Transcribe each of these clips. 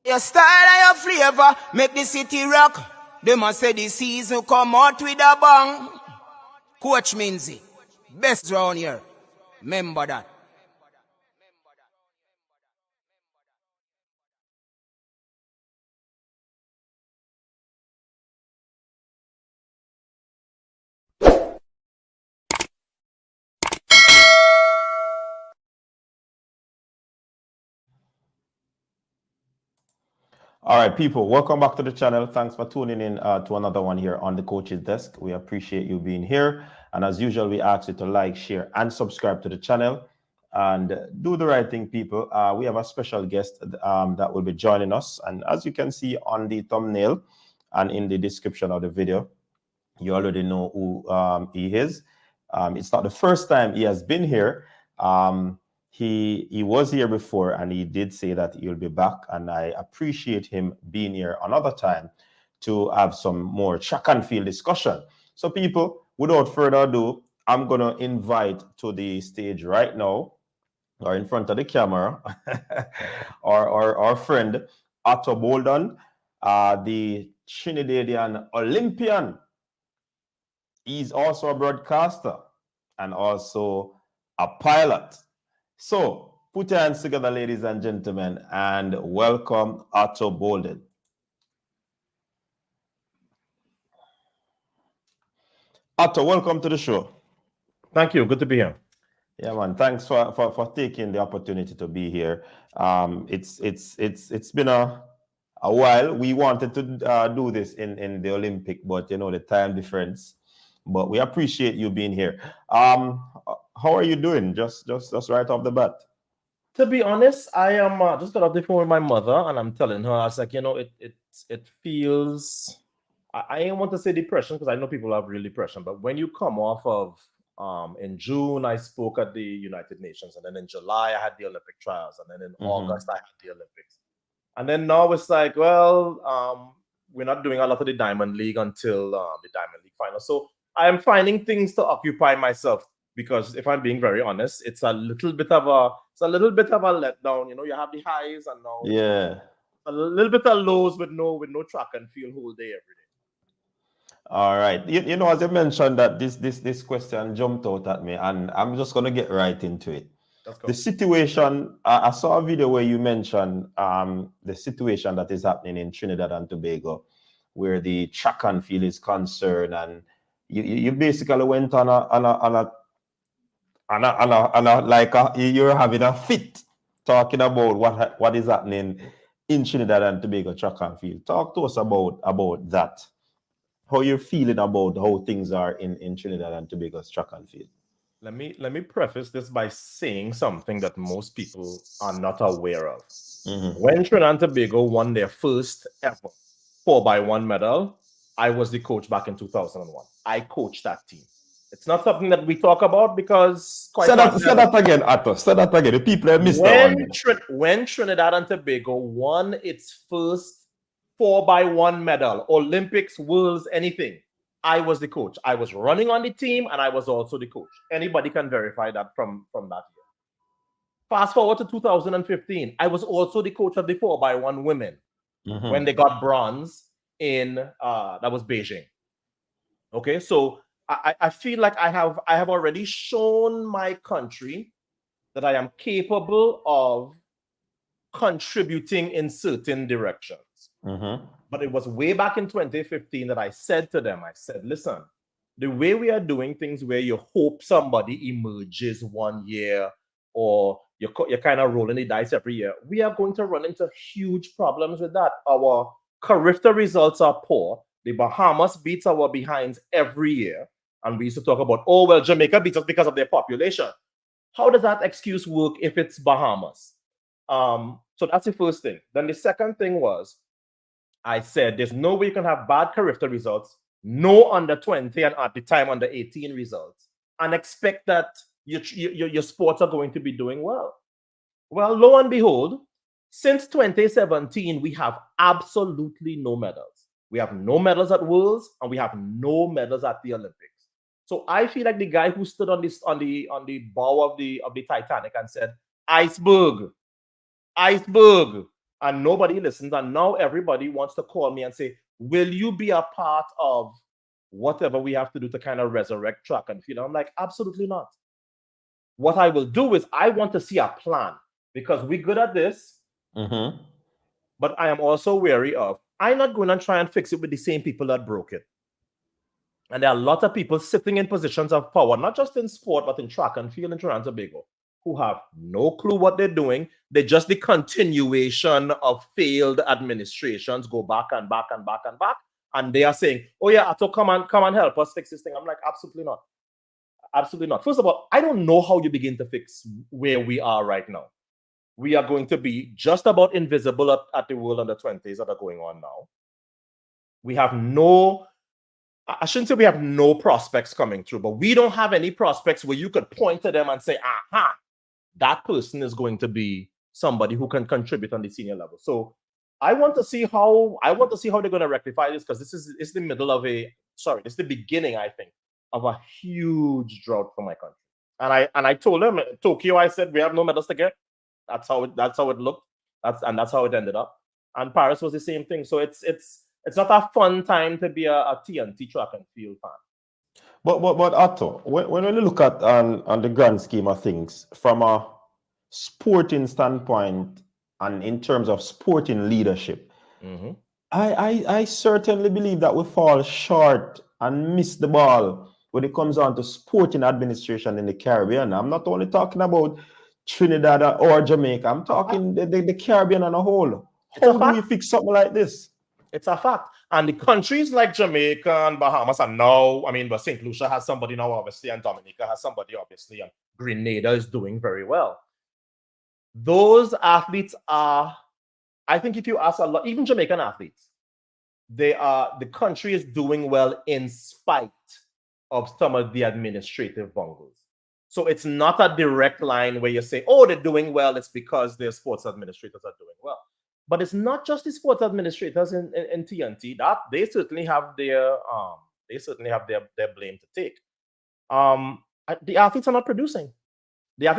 Your style and your flavor make the city rock. They must say the season come out with a bang. Coach Minzy, best round here. Remember that. All right, people, welcome back to the channel. Thanks for tuning in to another one here on the Coach's Desk. We appreciate you being here. And as usual, we ask you to like, share, and subscribe to the channel. And do the right thing, people. We have a special guest that will be joining us. And as you can see on the thumbnail and in the description of the video, you already know who he is. It's not the first time he has been here. He was here before, and he did say that he'll be back, and I appreciate him being here another time to have some more track and field discussion. So people, without further ado, I'm going to invite to the stage right now, or in front of the camera, our friend Otto Boldon, the Trinidadian Olympian. He's also a broadcaster and also a pilot. So put your hands together, ladies and gentlemen, and welcome Otto Bolden. Otto, welcome to the show. Thank you. Good to be here. Yeah, man. Thanks for taking the opportunity to be here. It's been a while. We wanted to do this in the Olympic, but you know the time difference. But we appreciate you being here. How are you doing? Just right off the bat. To be honest, I am just got off the phone with my mother, and I'm telling her, I was like, you know, it feels. I don't want to say depression because I know people have real depression, but when you come off of in June, I spoke at the United Nations, and then in July I had the Olympic trials, and then in August I had the Olympics, and then now it's like, well, we're not doing a lot of the Diamond League until the Diamond League final, so I am finding things to occupy myself. Because if I'm being very honest, it's a little bit of a letdown. You know, you have the highs and now a little bit of lows with no track and field whole day every day. All right. You know, as you mentioned that this question jumped out at me, and I'm just gonna get right into it. The situation, I saw a video where you mentioned the situation that is happening in Trinidad and Tobago, where the track and field is concerned, and you basically went on a like you're having a fit talking about what is happening in Trinidad and Tobago track and field. Talk to us about that. How you're feeling about how things are in Trinidad and Tobago's track and field. Let me preface this by saying something that most people are not aware of. When Trinidad and Tobago won their first ever 4x1 medal, I was the coach back in 2001. I coached that team. It's not something that we talk about because say that again, Otto. Say that again. The people have missed that one. When Trinidad and Tobago won its first 4x1 medal, Olympics, Worlds, anything, I was the coach. I was running on the team and I was also the coach. Anybody can verify that from that year. Fast forward to 2015, I was also the coach of the 4x1 women when they got bronze in that was Beijing. Okay, so I feel like I have already shown my country that I am capable of contributing in certain directions. But it was way back in 2015 that I said to them, I said, listen, the way we are doing things where you hope somebody emerges one year or you're kind of rolling the dice every year, we are going to run into huge problems with that. Our Carifta results are poor. The Bahamas beats our behinds every year. And we used to talk about, oh, well, Jamaica beats us because of their population. How does that excuse work if it's Bahamas? So that's the first thing. Then the second thing was, I said, there's no way you can have bad Carifta results, no under 20 and at the time under 18 results, and expect that your sports are going to be doing well. Well, lo and behold, since 2017, we have absolutely no medals. We have no medals at Worlds and we have no medals at the Olympics. So I feel like the guy who stood on the bow of the Titanic and said, iceberg, and nobody listens. And now everybody wants to call me and say, will you be a part of whatever we have to do to kind of resurrect track and field? I'm like, absolutely not. What I will do is I want to see a plan, because we're good at this. But I am also wary of, I'm not going to try and fix it with the same people that broke it. And there are a lot of people sitting in positions of power, not just in sport, but in track and field in Trinidad and Tobago, who have no clue what they're doing. They're just the continuation of failed administrations, go back and back and back and back. And they are saying, oh yeah, Ato, come and help us fix this thing. I'm like, absolutely not. Absolutely not. First of all, I don't know how you begin to fix where we are right now. We are going to be just about invisible at the World Under-20s that are going on now. We have no, I shouldn't say we have no prospects coming through, but we don't have any prospects where you could point to them and say, aha, that person is going to be somebody who can contribute on the senior level. So I want to see how they're going to rectify this, because it's the middle of it's the beginning, I think, of a huge drought for my country. And I told them, Tokyo, I said, we have no medals to get. That's how it looked. That's how it ended up. And Paris was the same thing. So it's not a fun time to be a TNT track and field fan. But Otto, when you look at on the grand scheme of things, from a sporting standpoint and in terms of sporting leadership, I certainly believe that we fall short and miss the ball when it comes on to sporting administration in the Caribbean. I'm not only talking about Trinidad or Jamaica. I'm talking the Caribbean as a whole. How do we fix something like this? It's a fact. And the countries like Jamaica and Bahamas are now, but St. Lucia has somebody now, obviously, and Dominica has somebody, obviously, and Grenada is doing very well. Those athletes are, I think if you ask a lot, even Jamaican athletes, the country is doing well in spite of some of the administrative bungles. So it's not a direct line where you say, oh, they're doing well, it's because their sports administrators are doing well. But it's not just the sports administrators in TNT. That they certainly have their blame to take. The athletes are not producing. At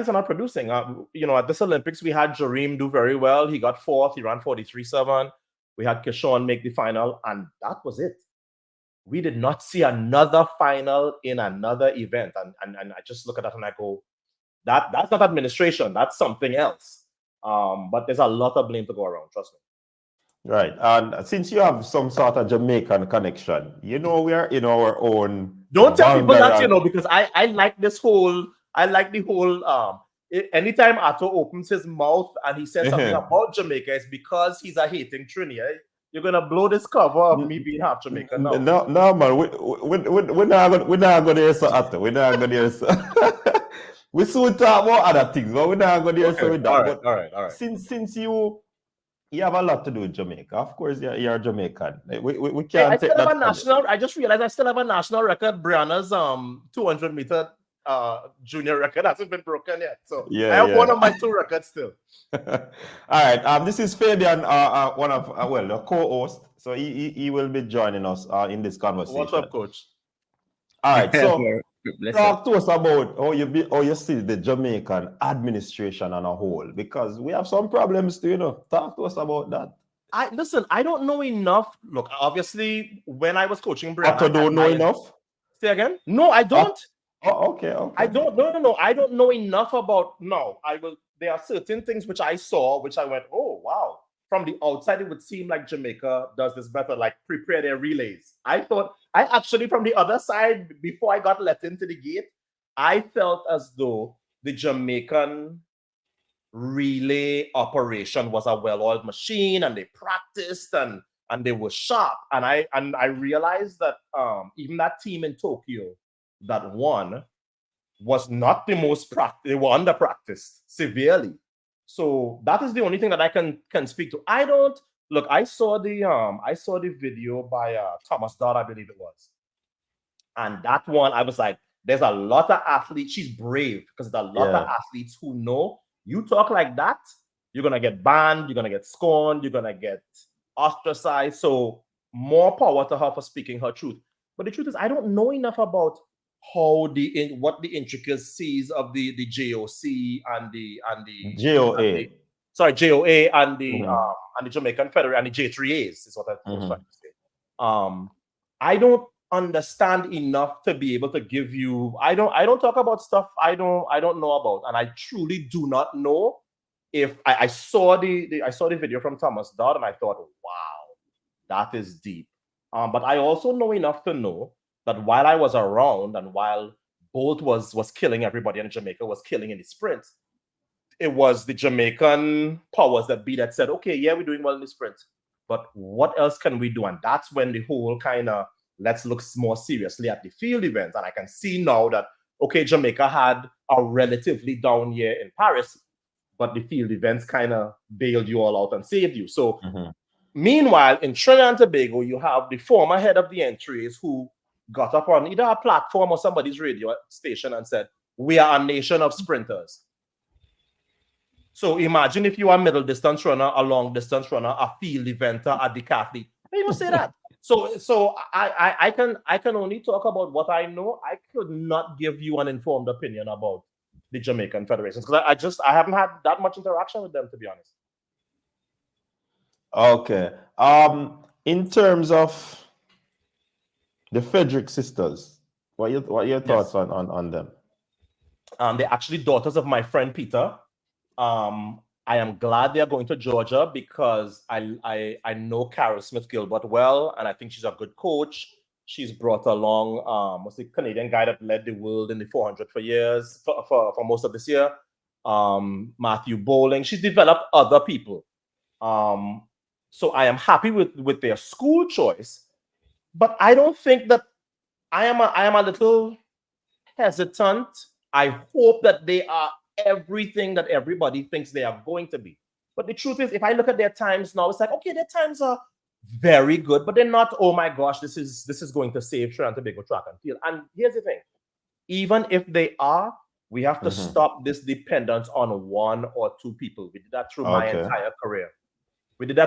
this Olympics, we had Jareem do very well. He got fourth. He ran 43.7. We had Kishane make the final, and that was it. We did not see another final in another event. And I just look at that and I go, that's not administration. That's something else. But there's a lot of blame to go around, trust me. Right. And since you have some sort of Jamaican connection, we are in our own. Don't tell people that, because I like the whole, anytime Ato opens his mouth and he says something about Jamaica, it's because he's a hating Trinidad. You're gonna blow this cover of me being half Jamaican now. No, man. We're not gonna hear so Ato. We're not gonna hear so. We soon talk about other things, but we're not gonna hear so with that. All right. Since you have a lot to do with Jamaica, of course you're Jamaican. We can't take that. I just realized I still have a national record. Brianna's 200 meter junior record hasn't been broken yet. So I have one of my two records still. All right. This is Fabian, one of the co-host. So he will be joining us in this conversation. What's up, Coach? All right. So talk to us about how you see the Jamaican administration on a whole, because we have some problems too. Talk to us about that. I don't know enough. Look, obviously, when I was coaching Brianna, I don't know enough. Say again? No, I don't. Okay. I don't. No. I don't know enough about. No, I will. There are certain things which I saw, which I went, oh wow. From the outside, it would seem like Jamaica does this better, like prepare their relays. I actually, from the other side, before I got let into the gate, I felt as though the Jamaican relay operation was a well-oiled machine, and they practiced and they were sharp. And I realized that even that team in Tokyo that won was not the most practiced. They were under-practiced severely. So that is the only thing that I can speak to. I saw the video by Thomas Dodd, I believe it was. And that one, I was like, there's a lot of athletes. She's brave, because there's a lot of athletes who know you talk like that, you're going to get banned, you're going to get scorned, you're going to get ostracized. So more power to her for speaking her truth. But the truth is, I don't know enough about what the intricacies of the JOC and the JOA. sorry, JOA and the Jamaican Federation and the J3As is what I was trying to say. I don't understand enough to be able to give you. I don't talk about stuff I don't know about, and I truly do not know. If I saw the video from Thomas Dodd and I thought, wow, that is deep. But I also know enough to know that while I was around and while Bolt was killing everybody and Jamaica was killing in the sprint, it was the Jamaican powers that be that said, okay, yeah, we're doing well in the sprint, but what else can we do? And that's when the whole kind of let's look more seriously at the field events. And I can see now that, okay, Jamaica had a relatively down year in Paris, but the field events kind of bailed you all out and saved you. So meanwhile, in Trinidad and Tobago, you have the former head of the entries who got up on either a platform or somebody's radio station and said, we are a nation of sprinters. So imagine if you are a middle distance runner, a long distance runner, a field eventer, a decathlete. You don't say that. So I can only talk about what I know. I could not give you an informed opinion about the Jamaican federations because I haven't had that much interaction with them, to be honest. Okay. In terms of the Frederick sisters, what are your thoughts on them? They're actually daughters of my friend Peter. I am glad they are going to Georgia because I know Carol Smith Gilbert well, and I think she's a good coach. She's brought along what's the Canadian guy that led the world in the 400 for years for most of this year, Matthew Bowling. She's developed other people. So I am happy with their school choice, but I don't think that I am a little hesitant. I hope that they are everything that everybody thinks they are going to be. But the truth is, if I look at their times now, it's like, okay, their times are very good, but they're not, oh my gosh, this is going to save Trinidad and Tobago track and field. And here's the thing, even if they are, we have to stop this dependence on one or two people. We did that through my entire career. We did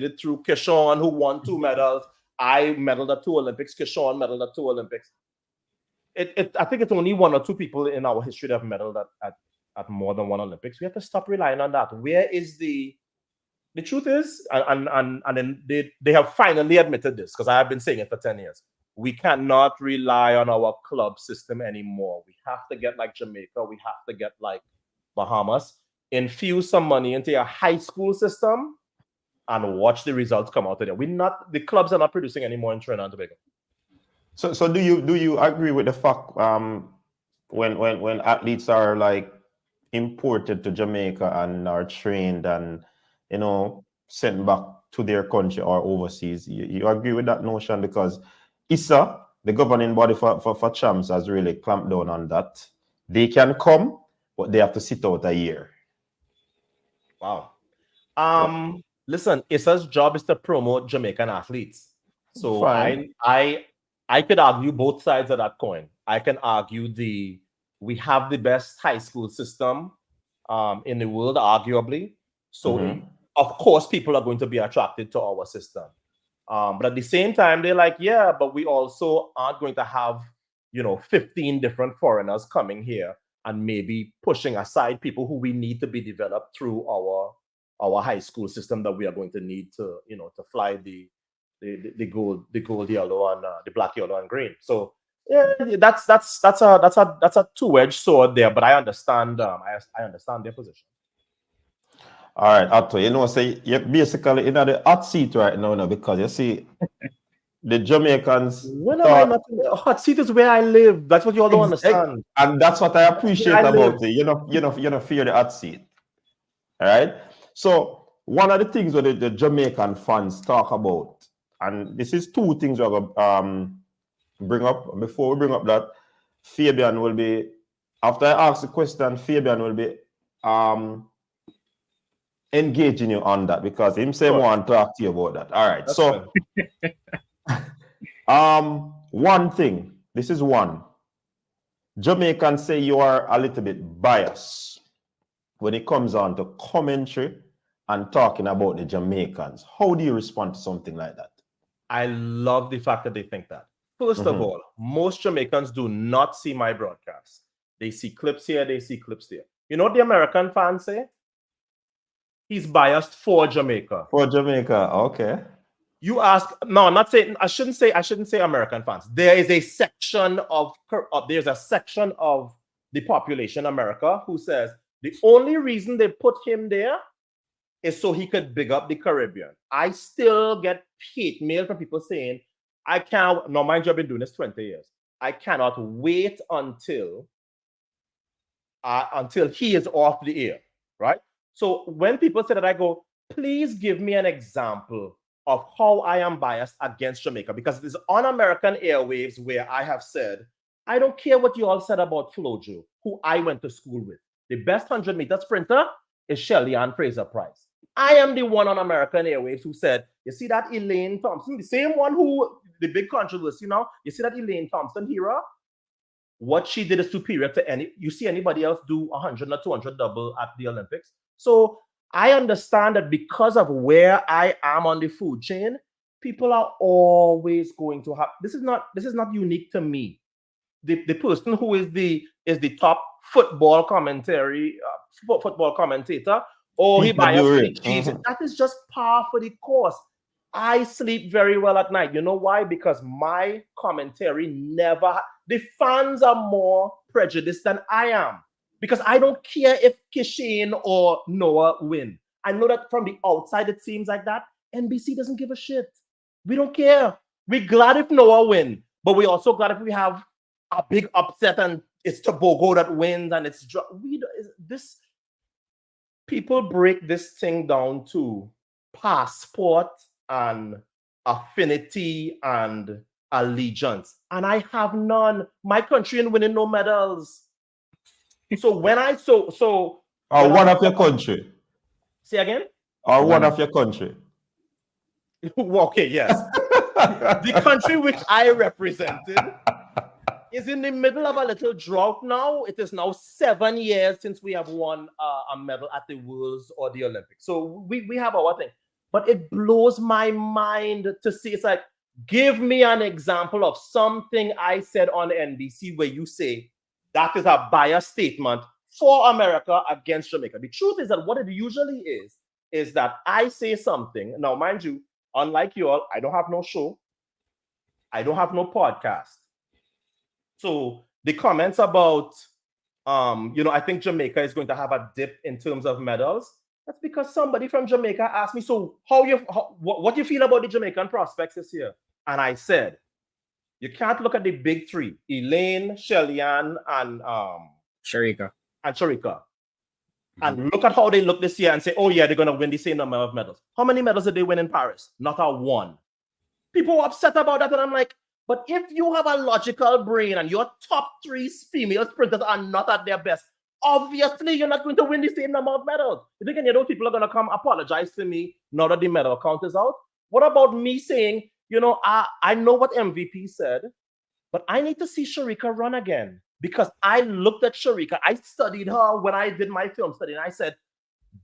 it through Kishane, who won 2 medals. I medaled at 2 Olympics. Kishane medaled at 2 Olympics. I think it's only 1 or 2 people in our history that have medaled at more than 1 Olympics. We have to stop relying on that. Where is the truth is, and then they have finally admitted this, because I have been saying it for 10 years. We cannot rely on our club system anymore. We have to get like Jamaica. We have to get like Bahamas. Infuse some money into a high school system and watch the results come out of there. The clubs are not producing anymore in Trinidad and Tobago. So do you agree with the fact when athletes are like imported to Jamaica and are trained and sent back to their country or overseas, you agree with that notion? Because ISA, the governing body for champs, has really clamped down on that. They can come, but they have to sit out a year. Wow. Listen, ISA's job is to promote Jamaican athletes. So fine. I could argue both sides of that coin. I can argue we have the best high school system in the world, arguably. So of course people are going to be attracted to our system. But at the same time, they're like, yeah, but we also aren't going to have 15 different foreigners coming here and maybe pushing aside people who we need to be developed through our high school system that we are going to need to fly the gold, yellow, and the black, yellow, and green. So yeah, that's a two-edged sword there. But I understand. I understand their position. All right, Otto. Say you're basically in the hot seat right now, because you see the Jamaicans. When am I not in the hot seat? Is where I live. That's what you all don't understand. And that's what I appreciate about it. You don't fear the hot seat. All right. So one of the things that the Jamaican fans talk about, and this is 2 things we're going to bring up. Before we bring up that, Fabian will be, after I ask the question, Fabian will be engaging you on that, because him say want to talk to you about that. All right. That's so one thing, this is one. Jamaicans say you are a little bit biased when it comes on to commentary and talking about the Jamaicans. How do you respond to something like that? I love the fact that they think that. First of all, most Jamaicans do not see my broadcast. They see clips here, they see clips there. You know what the American fans say? He's biased for Jamaica. For Jamaica, okay. You ask, no, I'm not saying, I shouldn't say American fans. There is a section of the population in America who says the only reason they put him there is so he could big up the Caribbean. I still get hate mail from people saying, I can't, no, mind you, I've been doing this 20 years. I cannot wait until he is off the air, right? So when people say that, I go, please give me an example of how I am biased against Jamaica, because it is on American airwaves where I have said, I don't care what you all said about Flojo, who I went to school with. The best 100-meter sprinter is Shelly-Ann Fraser-Price. I am the one on American airwaves who said, you see that Elaine Thompson, the same one who, the big controversy now, you see that Elaine Thompson-Herah? What she did is superior to you see anybody else do 100 or 200 double at the Olympics? So I understand that because of where I am on the food chain, people are always going to have, this is not unique to me. The person who is the top football commentator, he biased that is just par for the course. I sleep very well at night. You know why? Because my commentary the fans are more prejudiced than I am. Because I don't care if Kishane or Noah win. I know that from the outside it seems like that. NBC doesn't give a shit. We don't care. We're glad if Noah win, but we're also glad if we have a big upset and it's Tobago that wins and it's this. People break this thing down to passport and affinity and allegiance, and I have none. My country ain't winning no medals. So when I one of your country. Say again? Or one of your country. Okay, yes. The country which I represented is in the middle of a little drought now. It is now 7 years since we have won a medal at the Worlds or the Olympics. So we have our thing. But it blows my mind to see, it's like, give me an example of something I said on NBC where you say that is a biased statement for America against Jamaica. The truth is that what it usually is that I say something. Now, mind you, unlike you all, I don't have no show. I don't have no podcast. So the comments about, I think Jamaica is going to have a dip in terms of medals. That's because somebody from Jamaica asked me, so what do you feel about the Jamaican prospects this year? And I said, you can't look at the big three, Elaine, Shelly-Ann, and Sharika. And look at how they look this year and say, oh yeah, they're going to win the same number of medals. How many medals did they win in Paris? Not a one. People were upset about that, and I'm like, but if you have a logical brain and your top three female sprinters are not at their best, obviously you're not going to win the same number of medals. You think people are going to come apologize to me now that the medal count is out? What about me saying, I know what MVP said, but I need to see Sharika run again? Because I looked at Sharika, I studied her when I did my film study, and I said,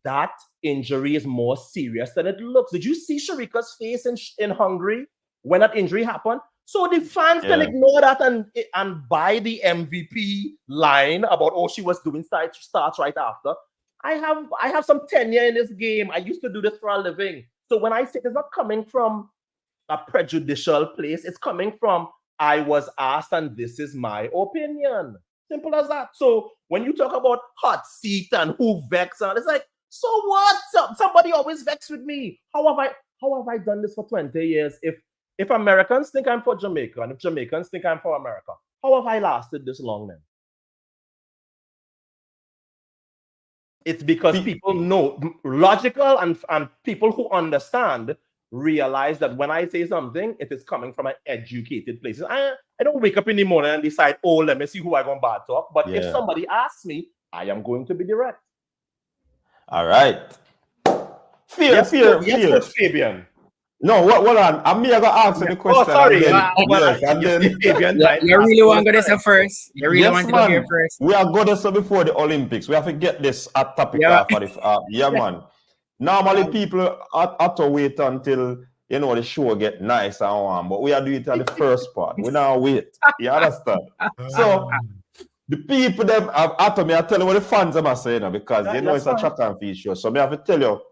that injury is more serious than it looks. Did you see Sharika's face in Hungary when that injury happened? So the fans can ignore that and buy the MVP line about, oh, she was doing starts right after. I have some tenure in this game. I used to do this for a living. So when I say it's not coming from a prejudicial place, it's coming from I was asked and this is my opinion. Simple as that. So when you talk about hot seat and who vex, and it's like, so what? Somebody always vex with me. How have I done this for 20 years? If Americans think I'm for Jamaica and if Jamaicans think I'm for America, how have I lasted this long then? It's because people know, logical and people who understand realize that when I say something, it is coming from an educated place. I don't wake up in the morning and decide, oh, let me see who I'm going to bad talk. But if somebody asks me, I am going to be direct. All right. Fear. Yes, Fabian. No, hold on. I'm going to answer the question. Oh, sorry. You really want to go there first? You really want to go here first? We are going to before the Olympics. We have to get this at topic. Man. Normally, people have to wait until, the show get nice and warm. But we are doing it at the first part. We now wait. You understand? So, the people them have after me, I tell you what the fans are saying because it's a track and field show. So, I have to tell you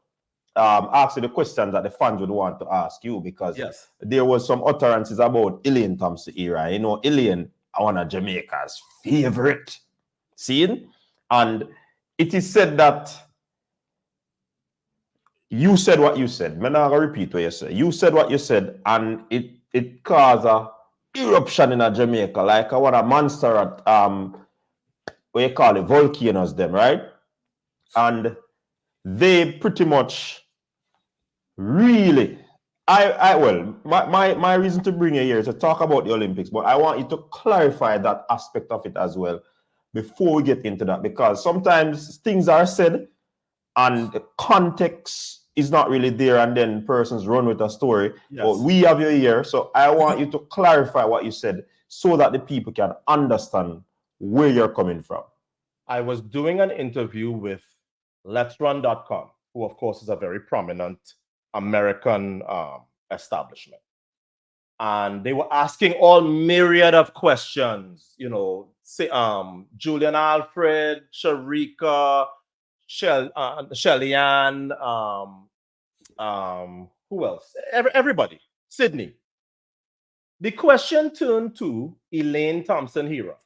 ask you the questions that the fans would want to ask you, because there was some utterances about Elaine Thompson-Herah. You know, Elaine, one of Jamaica's favorite scene, and it is said that you said what you said. I'm not going to repeat what you said. You said what you said, and it caused a eruption in Jamaica, like I want a monster at what you call it, volcanoes, them, right? And they pretty much really, my reason to bring you here is to talk about the Olympics, but I want you to clarify that aspect of it as well before we get into that, because sometimes things are said and the context is not really there, and then persons run with a story. But we have you here, so I want you to clarify what you said so that the people can understand where you're coming from. I was doing an interview with Let'sRun.com, who of course is a very prominent American establishment. And they were asking all myriad of questions, you know, say, Julian Alfred, Sharika, Shelly-Ann, who else? Everybody, Sydney. The question turned to Elaine Thompson-Herah,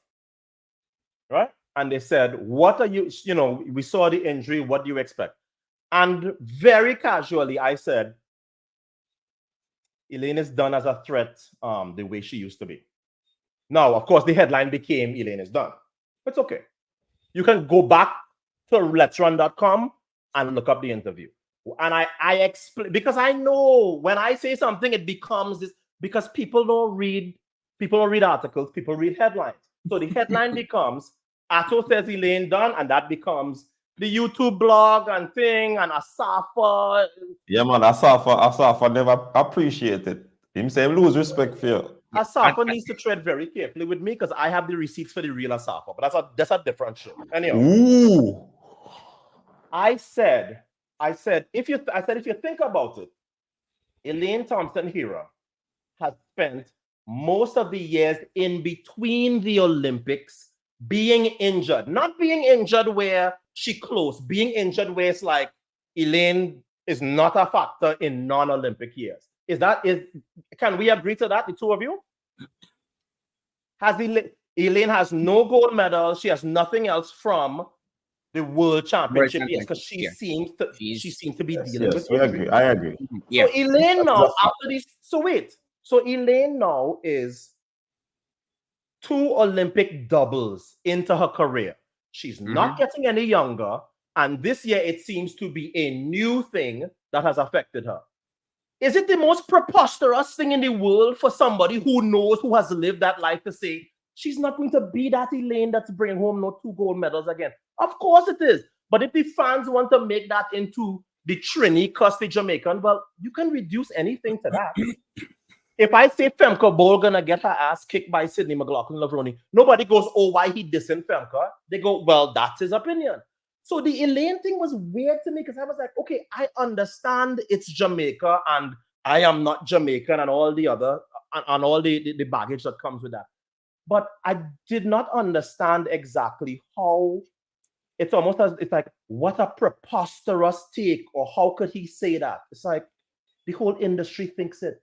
right? And they said, what are you, you know, we saw the injury, what do you expect? And very casually, I said, Elaine is done as a threat the way she used to be. Now, of course, the headline became Elaine is done. It's okay. You can go back to Let'sRun.com and look up the interview. And I explain, because I know when I say something, it becomes this, because people don't read articles, people read headlines. So the headline becomes, Atto says Elaine done, and that becomes the YouTube blog and thing, and Asafa. Yeah, man, Asafa never appreciate it. Him say lose respect for you. Asafa needs to tread very carefully with me, because I have the receipts for the real Asafa, but that's a different show. Anyway, ooh. I said if you think about it, Elaine Thompson-Herah has spent most of the years in between the Olympics being injured, not being injured where she close, being injured where it's like Elaine is not a factor in non-Olympic years. Can we agree to that, the two of you? Elaine has no gold medal. She has nothing else from the World Championship years, because she seems to be dealing with injury. I agree. So Elaine now, after this, so Elaine now is 2 Olympic doubles into her career. She's not getting any younger, and this year it seems to be a new thing that has affected her. Is it the most preposterous thing in the world for somebody who knows, who has lived that life, to say she's not going to be that Elaine that's bringing home no 2 gold medals again? Of course it is. But if the fans want to make that into the Trini cuss the Jamaican, well, you can reduce anything to that. If I say Femke Bol gonna get her ass kicked by Sydney McLaughlin-Lavroni, nobody goes, oh, why he dissing Femke? They go, well, that's his opinion. So the Elaine thing was weird to me, because I was like, okay, I understand it's Jamaica and I am not Jamaican and all the other, and all the baggage that comes with that. But I did not understand exactly how it's almost as, it's like, what a preposterous take, or how could he say that? It's like the whole industry thinks it.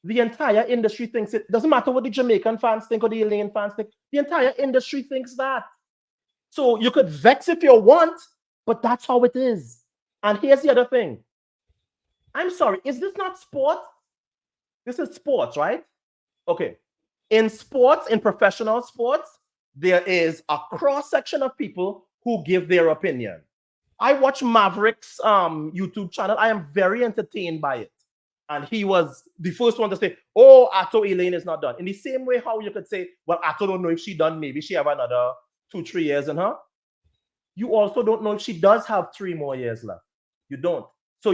The entire industry thinks it. Doesn't matter what the Jamaican fans think or the Elaine fans think. The entire industry thinks that. So you could vex if you want, but that's how it is. And here's the other thing. I'm sorry, is this not sport? This is sports, right? Okay. In sports, in professional sports, there is a cross-section of people who give their opinion. I watch Maverick's YouTube channel. I am very entertained by it. And he was the first one to say, oh, Atto Elaine is not done. In the same way how you could say, well, Atto don't know if she done, maybe she have another 2-3 years in her. You also don't know if she does have 3 more years left. You don't. So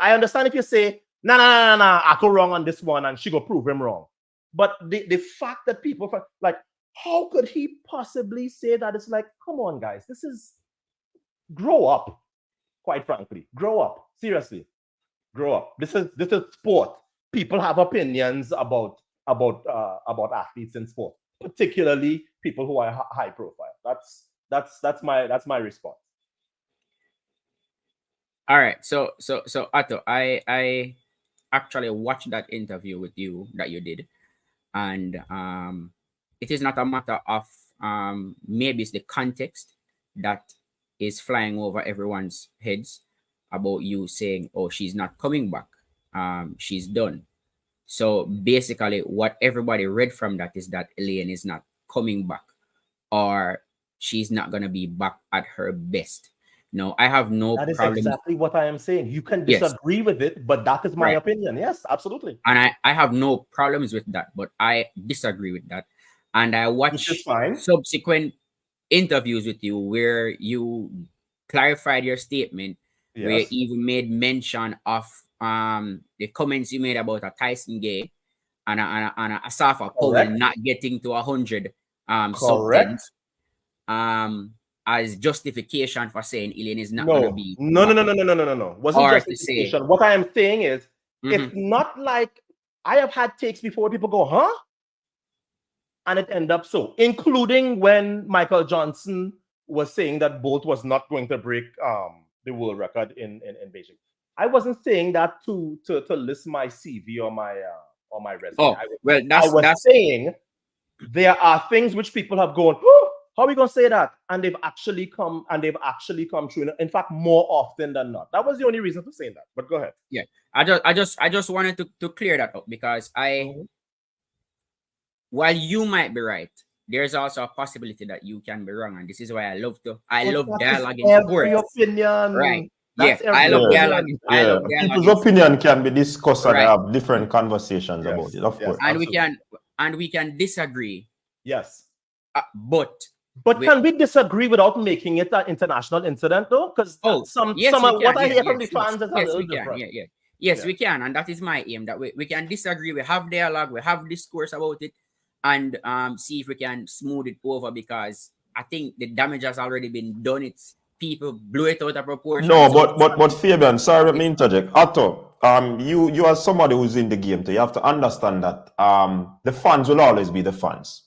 I understand if you say, nah, Atto wrong on this one, and she go prove him wrong. But the fact that people, like, how could he possibly say that? It's like, come on, guys, this is, grow up, quite frankly. Grow up, seriously. Grow up. This is sport. People have opinions about athletes in sport, particularly people who are high profile. That's my response. All right. So Otto, I actually watched that interview with you that you did, and it is not a matter of maybe it's the context that is flying over everyone's heads about you saying, "Oh, she's not coming back. She's done." So basically, what everybody read from that is that Elaine is not coming back, or she's not gonna be back at her best. No, I have no That is problem. exactly what I am saying. You can Yes, disagree with it, but that is my right. opinion. Yes, absolutely. And I have no problems with that, but I disagree with that. And I Which is watch fine. subsequent interviews with you where you clarified your statement, where you Yes. even made mention of the comments you made about a Tyson Gay and a Safa Powell Correct. not getting to 100 sub 10 Correct. as justification for saying Elaine is not gonna No. be No, no, back. no, no, no, no, no, no, no. Wasn't Or to say, justification. What I am saying is, it's mhm, not like I have had takes before people go, huh? And it end up so, including when Michael Johnson was saying that Bolt was not going to break the world record in Beijing. I wasn't saying that to list my CV or my resume. oh well, I was that's saying there are things which people have gone, oh, how are we gonna say that? And they've actually come true. In fact, more often than not. That was the only reason for saying that. But go ahead. yeah. I just wanted to clear that up because while you might be right, there's also a possibility that you can be wrong, and this is why I love But that is dialogue in every sports. opinion. Right. Yeah, That's I every love Yeah, dialogue. opinion. I yeah. love dialogue People's in sports. opinion can be discussed and Right. have different conversations about Yes. it, of Yes. course. And Absolutely. we can disagree, Yes. but But we, can we disagree without making it an international incident, though? Because some yes, we of what can. I Yeah, hear from the fans is a yes, little we can. different. Yeah. Yes, Yeah. we can, and that is my aim. That we can disagree. We have dialogue. We have discourse about it, and see if we can smooth it over because I think the damage has already been done. It's people blew it out of proportion. No, So but Fabian, sorry, let me interject. Otto, you are somebody who's in the game, so you have to understand that the fans will always be the fans.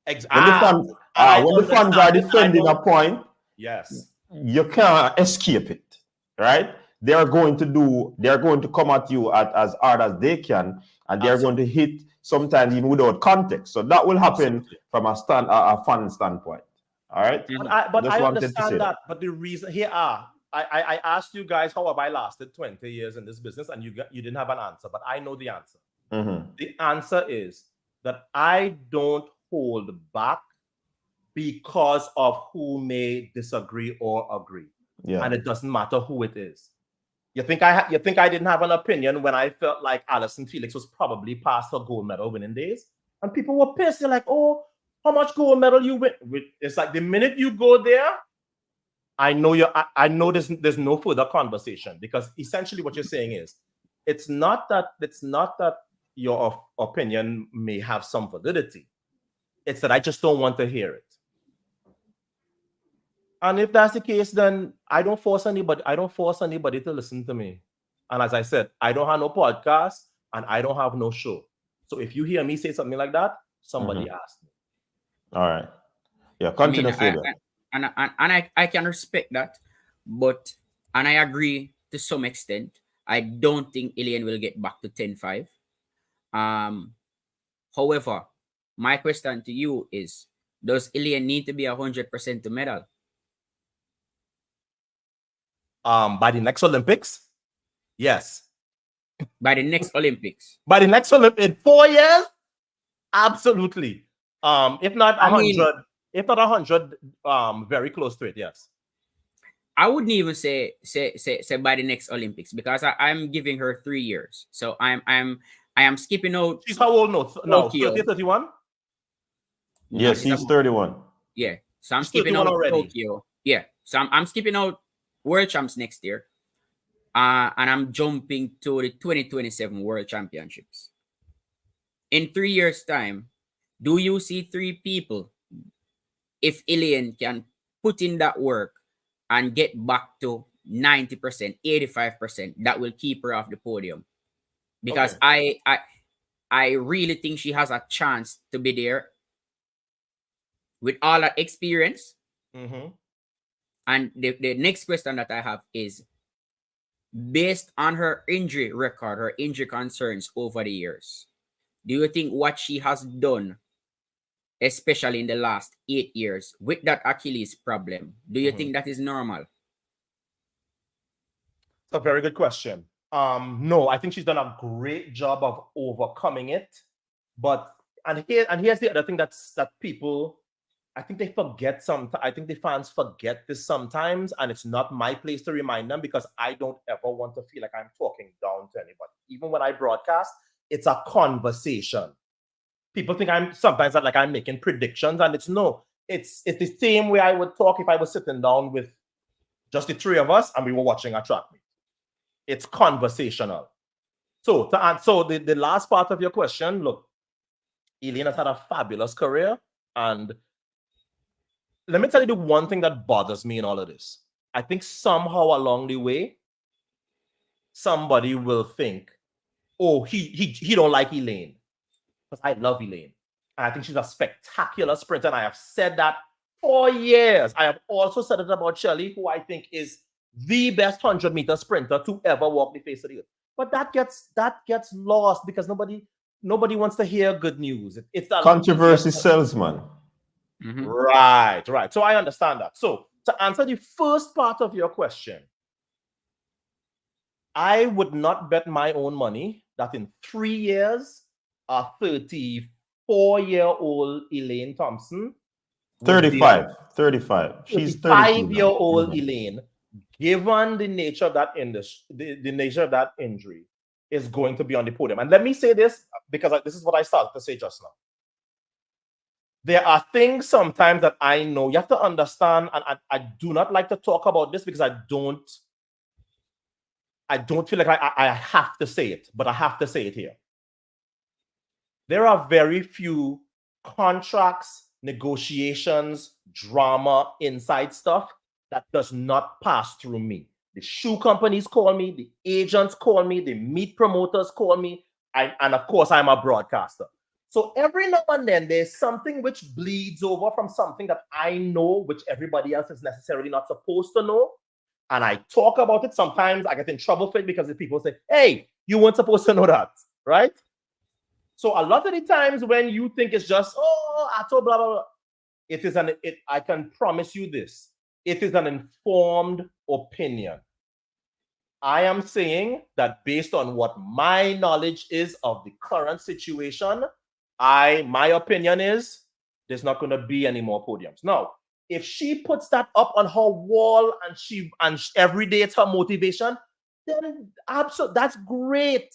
When the fans, And I when the fans are understand it. I defending a don't. point, Yes. you can't escape it, right? They're going to come at you as hard as they can, and they're going to hit sometimes even without context. So that will happen from a fan standpoint. All right. But Just I wanted to say understand that. that. But the reason here I asked you guys how have I lasted 20 years in this business, and you didn't have an answer. But I know the answer. Mm-hmm. The answer is that I don't hold back because of who may disagree or agree. Yeah. And it doesn't matter who it is. You think I didn't have an opinion when I felt like Allyson Felix was probably past her gold medal winning days? And people were pissed. They're like, oh, how much gold medal you win? It's like the minute you go there, I know there's no further conversation, because essentially what you're saying is it's not that your opinion may have some validity. It's that I just don't want to hear it. And if that's the case, then I don't force anybody to listen to me. And as I said, I don't have no podcast and I don't have no show. So if you hear me say something like that, somebody asked me. All right. Yeah, continue, Fabian. I can respect that, but and I agree to some extent. I don't think Elaine will get back to 10-5. However, my question to you is, does Elaine need to be 100% to medal? By the next Olympics? Yes. By the next Olympics? By the next Olympics in 4 years? Absolutely. If not 100, very close to it, yes. I wouldn't even say by the next Olympics, because I'm giving her 3 years. So I am skipping out. She's how old now? 30, 31? Yes, he's 31. Yeah. So I'm skipping out Tokyo. Yeah. So I'm skipping out World Champs next year. And I'm jumping to the 2027 World Championships. In 3 years' time, do you see 3 people, if Elaine can put in that work and get back to 90%, 85%, that will keep her off the podium? Because I really think she has a chance to be there with all that experience. And the next question that I have is, based on her injury record, her injury concerns over the years, do you think what she has done, especially in the last 8 years, with that Achilles problem, do you think that is normal? It's a very good question. No, I think she's done a great job of overcoming it. But here's the other thing that people, I think they forget sometimes. I think the fans forget this sometimes, and it's not my place to remind them because I don't ever want to feel like I'm talking down to anybody. Even when I broadcast, it's a conversation. People think I'm making predictions, and it's the same way I would talk if I was sitting down with just the three of us and we were watching a track meet. It's conversational. So to answer the last part of your question, look, Elaine has had a fabulous career, and let me tell you the one thing that bothers me in all of this. I think somehow along the way, somebody will think, oh, he don't like Elaine. Because I love Elaine. And I think she's a spectacular sprinter, and I have said that for years. I have also said it about Shelley, who I think is the best 100-meter sprinter to ever walk the face of the earth. But that gets lost because nobody wants to hear good news. It's a controversy salesman. Right. So I understand that. So to answer the first part of your question, I would not bet my own money that in 3 years, a 34-year-old Elaine Thompson, 35. She's 35-year-old Elaine, given the nature of that the nature of that injury, is going to be on the podium. And let me say this, because this is what I started to say just now. There are things sometimes that I know you have to understand, and I do not like to talk about this because I don't feel like I have to say it, but I have to say it here. There are very few contracts, negotiations, drama, inside stuff that does not pass through me. The shoe companies call me, the agents call me, the meat promoters call me, and of course, I'm a broadcaster. So every now and then, there's something which bleeds over from something that I know, which everybody else is necessarily not supposed to know. And I talk about it. Sometimes I get in trouble for it because the people say, hey, you weren't supposed to know that, right? So a lot of the times when you think it's just, oh, I told blah, blah, blah, I can promise you this. It is an informed opinion. I am saying that based on what my knowledge is of the current situation, my opinion is there's not going to be any more podiums. Now, if she puts that up on her wall and every day it's her motivation, then absolutely, that's great.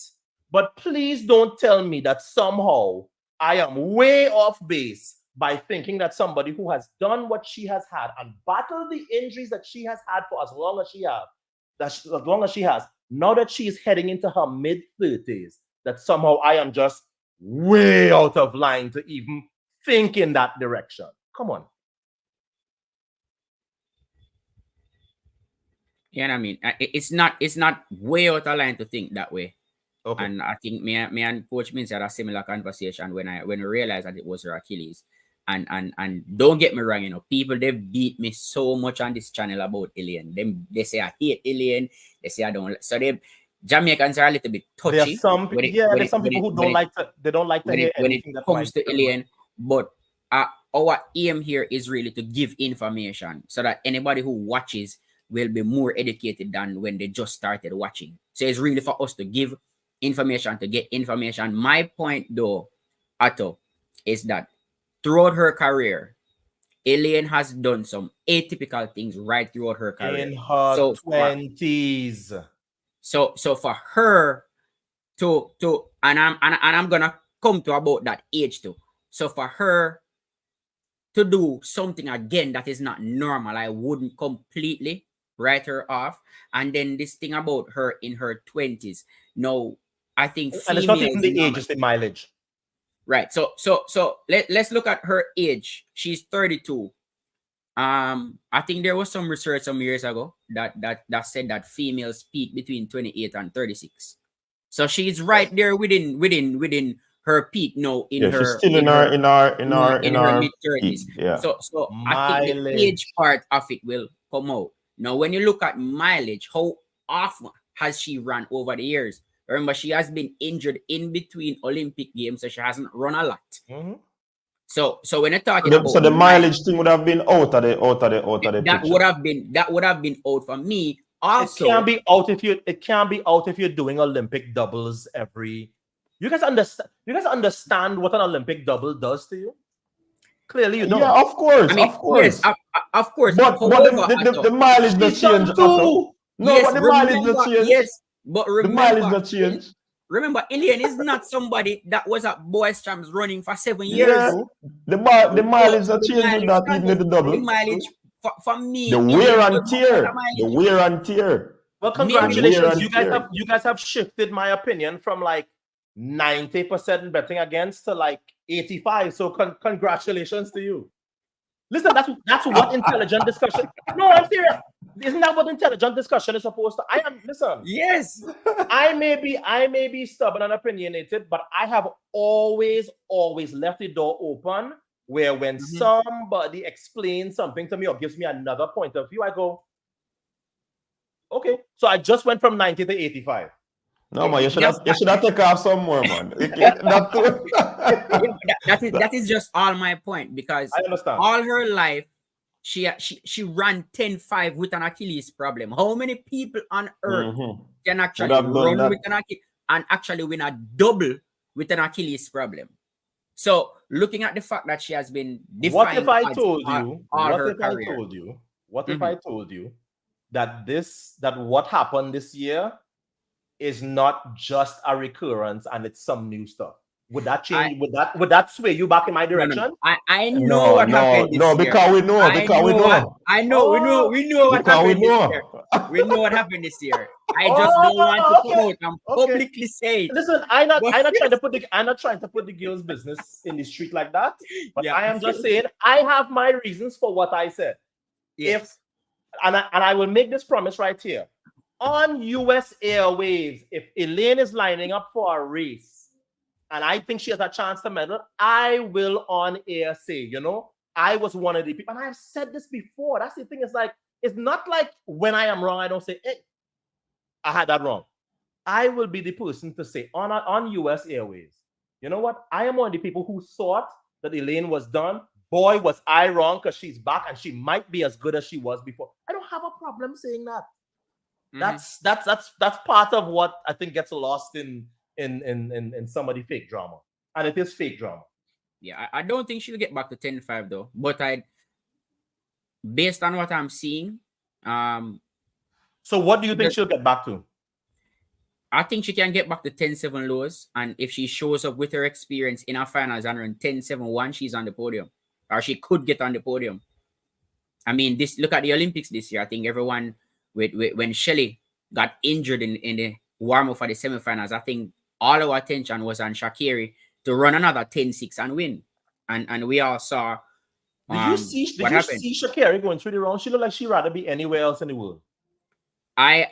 But please don't tell me that somehow I am way off base by thinking that somebody who has done what she has had and battled the injuries that she has had for as long as she has, now that she is heading into her mid-30s, that somehow I am just way out of line to even think in that direction. Come on. Yeah, I mean, it's not way out of line to think that way. Okay. And I think me and Coach Mince had a similar conversation when we realized that it was her Achilles. And don't get me wrong, you know, people, they've beat me so much on this channel about Elaine. They say I hate Elaine. They say I don't. So Jamaicans are a little bit touchy. There's some people who don't like to hear anything that comes to Elaine. But our aim here is really to give information so that anybody who watches will be more educated than when they just started watching. So it's really for us to give information, to get information. My point, though, Atto, is that throughout her career, Elaine has done some atypical things right throughout her career. In her 20s. So for her to and I'm gonna come to about that age too. So for her to do something again that is not normal, I wouldn't completely write her off. And then this thing about her in her 20s. No, I think and it's not even the age, it's the mileage. Right. So let's look at her age. She's 32. I think there was some research some years ago that said that females peak between 28 and 36. So she's right there within her peak now in her. She's still in her mid-30s. Yeah. So I think the age part of it will come out. Now, when you look at mileage, how often has she run over the years? Remember, she has been injured in between Olympic Games, so she hasn't run a lot. Mm-hmm. So when you're talking about the mileage thing would have been out of the that picture. would have been out for me. Also, it can't be out if you're doing Olympic doubles every. You guys understand what an Olympic double does to you? Clearly, you don't. Yeah, of course. I mean, of course. Yes, of course. But the mileage not change. No, yes, but the mileage not change. Yes, but remember, the mileage not change. Remember, Elaine is not somebody that was at boys' champs running for 7 years. Yeah. The mileage not change that even with the double. The mileage for me. The wear and tear. The wear and tear. Well, congratulations. You guys have shifted my opinion from like 90% betting against to like 85. So congratulations to you. Listen, that's what intelligent discussion. No, I'm serious. Isn't that what intelligent discussion is supposed to? Listen. Yes. I may be stubborn and opinionated, but I have always left the door open where when somebody explains something to me or gives me another point of view, I go, okay. So I just went from 90 to 85. No, man, you should have taken off some more, man. That is just all my point, because I understand. All her life she ran 10-5 with an Achilles problem. How many people on earth can actually run with an Achilles and actually win a double with an Achilles problem? So looking at the fact that she has been defined, what if I told you that what happened this year is not just a recurrence and it's some new stuff? Would that change? Would that sway you back in my direction? No. I know what happened this year. Because we know. We know what happened this year. We know what happened this year. I just don't want to come out and publicly say it. Listen, I'm not trying to put the girl's business in the street like that. But I am just saying I have my reasons for what I said. Yes. And I will make this promise right here. On US airwaves, if Elaine is lining up for a race and I think she has a chance to medal, I will on air say, I was one of the people. And I've said this before. That's the thing. It's not like when I am wrong, I don't say, hey, I had that wrong. I will be the person to say on US airwaves, you know what? I am one of the people who thought that Elaine was done. Boy, was I wrong, because she's back and she might be as good as she was before. I don't have a problem saying that. That's part of what I think gets lost in some of the fake drama, and it is fake drama. Yeah, I don't think she'll get back to 10-5 though. But based on what I'm seeing, so what do you think she'll get back to? I think she can get back to 10-7 lows, and if she shows up with her experience in her finals and run 10-7-1, she's on the podium, or she could get on the podium. I mean, look at the Olympics this year. I think everyone. When Shelley got injured in the warm-up for the semifinals, I think all our attention was on Sha'Carri to run another 10-6 and win. And we all saw Did you see Sha'Carri going through the round? She looked like she'd rather be anywhere else in the world. I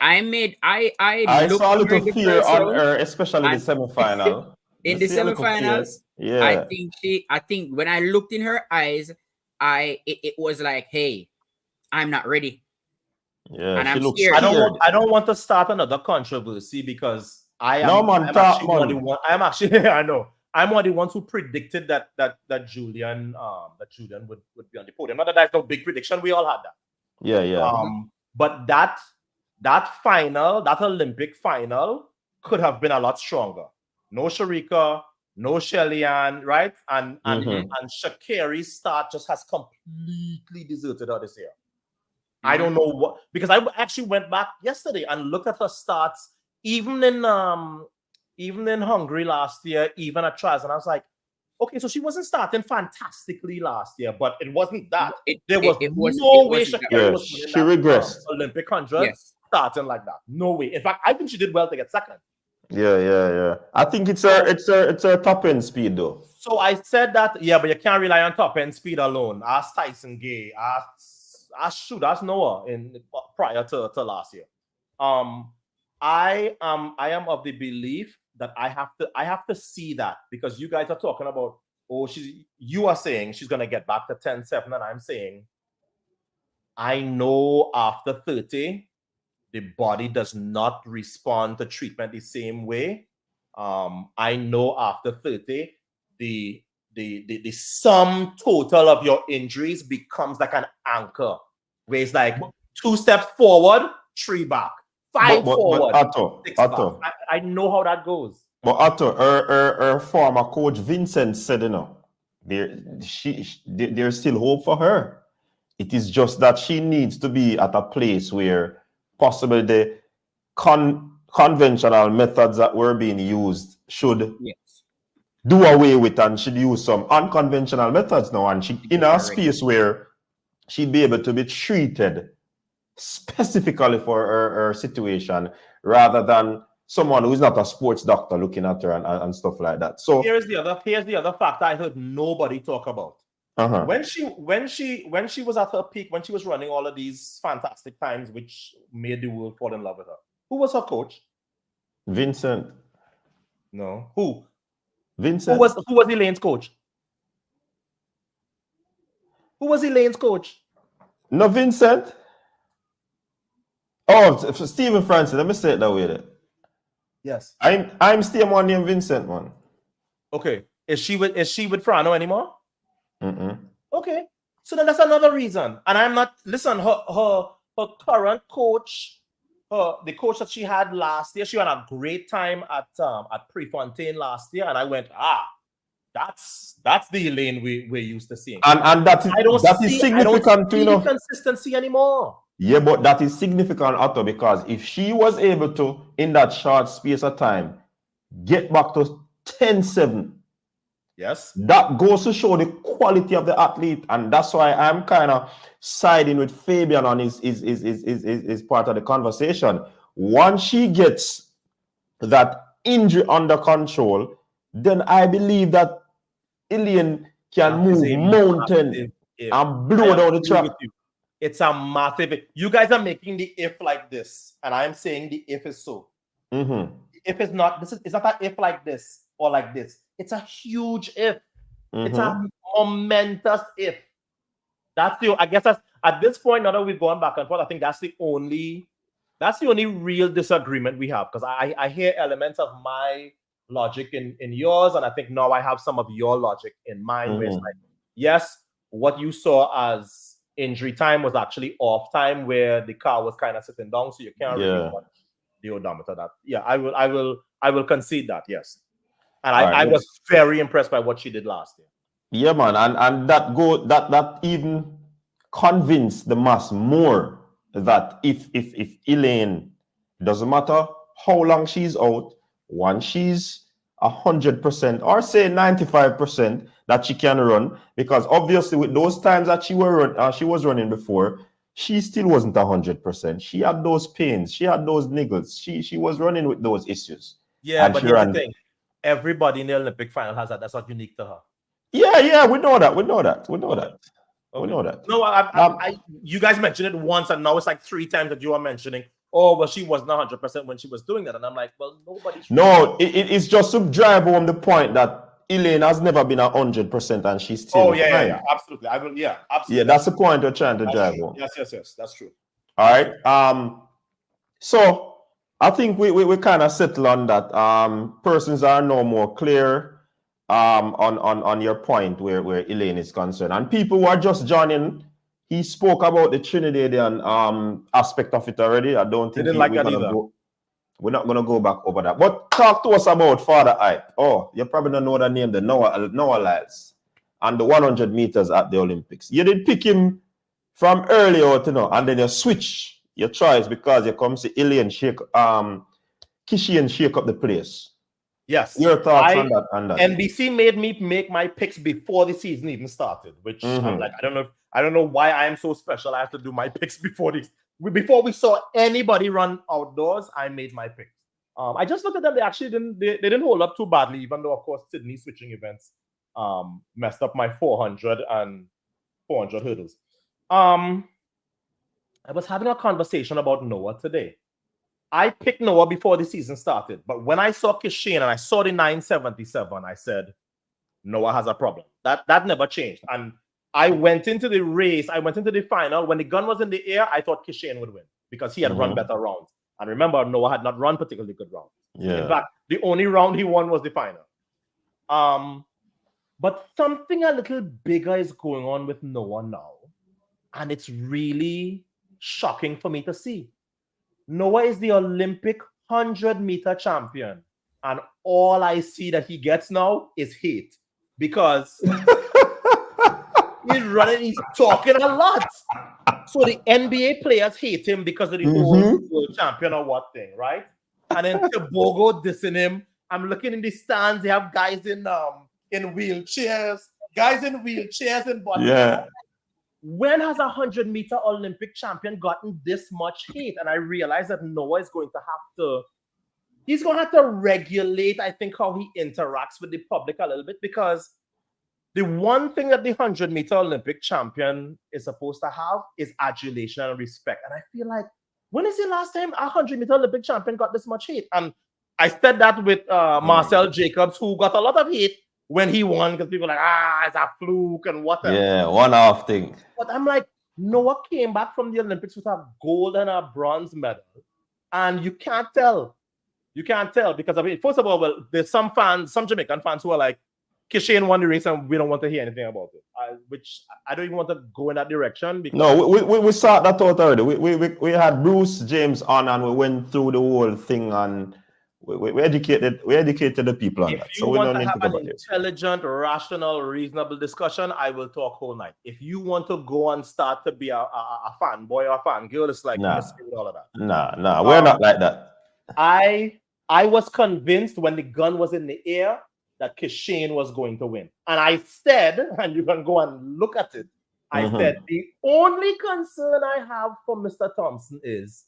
saw a little fear on her, especially in the semifinal. In the semifinals, yeah. I think when I looked in her eyes, it was like, hey, I'm not ready. Yeah, and I'm scared. I don't want to start another controversy because I'm one of the ones who predicted that Julian would be on the podium. Not that that's no big prediction. We all had that. Yeah. But that final, that Olympic final, could have been a lot stronger. No Sharika, no Shelly-Ann, right? And Sha'Carri's start just has completely deserted her this year. I don't know what, because I actually went back yesterday and looked at her starts, even in Hungary last year, even at trials, and I was like, okay, so she wasn't starting fantastically last year, but it wasn't that. There was no way Sha'Carri was she regressed. Olympic 100 starting like that. No way. In fact, I think she did well to get second. Yeah. I think it's her top end speed though. So I said that, but you can't rely on top end speed alone. Ask Tyson Gay. Ask Noah prior to last year. I am of the belief that I have to see that, because you guys are talking about, you are saying she's gonna get back to 10-7, and I'm saying I know after 30 the body does not respond to treatment the same way. I know after 30, the sum total of your injuries becomes like an anchor, where it's like 2 steps forward, 3 back, 5 forward, 6 back. I know how that goes. But Otto, her former coach Vincent said, there's still hope for her. It is just that she needs to be at a place where possibly the conventional methods that were being used should do away with, and should use some unconventional methods now. And she in a space where she'd be able to be treated specifically for her situation, rather than someone who's not a sports doctor looking at her and stuff like that. So here's the other fact I heard nobody talk about. When she was at her peak, when she was running all of these fantastic times, which made the world fall in love with her, who was her coach? Vincent. No. Who? Vincent. Who was Elaine's coach? Who was Elaine's coach? No, Vincent. Oh, Stephen Francis. Let me say it that way then. Yes. I'm still one named Vincent, man. Okay. Is she with Frano anymore? Mm-mm. Okay. So then that's another reason. And I'm not, listen, her current coach, the coach that she had last year, she had a great time at Prefontaine last year, and I went, that's the Elaine we're used to seeing. And that is significant too, consistency anymore. Yeah, but that is significant, Otto, because if she was able to, in that short space of time, get back to 10-7, yes, that goes to show the quality of the athlete, and that's why I'm kind of siding with Fabian on his part of the conversation. Once she gets that injury under control, then I believe that Elaine can move mountain and blow down the track. It's a massive. You guys are making the if like this, and I'm saying the if is so. If it's not, it's not an if like this or like this. It's a huge if. It's a momentous if. I guess that's at this point. Now that we've gone back and forth, I think that's the only real disagreement we have, because I hear elements of my logic in yours, and I think now I have some of your logic in mine. Where it's like, yes, what you saw as injury time was actually off time, where the car was kind of sitting down, so you can't really watch the odometer. That I will concede that, yes. And I was very impressed by what she did last year. Yeah, man, and that even convinced the mass more that if Elaine, doesn't matter how long she's out, once she's 100% or say 95% that she can run, because obviously with those times that she was running before, she still wasn't 100%. She had those pains, she had those niggles, she was running with those issues. Yeah, and but here's the thing: everybody in the Olympic final has that. That's not unique to her. Yeah, we know that. No, you guys mentioned it once, and now it's like 3 times that you are mentioning, oh, well, she wasn't 100% when she was doing that. And I'm like, well, nobody's... No, it's just to drive home the point that Elaine has never been 100% and she's still... Oh, yeah, absolutely. Absolutely. Yeah, that's the point we're trying to drive home. Yes, that's true. All right. So I think we kind of settle on that. Persons are no more clear on your point where Elaine is concerned. And people who are just joining... He spoke about the Trinidadian aspect of it already. I don't think we're not going to go back over that. But talk to us about Father Hype. Oh, you probably don't know the name, the Noah Lyles, and the 100 meters at the Olympics. You did pick him from early out, and then you switch your choice because you come to Elaine Kishane shake up the place. Yes. Your thoughts on that? NBC made me make my picks before the season even started, which I'm like, I don't know why I am so special. I have to do my picks before we saw anybody run outdoors. I made my picks. I just looked at them. They actually didn't hold up too badly, even though of course Sydney switching events messed up my 400 and 400 hurdles. I was having a conversation about Noah today. I picked Noah before the season started, but when I saw Kishane and I saw the 977, I said, Noah has a problem. That never changed. And I went into the race, I went into the final. When the gun was in the air, I thought Kishane would win. because he had run better rounds. And remember, Noah had not run particularly good rounds. Yeah. In fact, the only round he won was the final. But something a little bigger is going on with Noah now. And it's really shocking for me to see. Noah is the Olympic 100-meter champion. And all I see that he gets now is hate. Because he's running, he's talking a lot. So the NBA players hate him because of the old world champion or what thing, right? And then Tobago dissing him. I'm looking in the stands. They have guys in wheelchairs, in body. Yeah. When has a 100-meter Olympic champion gotten this much hate? And I realize that Noah is going to have to regulate, I think, how he interacts with the public a little bit, because the one thing that the 100-meter Olympic champion is supposed to have is adulation and respect. And I feel like, when is the last time a 100-meter Olympic champion got this much hate? And I said that with Marcel Jacobs, who got a lot of hate when he won, because people were like, it's a fluke and whatever. Yeah, one-off thing. But I'm like, Noah came back from the Olympics with a gold and a bronze medal. And you can't tell. You can't tell because, I mean, first of all, well, there's some Jamaican fans who are like, Kishane won the race and we don't want to hear anything about it. Which I don't even want to go in that direction. Because no, we saw that out already. We had Bruce James on and we went through the whole thing and we educated the people on that. If you want to have an intelligent, rational, reasonable discussion, I will talk whole night. If you want to go and start to be a fanboy or a fangirl, it's like all of that. Nah, we're not like that. I was convinced when the gun was in the air that Kishane was going to win. And I said, and you can go and look at it, I said, the only concern I have for Mr. Thompson is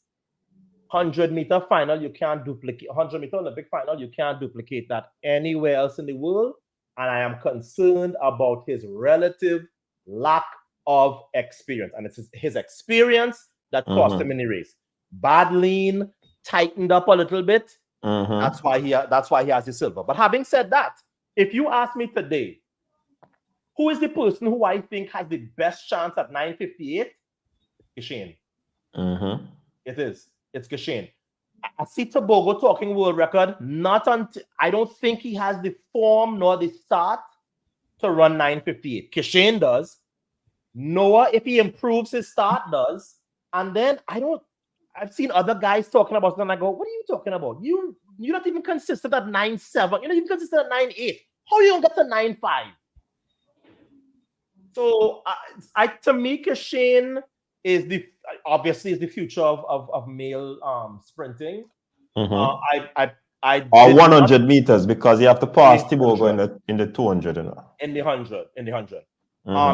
100-meter final, you can't duplicate. 100-meter Olympic final, you can't duplicate that anywhere else in the world. And I am concerned about his relative lack of experience. And it's his experience that cost him in the race. Bad lean, tightened up a little bit. That's why he has the silver. But having said that, if you ask me today, who is the person who I think has the best chance at 9:58? Kishane. It is. It's Kishane. I see Tobago talking world record. I don't think he has the form nor the start to run 9:58. Kishane does. Noah, if he improves his start, does. And then I've seen other guys talking about it, and I go, what are you talking about? You're not even consistent at 9.7. You're not even consistent at 9.8. How are you going to get to 9.5? So, to me, Kishane is obviously the future of male sprinting. Or 100 meters, because you have to pass Tobago in the 200. In the 100.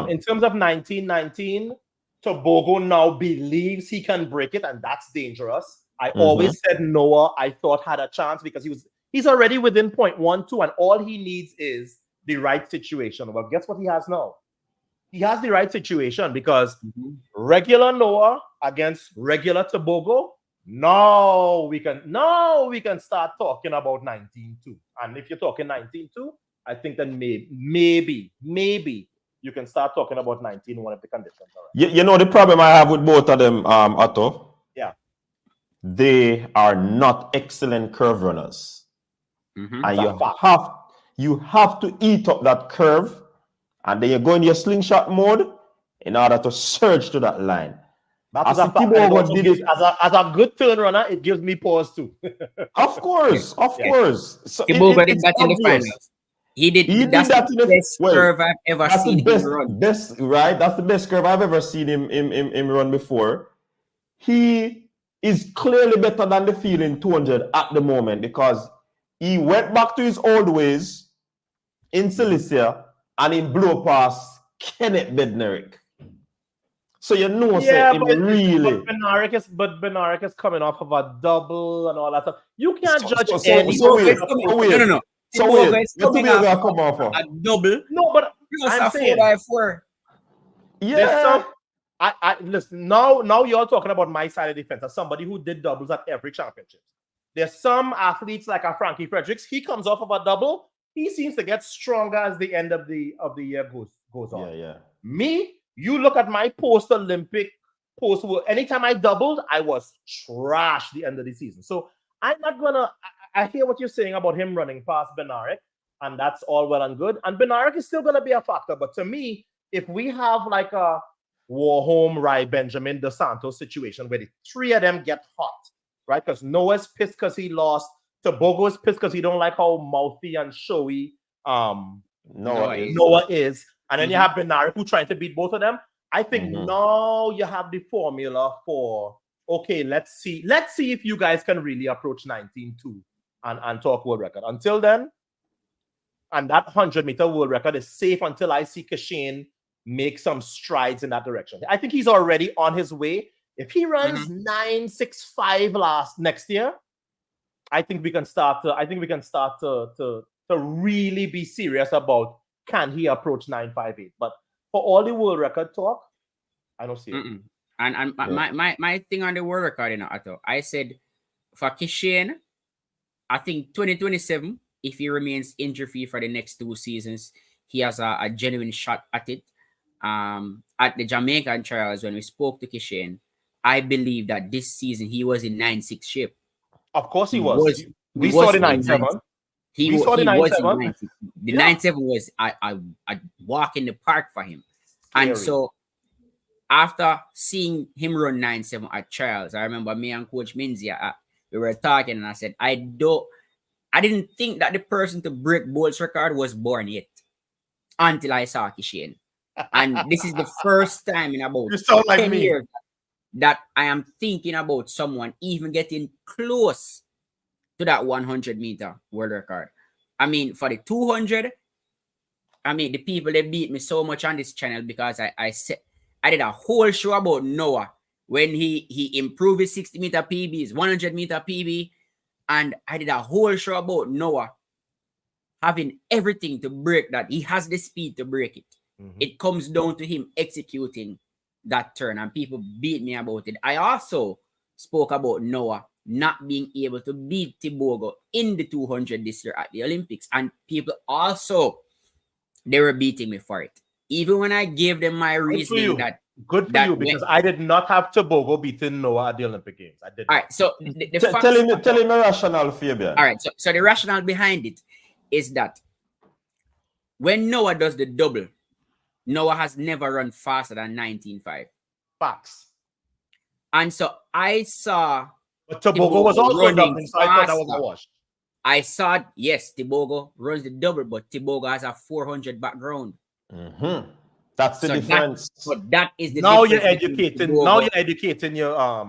In terms of 1919, Tobago now believes he can break it, and that's dangerous. I always said Noah, I thought, had a chance because he's already within 0.12, and all he needs is the right situation. Well, guess what he has now? He has the right situation because regular Noah against regular Tobago, now we can start talking about 19.2. And if you're talking 19.2, I think then maybe you can start talking about 19.1 if the conditions are right. You know the problem I have with both of them, Otto? Yeah. They are not excellent curve runners. And you have to eat up that curve, and then you go in your slingshot mode in order to surge to that line. As a good turn runner, it gives me pause too. Of course. So Tobago did that in the finals. He did that in the best curve I've ever seen him run. That's the best curve I've ever seen him run before. He is clearly better than the field in 200 at the moment because he went back to his old ways in Cilicia and he blew past Kenneth Bednarik. So but Bednarik is coming off of a double and all that stuff. You can't judge any. No. So is coming off a double. No, but I'm saying 4x4. Yeah. Listen, now you're talking about my side of the fence as somebody who did doubles at every championship. There's some athletes like a Frankie Fredericks. He comes off of a double. He seems to get stronger as the end of the year goes on. Yeah. Me, you look at my post-Olympic anytime I doubled, I was trash the end of the season. So I'm not gonna. I hear what you're saying about him running past Benarek, and that's all well and good. And Benarek is still gonna be a factor. But to me, if we have like a Warholm, Rai, Benjamin, Dos Santos situation where the three of them get hot, right? Because Noah's pissed because he lost. Tobago is pissed because he don't like how mouthy and showy Noah is. And then you have Benarek who trying to beat both of them. I think now you have the formula for, okay, let's see if you guys can really approach 19-2 and talk world record. Until then, and that 100-meter world record is safe until I see Kishane make some strides in that direction. I think he's already on his way. If he runs 9.65 next year, I think we can start to really be serious about can he approach 9.58. But for all the world record talk, I don't see it. And my thing on the world record, I said for Kishane, I think 2027, if he remains injury-free for the next 2 seasons, he has a genuine shot at it. At the Jamaican trials, when we spoke to Kishane, I believe that this season he was in 9.6 shape. Of course he was. We saw the 9.7. He saw the 9.7. The 9.7 was a walk in the park for him. And so after seeing him run 9.7 at trials, I remember me and Coach Minzy, we were talking, and I said, I didn't think that the person to break Bolt's record was born yet until I saw Kishane. And this is the first time in about 10 years that I am thinking about someone even getting close to that 100-meter world record. I mean, for the 200, I mean, the people, they beat me so much on this channel because I did a whole show about Noah when he improved his 60-meter PB, his 100-meter PB, and I did a whole show about Noah having everything to break that. He has the speed to break it. It comes down to him executing that turn, and people beat me about it. I also spoke about Noah not being able to beat Tobago in the 200 this year at the Olympics, and people also, they were beating me for it. Even when I gave them my reasoning because I did not have Tobago beating Noah at the Olympic Games. I did. All right, so tell him a rationale, Fabian. All right, so the rationale behind it is that when Noah does the double, Noah has never run faster than 19.5. Facts. And so I saw, but Tobago was also doubling, so I thought that was a wash. I saw, yes, Tobago runs the double, but Tobago has a 400 background. That's the difference. That is the now difference. You're educating your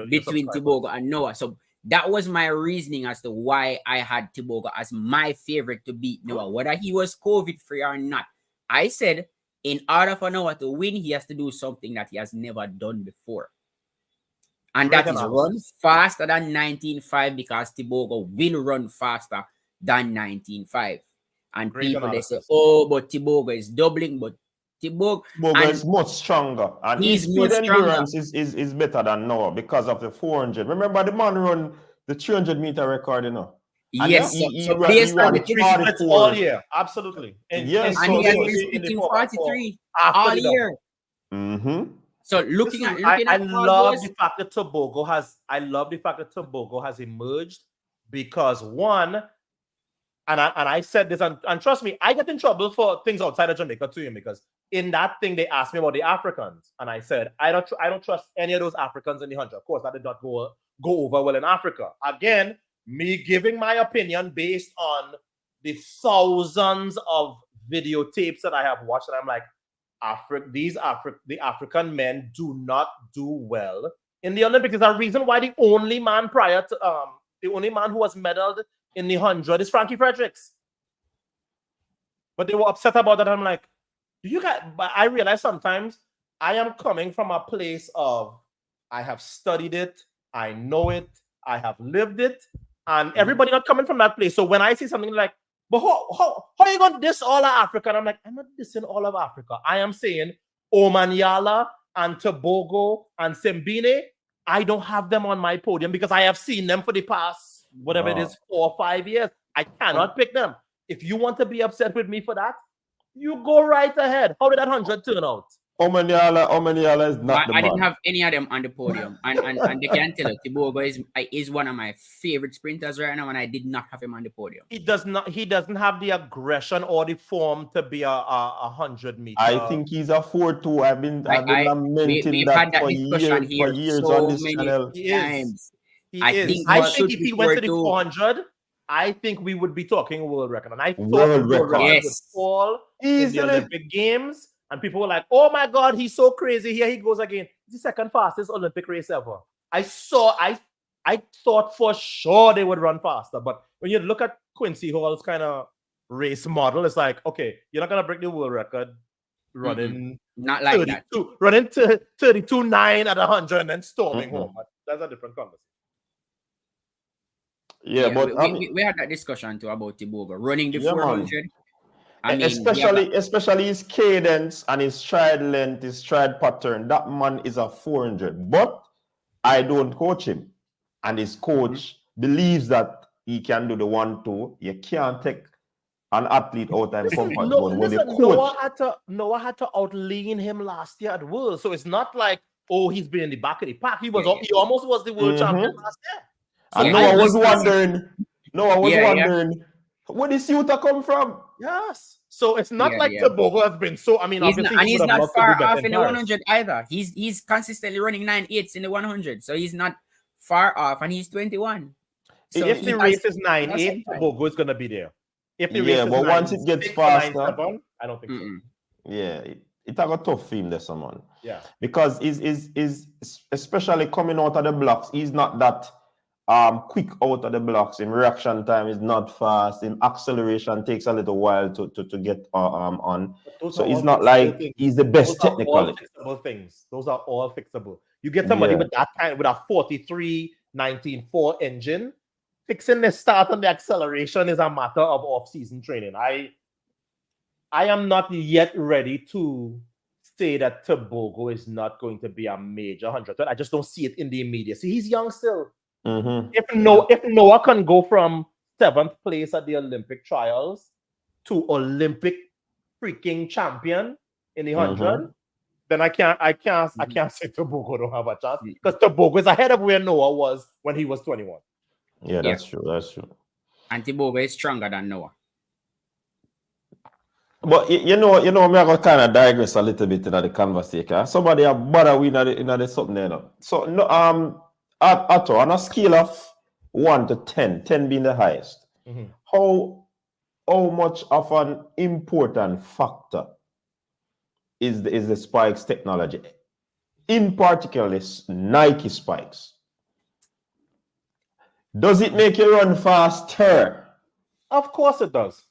between Tobago and Noah. So that was my reasoning as to why I had Tobago as my favorite to beat Noah, whether he was COVID-free or not. I said, in order for Noah to win, he has to do something that he has never done before. And that is run faster than 19.5, because Tobago will run faster than 19.5. And people, they say, oh, but Tobago is doubling, but Tobago is much stronger. And his speed endurance is better than Noah because of the 400. Remember, the man run the 300-meter record, And yes, so based on the 3 all year, absolutely. And he has been speaking 43 all year. So looking at I love the fact that Tobago has emerged, because one, and I said this, and trust me, I get in trouble for things outside of Jamaica too, because in that thing they asked me about the Africans, and I said I don't trust any of those Africans in the 100. Of course, that did not go over well in Africa. Again, me giving my opinion based on the thousands of videotapes that I have watched, and I'm like, the African men do not do well in the Olympics. There's a reason why the only man who was medaled in the 100 is Frankie Fredericks. But they were upset about that. I'm like, but I realize sometimes I am coming from a place of, I have studied it, I know it, I have lived it, and everybody not coming from that place. So when I see something like, but how are you going to diss all of Africa? And I'm like, I'm not dissing all of Africa. I am saying Omanyala and Tobago and Simbine, I don't have them on my podium because I have seen them for the past, whatever it is, 4 or 5 years. I cannot pick them. If you want to be upset with me for that, you go right ahead. How did that 100 turn out? Omaniala is not the I man. didn't have any of them on the podium, and they can tell you, Tibogo is one of my favorite sprinters right now, and I did not have him on the podium. He doesn't have the aggression or the form to be a 100-meter. I think he's a 4-2. I've been lamenting that for years so on this channel. He is. I think if he went to the 400, I think we would be talking world record. And I thought World record would fall in the Olympic Games. And people were like, oh my God, he's so crazy. Here he goes again. It's the second fastest Olympic race ever. I thought for sure they would run faster. But when you look at Quincy Hall's kind of race model, it's like, okay, you're not going to break the world record running not like 32, that. Running to 32.9 at 100 and then storming home. That's a different conversation. Yeah, but we had that discussion too about Tibogo running the 400. I mean, especially his cadence and his stride length, his stride pattern. That man is a 400. But I don't coach him, and his coach believes that he can do the 1-2. You can't take an athlete out and comfort zone. Noah had to outlean him last year at Worlds, so it's not like he's been in the back of the pack. He almost was the world champion last year. So and Noah was wondering where this Utah come from. Yes. So it's not like Tibogo has been so. I mean, he's not far off in the 100 either. He's consistently running 9.8s in the 100, so he's not far off, and he's 21. So if the race is 9.8, Tibogo is gonna be there. If the race is but once it gets faster, 9.7, I don't think so. Yeah, it's a tough theme there, someone. Yeah, because is especially coming out of the blocks, he's not that quick out of the blocks. In reaction time is not fast. In acceleration takes a little while to get on. So it's not like he's the best technically. Fixable things. Those are all fixable. You get somebody with that kind, with a 43-19.4 engine, fixing the start and the acceleration is a matter of off-season training. I am not yet ready to say that Tibogo is not going to be a major 100. I just don't see it in the immediacy. He's young still. If Noah can go from 7th place at the Olympic trials to Olympic freaking champion in the 100, then I can't say Tibogo don't have a chance, because Tibogo is ahead of where Noah was when he was 21. Yeah, that's true. And Tibogo is stronger than Noah. But you know, I'm gonna kind of digress a little bit in the conversation. Somebody have bother we in the something there. So no, Atto, on a scale of 1 to 10, 10 being the highest, how much of an important factor is the spikes technology, in particular Nike spikes? Does it make you run faster? Of course it does.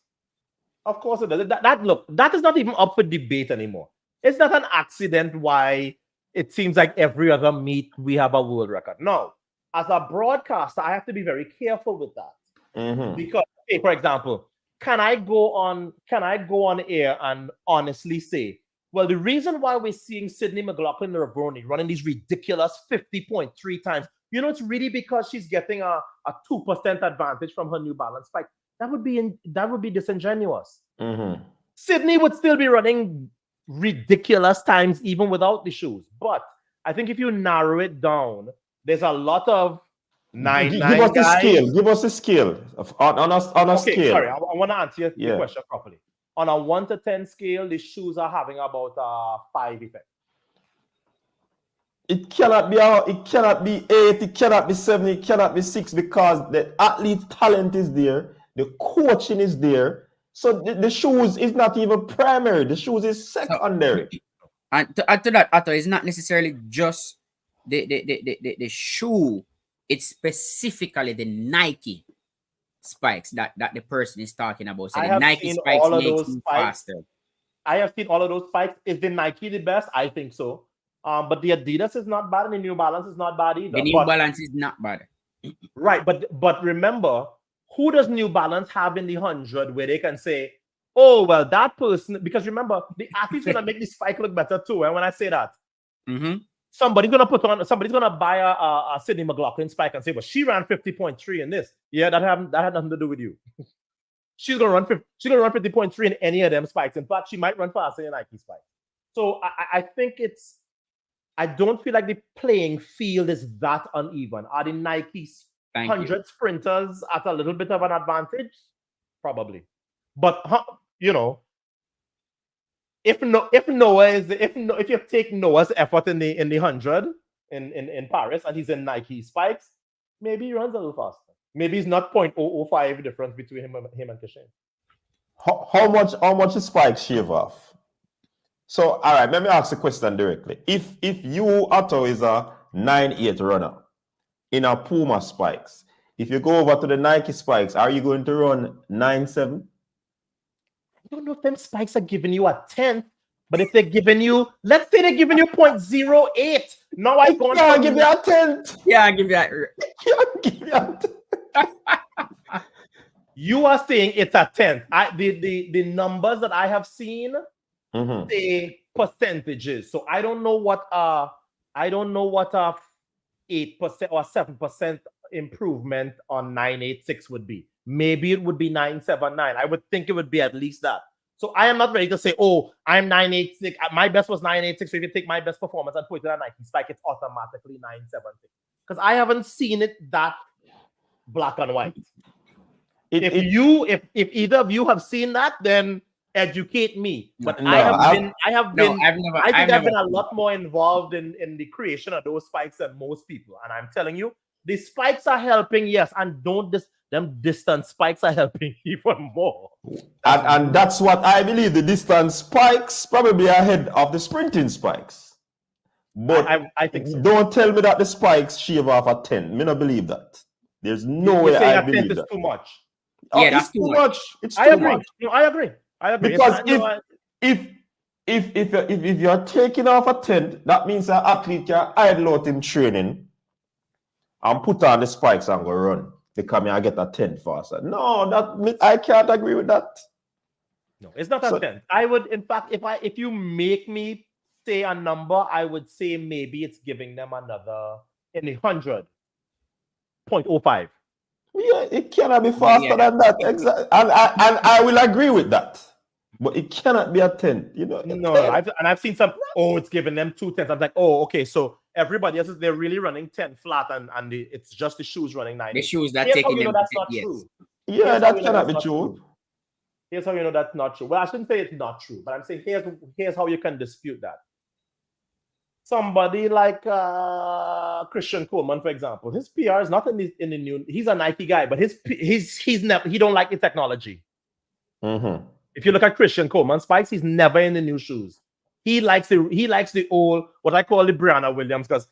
Of course it does. That is not even up for debate anymore. It's not an accident why it seems like every other meet we have a world record. No, as a broadcaster, I have to be very careful with that. Because, for example, can I go on air and honestly say, well, the reason why we're seeing Sydney McLaughlin-Ravroni running these ridiculous 50.3 times, it's really because she's getting a 2% advantage from her New Balance spike. That would be disingenuous. Sydney would still be running ridiculous times even without the shoes. But I think if you narrow it down, there's a lot of 9 guys. Give us a scale on a scale. Sorry, I want to answer your question properly. On a 1 to 10 scale, the shoes are having about a 5 effect. It cannot be 8, it cannot be 7, it cannot be 6, because the athlete talent is there, the coaching is there. So the shoes is not even primary. The shoes is secondary. And to add to that, Atto, it's not necessarily just the shoe. It's specifically the Nike spikes that the person is talking about. So the Nike spikes makes you faster. I have seen all of those spikes. Is the Nike the best? I think so. But the Adidas is not bad, and the New Balance is not bad either. The New Balance is not bad. Right, but remember, who does New Balance have in the 100 where they can say, oh, well, that person, because remember, the athlete's going to make the spike look better too. And when I say that, somebody's going to buy a Sydney McLaughlin spike and say, well, she ran 50.3 in this. Yeah, that had nothing to do with you. She's going to run 50.3 in any of them spikes. In fact, she might run faster in a Nike spike. So I think I don't feel like the playing field is that uneven. Are the Nike 100 sprinters at a little bit of an advantage? Probably. But if you take Noah's effort in the 100 in Paris and he's in Nike spikes, maybe he runs a little faster. Maybe it's not 0.005 difference between him and Kishane. How much is spikes shave off? So, all right, let me ask the question directly. If you, Otto, is a 9.8 runner in a Puma spikes, if you go over to the Nike spikes, are you going to run 9.7? I don't know if them spikes are giving you a 10th, but if they're giving you, let's say they're giving you 0.08. Now I can't give you a 10th. Yeah, I give you that. Give you a 10th. You are saying it's a 10th. The numbers that I have seen say percentages. So I don't know what 8% or 7% improvement on 986 would be. Maybe it would be 979. I would think it would be at least that. So I am not ready to say, oh, I'm 986. My best was 986. So if you take my best performance and put it on Nike spike, it's automatically 970. Because I haven't seen it that black and white. If either of you have seen that, then educate me. But no, I've been a lot more involved in the creation of those spikes than most people. And I'm telling you, the spikes are helping, yes, and them distance spikes are helping even more. And that's what I believe. The distance spikes probably ahead of the sprinting spikes. But I think so. Don't tell me that the spikes shave off at 10. Me not believe that. There's no way I believe that. Too much. Yeah, that's too much. It's too much. No, I agree. Because if you're taking off a 10, that means an athlete can idle out in training and put on the spikes and go run. Because I get a 10 faster. No, I can't agree with that. No, it's not a 10. I would, in fact, if you make me say a number, I would say maybe it's giving them another in the 100, 0.05. Yeah, it cannot be faster than that. Exactly. And I will agree with that. But it cannot be a 10. No, I've seen some, it's giving them 2 10s. I'm like, okay, so everybody else they're really running 10 flat and it's just the shoes running 9. The shoes that taking them. That's not true. Yeah, that cannot be true. Here's how you know that's not true. Well, I shouldn't say it's not true, but I'm saying here's how you can dispute that. Somebody like Christian Coleman, for example, his PR is not in the new. He's a Nike guy, but he don't like the technology. Mm-hmm. If you look at Christian Coleman spikes, he's never in the new shoes. He likes the old, what I call the Brianna Williams, because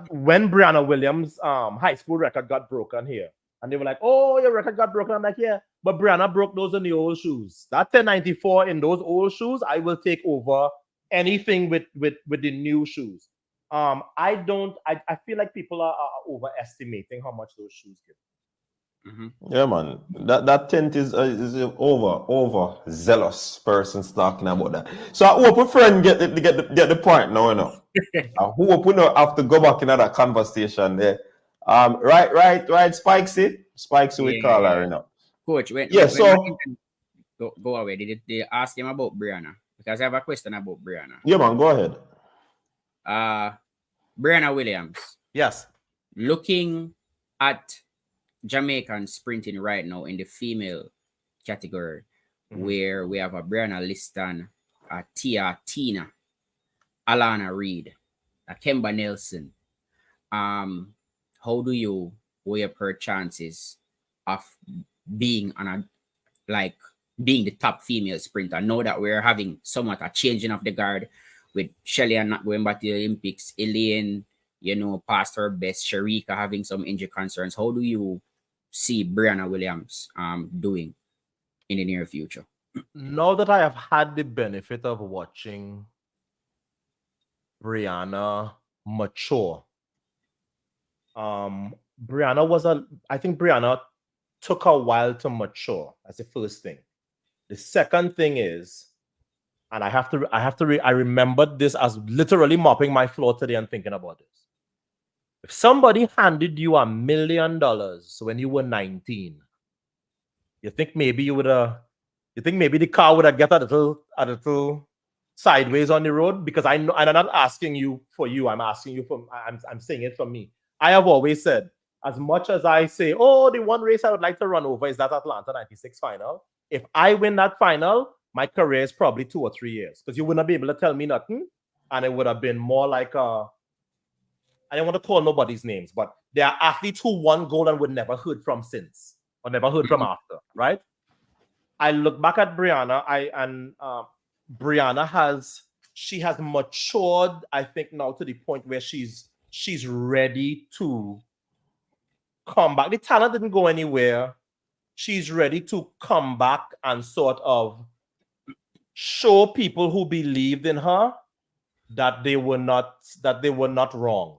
when Brianna Williams' high school record got broken here, and they were like, "Oh, your record got broken." I'm like, "Yeah, but Brianna broke those in the old shoes. That 1094 in those old shoes, I will take over anything with the new shoes." I feel like people are overestimating how much those shoes give. Mm-hmm. Yeah, man. That tent is over zealous persons talking about that. So I hope a friend get the point now, I hope we don't have to go back into that conversation there. Right, Spikesy, we call her, Coach, go away. Did they ask him about Brianna? Because I have a question about Brianna. Yeah, man, go ahead. Brianna Williams. Yes. Looking at Jamaican sprinting right now in the female category, where we have a Brianna Liston, a Tina, Alana Reed, a Kemba Nelson. How do you weigh up her chances of being being the top female sprinter? I know that we're having somewhat a changing of the guard with Shelly and not going back to the Olympics, Elaine, past her best, Sharika having some injury concerns. How do you see Brianna Williams doing in the near future? Now that I have had the benefit of watching Brianna mature, I think Brianna took a while to mature. That's the first thing. The second thing is, and I remembered this as literally mopping my floor today and thinking about this. If somebody handed you $1 million when you were 19, you think maybe the car would have got a little sideways on the road, because I know, and I'm not asking you for you, I'm asking you for, I'm saying it for me. I have always said, as much as I say, oh, the one race I would like to run over is that Atlanta 96 final. If I win that final, my career is probably 2 or 3 years, because you wouldn't be able to tell me nothing. And it would have been more like I don't want to call nobody's names, but there are athletes who won gold and would never heard from since, or never heard from after, right? I look back at Brianna, Brianna has matured, I think, now to the point where she's ready to come back. The talent didn't go anywhere. She's ready to come back and sort of show people who believed in her that they were not wrong.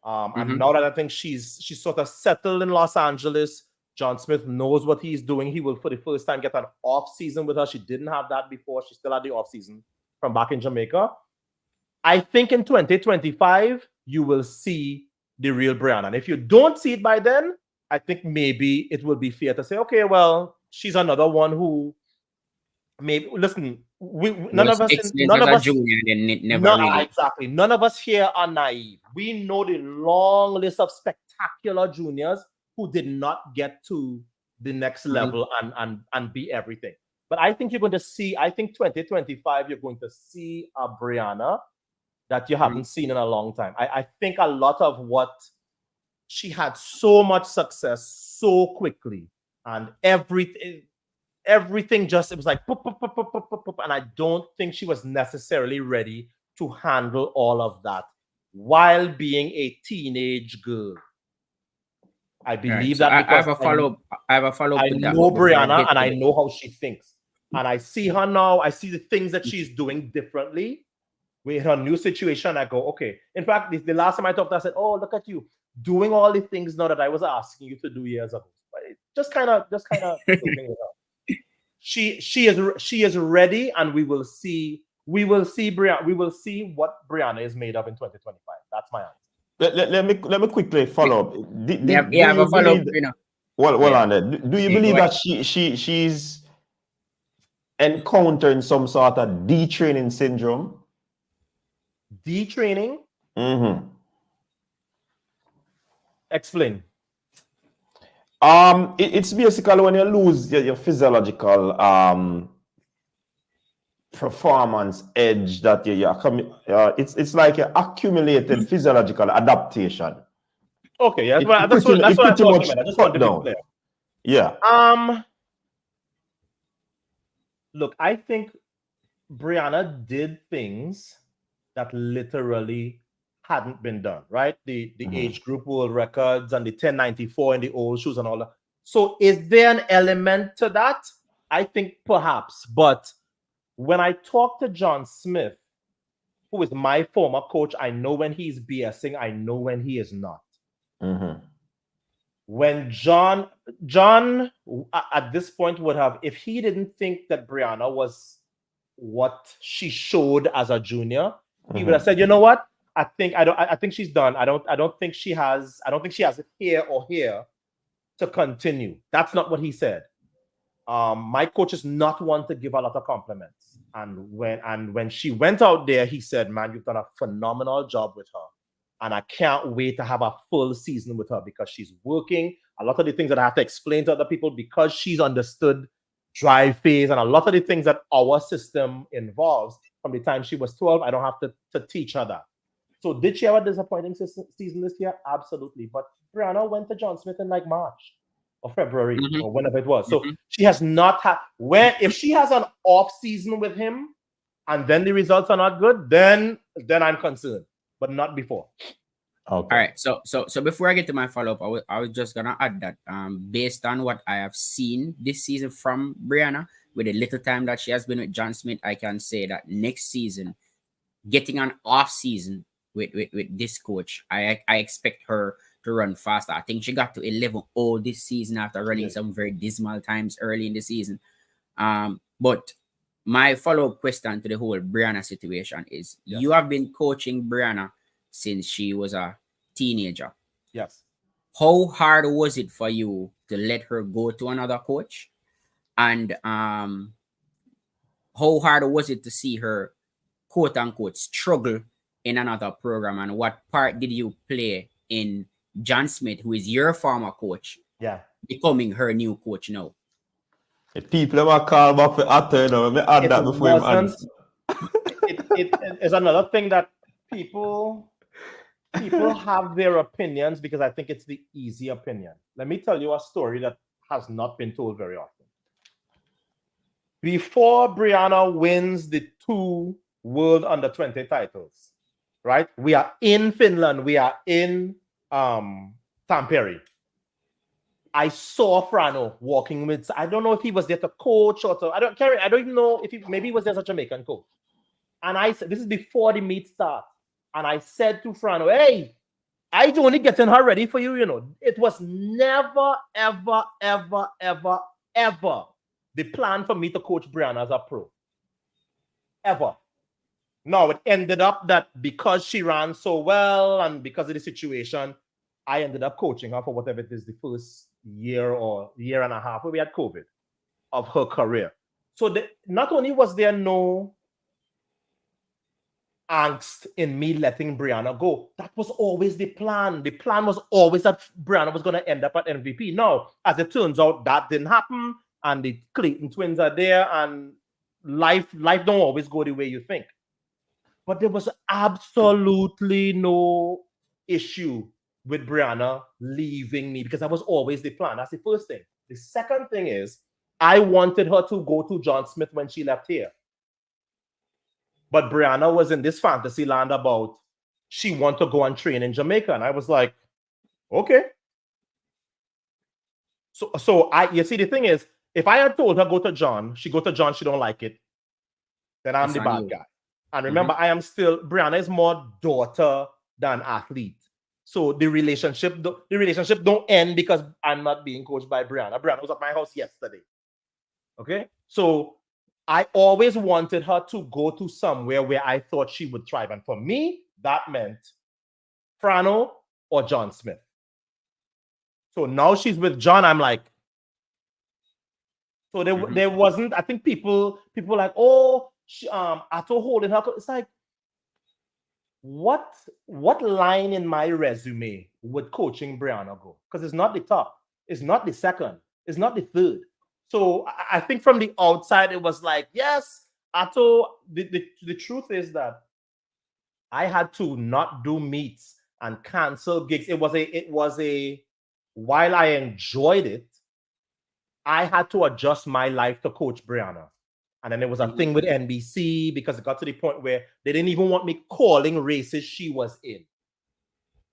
And now that I think she's sort of settled in Los Angeles, John Smith knows what he's doing. He will, for the first time, get an off season with her. She didn't have that before. She still had the off season from back in Jamaica. I think in 2025, you will see the real Brianna. And if you don't see it by then, I think maybe it will be fair to say, okay, well, she's another one who maybe, listen, none of us here are naive. We know the long list of spectacular juniors who did not get to the next level and be everything. But I think you're going to see, I think 2025, you're going to see a Brianna that you haven't seen in a long time. I think a lot of what she had so much success so quickly, and everything just, it was like, pop, pop, pop, pop, pop, pop, pop, and I don't think she was necessarily ready to handle all of that while being a teenage girl. I believe that because I have a follow-up. I know Brianna and I know how she thinks. And I see her now. I see the things that she's doing differently with her new situation. I go, okay. In fact, the last time I talked to her, I said, oh, look at you doing all the things now that I was asking you to do years ago. But just kind of she is ready, and we will see Brianna. We will see what Brianna is made of in 2025. That's my answer. Let me quickly follow up. Do you believe that she's encountering some sort of detraining syndrome? Detraining? Explain. It's basically when you lose your physiological performance edge that it's like an accumulated physiological adaptation. Okay, yeah, that's what I thought. I just wanted to be clear. Yeah. Look, I think Brianna did things that literally hadn't been done, right? The age group world records and the 1094 in the old shoes and all that. So is there an element to that? I think perhaps, but when I talk to John Smith, who is my former coach, I know when he's BSing, I know when he is not. When John at this point would have, if he didn't think that Brianna was what she showed as a junior, he would have said, you know what? I think she's done. I don't think she has it here or here to continue. That's not what he said. My coach is not one to give a lot of compliments. And when she went out there, he said, man, you've done a phenomenal job with her. And I can't wait to have a full season with her, because she's working. A lot of the things that I have to explain to other people, because she's understood drive phase and a lot of the things that our system involves from the time she was 12, I don't have to teach her that. So did she have a disappointing season this year? Absolutely. But Brianna went to John Smith in like March or February or whenever it was. So she has not had, if she has an off season with him and then the results are not good, then I'm concerned, but not before. Okay. All right. So before I get to my follow-up, I was just gonna add that based on what I have seen this season from Brianna, with the little time that she has been with John Smith, I can say that next season, getting an off season with this coach, I expect her to run faster. I think she got to 11-0 this season after running some very dismal times early in the season. But my follow-up question to the whole Brianna situation is, you have been coaching Brianna since she was a teenager. Yes. How hard was it for you to let her go to another coach? And how hard was it to see her quote unquote struggle in another program, and what part did you play in John Smith, who is your former coach, becoming her new coach now? The people are called back for after, you know, let me add that before him answer. It is another thing that people have their opinions because I think it's the easy opinion. Let me tell you a story that has not been told very often. Before Brianna wins the 2 World Under-20 titles, right? We are in Finland. We are in Tampere. I saw Frano walking with, I don't know if he was there to coach or to, I don't even know if maybe he was there as a Jamaican coach. And I said, this is before the meet start. And I said to Frano, hey, I only getting her ready for you, you know. It was never, ever, ever, ever, ever the plan for me to coach Brianna as a pro. Ever. No, it ended up that because she ran so well and because of the situation, I ended up coaching her for whatever it is, the first year or year and a half where we had COVID of her career. So not only was there no angst in me letting Brianna go, that was always the plan. The plan was always that Brianna was going to end up at MVP. Now, as it turns out, that didn't happen, and the Clayton twins are there, and life don't always go the way you think. But there was absolutely no issue with Brianna leaving me because that was always the plan. That's the first thing. The second thing is I wanted her to go to John Smith when she left here. But Brianna was in this fantasy land about she wanted to go and train in Jamaica. And I was like, okay. So you see, the thing is, if I had told her go to John, she go to John, she don't like it, then I'm the bad guy. And remember, Brianna is more daughter than athlete. So the relationship don't end because I'm not being coached by Brianna. Brianna was at my house yesterday. Okay? So I always wanted her to go to somewhere where I thought she would thrive. And for me, that meant Frano or John Smith. So now she's with John. I'm like, so there wasn't, I think people like, oh, Atto holding her. It's like, what line in my resume would coaching Brianna go? Because it's not the top, it's not the second, it's not the third. So I think from the outside, it was like, yes, Atto, the truth is that I had to not do meets and cancel gigs. It was a while I enjoyed it, I had to adjust my life to coach Brianna. And then there was a thing with NBC because it got to the point where they didn't even want me calling races she was in.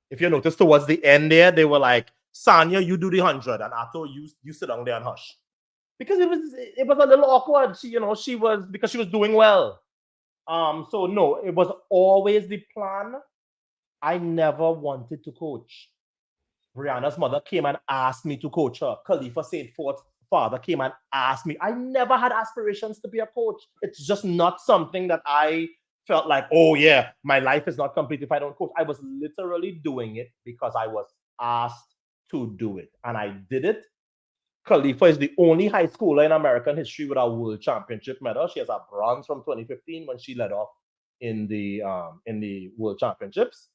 If you notice towards the end there, they were like, Sanya, you do the 100, and Atto, you sit down there and hush. Because it was a little awkward. She was doing well. So no, it was always the plan. I never wanted to coach. Brianna's mother came and asked me to coach her. Khalifa St. Fort's father came and asked me. I never had aspirations to be a coach. It's just not something that I felt like, oh yeah, my life is not complete if I don't coach. I was literally doing it because I was asked to do it. And I did it. Khalifa is the only high schooler in American history with a world championship medal. She has a bronze from 2015 when she led off in the world championships.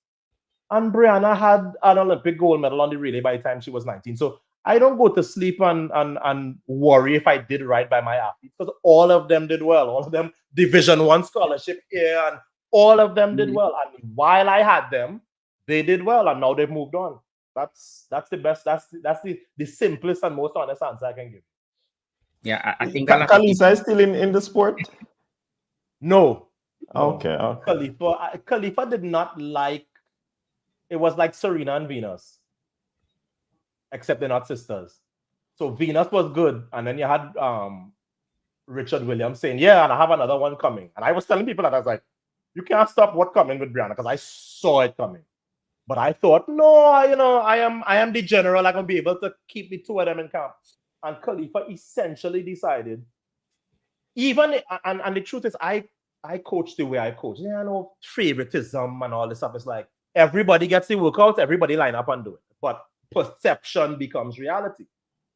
And Brianna had an Olympic gold medal on the relay by the time she was 19. So I don't go to sleep and worry if I did right by my athletes because all of them did well. All of them Division I scholarship here, and all of them did well. And while I had them, they did well, and now they've moved on. That's the best. That's the simplest and most honest answer I can give. Yeah, I think Khalifa is still in the sport. No. Okay. Khalifa did not like. It was like Serena and Venus, except they're not sisters. So Venus was good, and then you had Richard Williams saying, "Yeah, and I have another one coming." And I was telling people that I was like, "You can't stop what's coming with Brianna," because I saw it coming. But I thought, no, I am the general. I'm gonna be able to keep the two of them in camp. And Khalifa essentially decided, and the truth is, I coach the way I coach. I know favoritism and all this stuff. It's like everybody gets the workouts, everybody line up and do it. But perception becomes reality.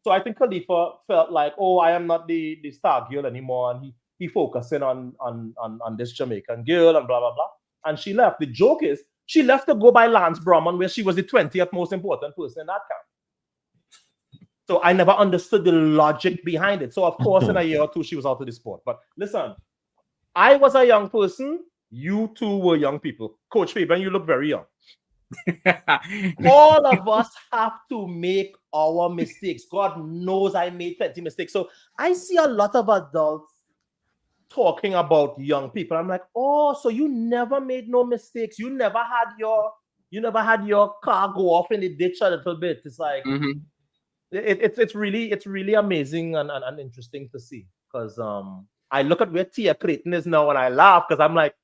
So I think Khalifa felt like, oh, I am not the star girl anymore. And he focusing on this Jamaican girl and blah, blah, blah. And she left. The joke is, she left to go by Lance Brahman, where she was the 20th most important person in that camp. So I never understood the logic behind it. So of course, in a year or two, she was out of the sport. But listen, I was a young person. You two were young people. Coach Fabian, you look very young. All of us have to make our mistakes. God knows I made plenty mistakes. So I see a lot of adults talking about young people. I'm like, oh, so you never made no mistakes. You never had your car go off in the ditch a little bit. It's like it's really amazing and interesting to see. Because I look at where Tia Clayton is now and I laugh because I'm like,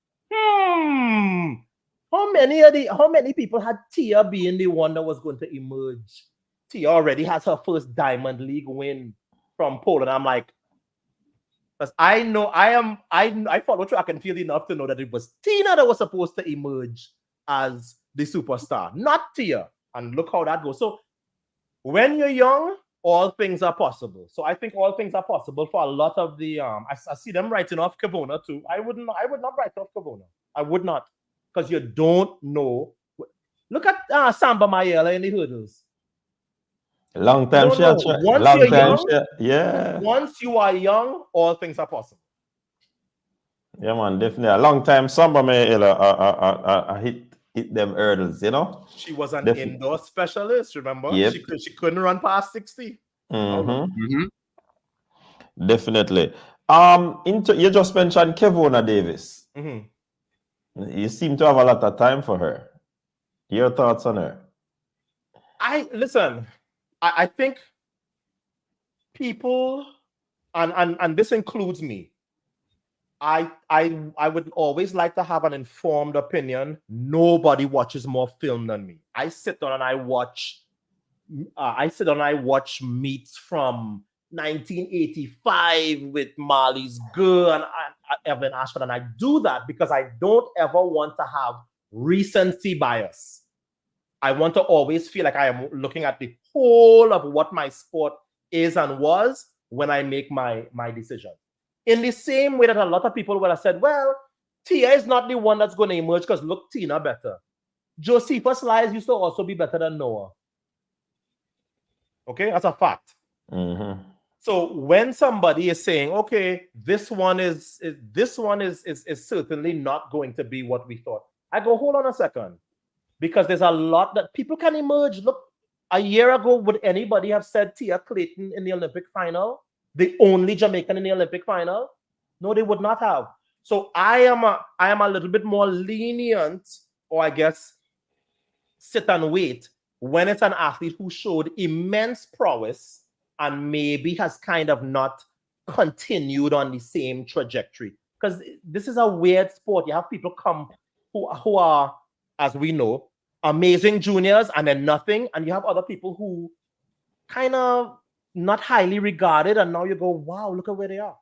how many people had Tia being the one that was going to emerge? Tia already has her first Diamond League win from Poland. I'm like, because I know I follow track and field enough to know that it was Tina that was supposed to emerge as the superstar, not Tia. And look how that goes. So when you're young, all things are possible. So I think all things are possible for a lot of the I see them writing off Kavona too. I would not write off Kavona. I would not. Because you don't know. Look at Samba Mayela in the hurdles. Long time, Once you are young, all things are possible. Yeah, man, definitely. A long time, Samba Mayela hit them hurdles, you know. She was an indoor specialist, remember? Yep. She couldn't run past 60. Definitely. You just mentioned Kevona Davis. You seem to have a lot of time for her. Your thoughts on her? I think people, and this includes me, I would always like to have an informed opinion. Nobody watches more film than me. I sit down and I watch meets from 1985 with Marley's Girl and Evelyn Ashford, and I do that because I don't ever want to have recency bias. I want to always feel like I am looking at the whole of what my sport is and was when I make my decision. In the same way that a lot of people would have said, well, Tia is not the one that's going to emerge because look, Tina better. Josephus Lyles used to also be better than Noah. Okay, that's a fact. So when somebody is saying, okay, this one is certainly not going to be what we thought, I go, hold on a second. Because there's a lot that people can emerge. Look, a year ago, would anybody have said Tia Clayton in the Olympic final? The only Jamaican in the Olympic final? No, they would not have. So I am a little bit more lenient, or I guess sit and wait, when it's an athlete who showed immense prowess and maybe has kind of not continued on the same trajectory. Because this is a weird sport. You have people come who are, as we know, amazing juniors and then nothing. And you have other people who kind of not highly regarded. And now you go, wow, look at where they are.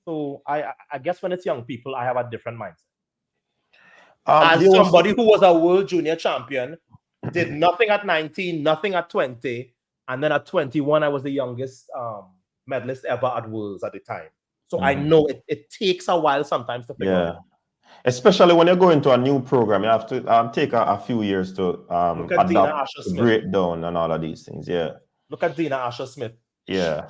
So I guess when it's young people, I have a different mindset. As somebody who was a world junior champion, did nothing at 19, nothing at 20. And then at 21, I was the youngest medalist ever at Worlds at the time. So I know it takes a while sometimes to figure out. Especially when you go into a new program, you have to take a few years to adapt, to break down and all of these things. Yeah. Look at Dina Asher-Smith. Yeah.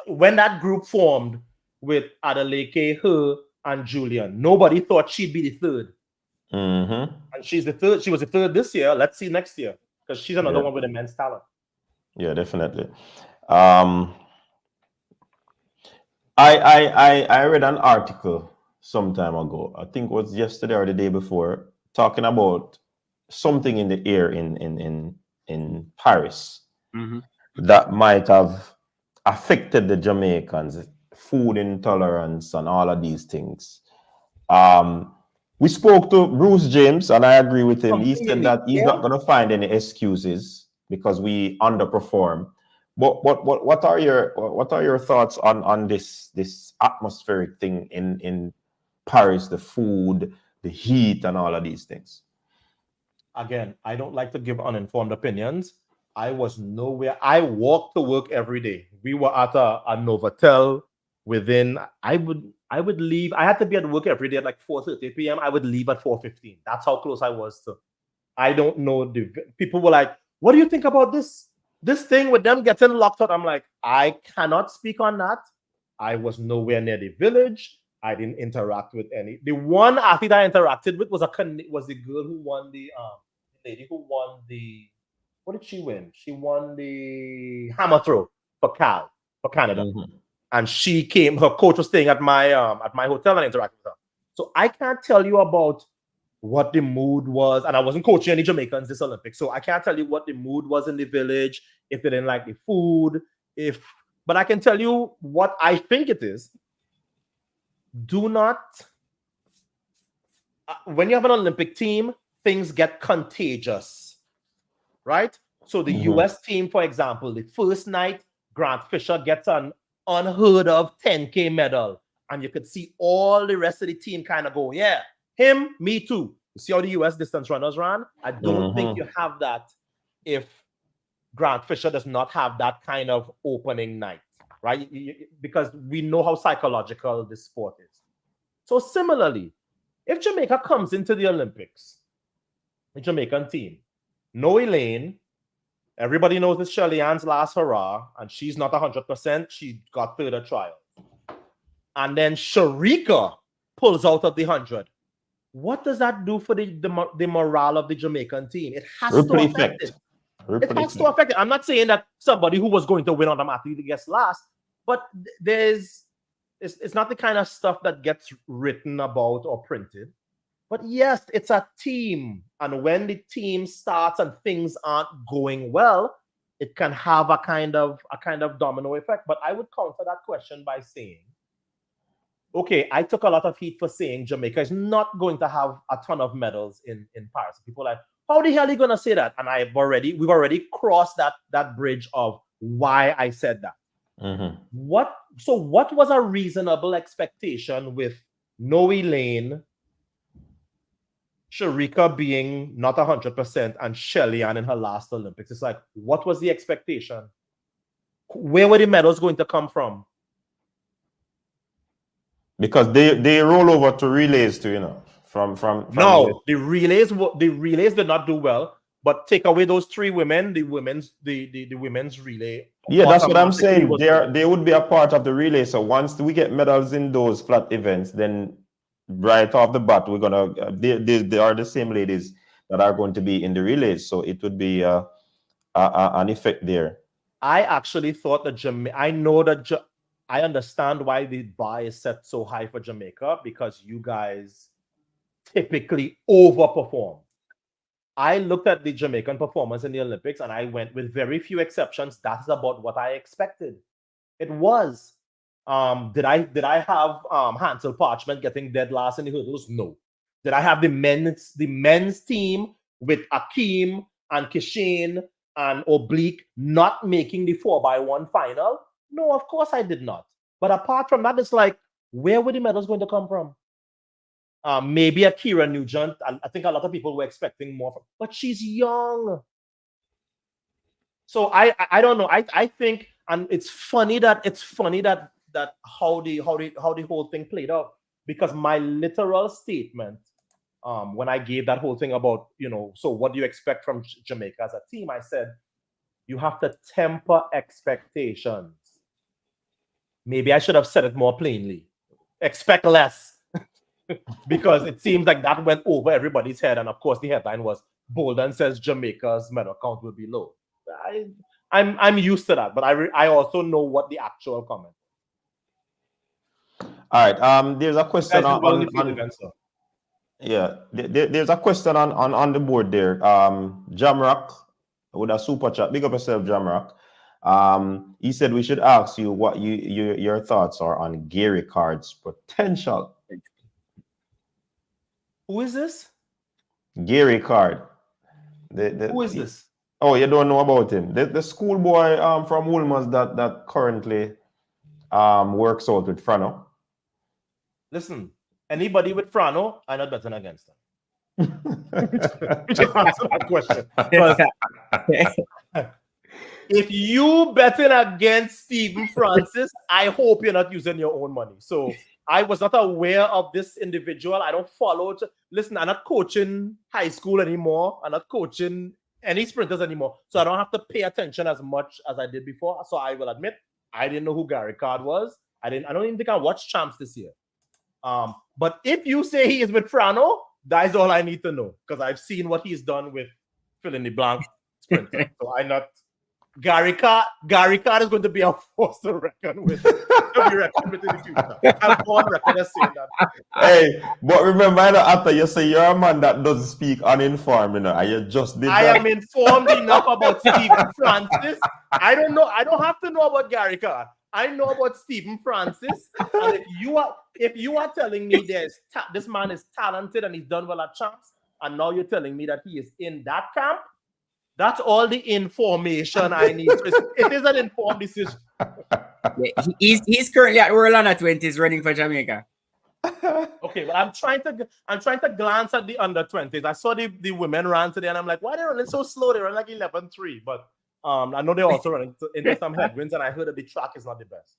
When that group formed with Adeleke, her, and Julian, nobody thought she'd be the third. And she's the third. She was the third this year. Let's see next year. Because she's another one with immense talent. Yeah, definitely. I read an article some time ago, I think it was yesterday or the day before, talking about something in the air in Paris that might have affected the Jamaicans, food intolerance and all of these things. We spoke to Bruce James, and I agree with him. He said that he's not going to find any excuses because we underperform. But what are your thoughts on this atmospheric thing in Paris, the food, the heat, and all of these things? Again, I don't like to give uninformed opinions. I was nowhere. I walked to work every day. We were at a Novotel within, I would leave. I had to be at work every day at like 4:30 p.m. I would leave at 4:15. That's how close I was to. I don't know. People were like, "What do you think about this thing with them getting locked up?" I'm like, I cannot speak on that. I was nowhere near the village. I didn't interact with any. The one athlete I interacted with was the girl who won the lady who won the. What did she win? She won the hammer throw for Canada. Mm-hmm. And she came. Her coach was staying at my hotel and I interacted with her. So I can't tell you about what the mood was, and I wasn't coaching any Jamaicans this Olympics, so I can't tell you what the mood was in the village, if they didn't like the food, but I can tell you what I think it is. Do not, when you have an Olympic team, things get contagious, right? So the US team, for example, the first night, Grant Fisher gets an unheard of 10K medal, and you could see all the rest of the team kind of go, yeah, him, me too. You see how the US distance runners ran? I don't think you have that if Grant Fisher does not have that kind of opening night, right? Because we know how psychological this sport is. So similarly, if Jamaica comes into the Olympics, the Jamaican team, no Elaine, everybody knows it's Shelly-Ann's last hurrah, and she's not 100%. She got third at trial. And then Sharika pulls out of the 100. What does that do for the morale of the Jamaican team? It has to affect it. It has to affect it. I'm not saying that somebody who was going to win automatically gets last, but it's not the kind of stuff that gets written about or printed. But yes, it's a team. And when the team starts and things aren't going well, it can have a kind of domino effect. But I would counter that question by saying, okay, I took a lot of heat for saying Jamaica is not going to have a ton of medals in Paris. People are like, how the hell are you going to say that? And we've already crossed that bridge of why I said that. What was a reasonable expectation with no Elaine, Sharika being not 100%, and Shelly-Ann in her last Olympics? It's like, what was the expectation? Where were the medals going to come from? Because they roll over to relays too, from no, the relays did not do well, but take away those three women, the women's relay. Yeah, that's what I'm saying. They would be a part of the relay. So once we get medals in those flat events, then right off the bat, we're gonna they are the same ladies that are going to be in the relays. So it would be an effect there. I actually thought that I understand why the bar is set so high for Jamaica, because you guys typically overperform. I looked at the Jamaican performance in the Olympics and I went, with very few exceptions, that's about what I expected. It was. Did I have Hansel Parchment getting dead last in the hurdles? No. Did I have the men's team with Akeem and Kishane and Oblique not making the 4x1 final? No, of course I did not. But apart from that, it's like, where were the medals going to come from? Maybe a Kira Nugent. I think a lot of people were expecting more, but she's young. So I don't know. I think, and it's funny that how the whole thing played out, because my literal statement, when I gave that whole thing about, so what do you expect from Jamaica as a team? I said, you have to temper expectations. Maybe I should have said it more plainly. Expect less. Because it seems like that went over everybody's head. And of course, the headline was, Bolden says Jamaica's medal count will be low. I'm used to that, but I also know what the actual comment. All right. There's a question there's a question on the board there. Jamrock with a super chat. Big up yourself, Jamrock. He said we should ask you what your thoughts are on Gary Card's potential. Who is this? Gary Card. Who is this? Oh, you don't know about him. The schoolboy from Woolmans that currently works out with Frano. Listen, anybody with Frano, I'm not betting against them. Just answer that question. if you betting against Stephen Francis, I hope you're not using your own money. So I was not aware of this individual. I don't follow it. Listen, I'm not coaching high school anymore. I'm not coaching any sprinters anymore. So I don't have to pay attention as much as I did before. So I will admit, I didn't know who Gary Card was. I don't even think I watched Champs this year. But if you say he is with Frano, that is all I need to know, because I've seen what he's done with fill in the blank sprinter. So I'm not Gary Card is going to be a force to reckon with. To be reckoned with in the future. I'll go on record as saying that. Hey, but remember, after you say you're a man that doesn't speak uninformed, you know, and you just did that. I am informed enough about Stephen Francis. I don't know. I don't have to know about Gary Card. I know about Stephen Francis. And if you are telling me this man is talented and he's done well at Champs, and now you're telling me that he is in that camp, that's all the information I need. It is an informed decision. Yeah, he's currently at World Under 20s running for Jamaica. Okay, but I'm trying to glance at the under 20s. I saw the women run today, and I'm like, why are they running so slow? They run like 11.3, but I know they're also running into some headwinds, and I heard that the track is not the best.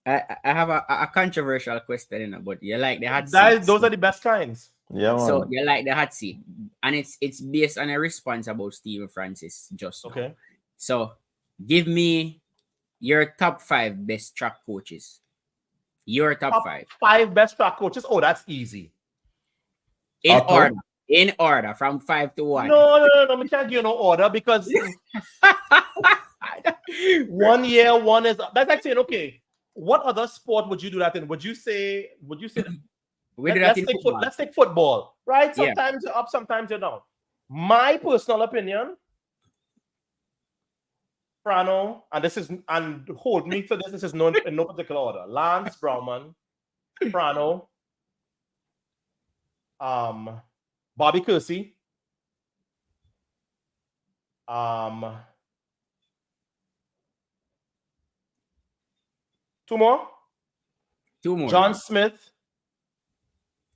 I have a controversial question, but you like the hot seat. Those are the best kinds. Yeah, man. So you like the hot seat, and it's based on a response about Stephen Francis just now. Okay. So give me your top 5 best track coaches. Your top 5. 5 best track coaches. Oh, that's easy. In order, from 5 to 1. No, we can't give you no order, because 1 year, one is that's like saying, okay, what other sport would you do that in? Would you say let's take football, right? Sometimes you're up, sometimes you're down. My personal opinion, Frano, and hold me to this. This is known in no particular order. Lance Browman, Frano, Bobby Kersey, two more. John Smith.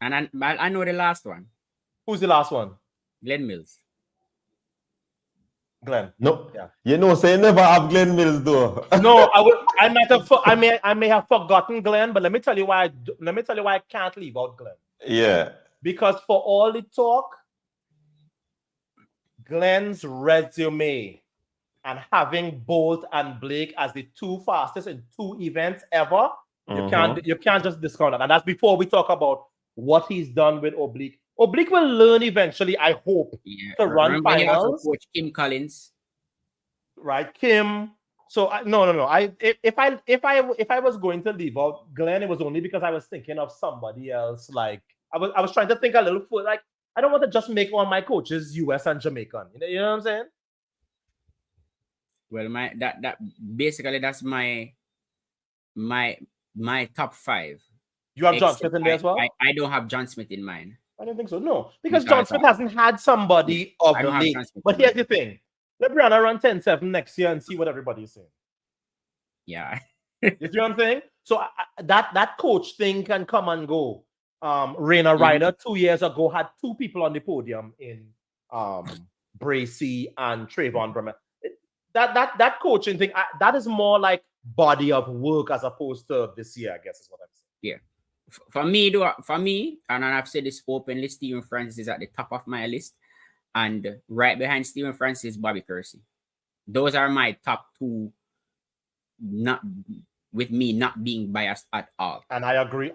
And I know the last one. Who's the last one? Glenn Mills. Glenn. No. Yeah. You know, so you never have Glenn Mills though. No, I may have forgotten Glenn, but let me tell you why I can't leave out Glenn. Yeah. Because for all the talk, Glenn's resume and having Bolt and Blake as the 2 fastest in 2 events ever, you can't just discount that. And that's before we talk about what he's done with Oblique. Oblique will learn eventually, I hope, to run finals. Coach Kim Collins, right? Kim. So no. If I was going to leave out Glenn, it was only because I was thinking of somebody else. Like I was trying to think a little further. Like I don't want to just make all my coaches US and Jamaican. You know what I'm saying? Well, that's my top 5. You have John Smith in there as well? I don't have John Smith in mind. I don't think so. No, because John Smith hasn't had somebody of late. But here's the thing: let Brianna run 10-7 next year and see what everybody's saying. Yeah, you see what I'm saying? So that coach thing can come and go. Raina Ryder 2 years ago had 2 people on the podium in Bracy and Trayvon Bremer. That coaching thing, that is more like body of work as opposed to this year, I guess is what I'm saying. Yeah. For me, and I've said this openly, Stephen Francis is at the top of my list. And right behind Stephen Francis, Bobby Kersey. Those are my top 2, not with me not being biased at all. And I agree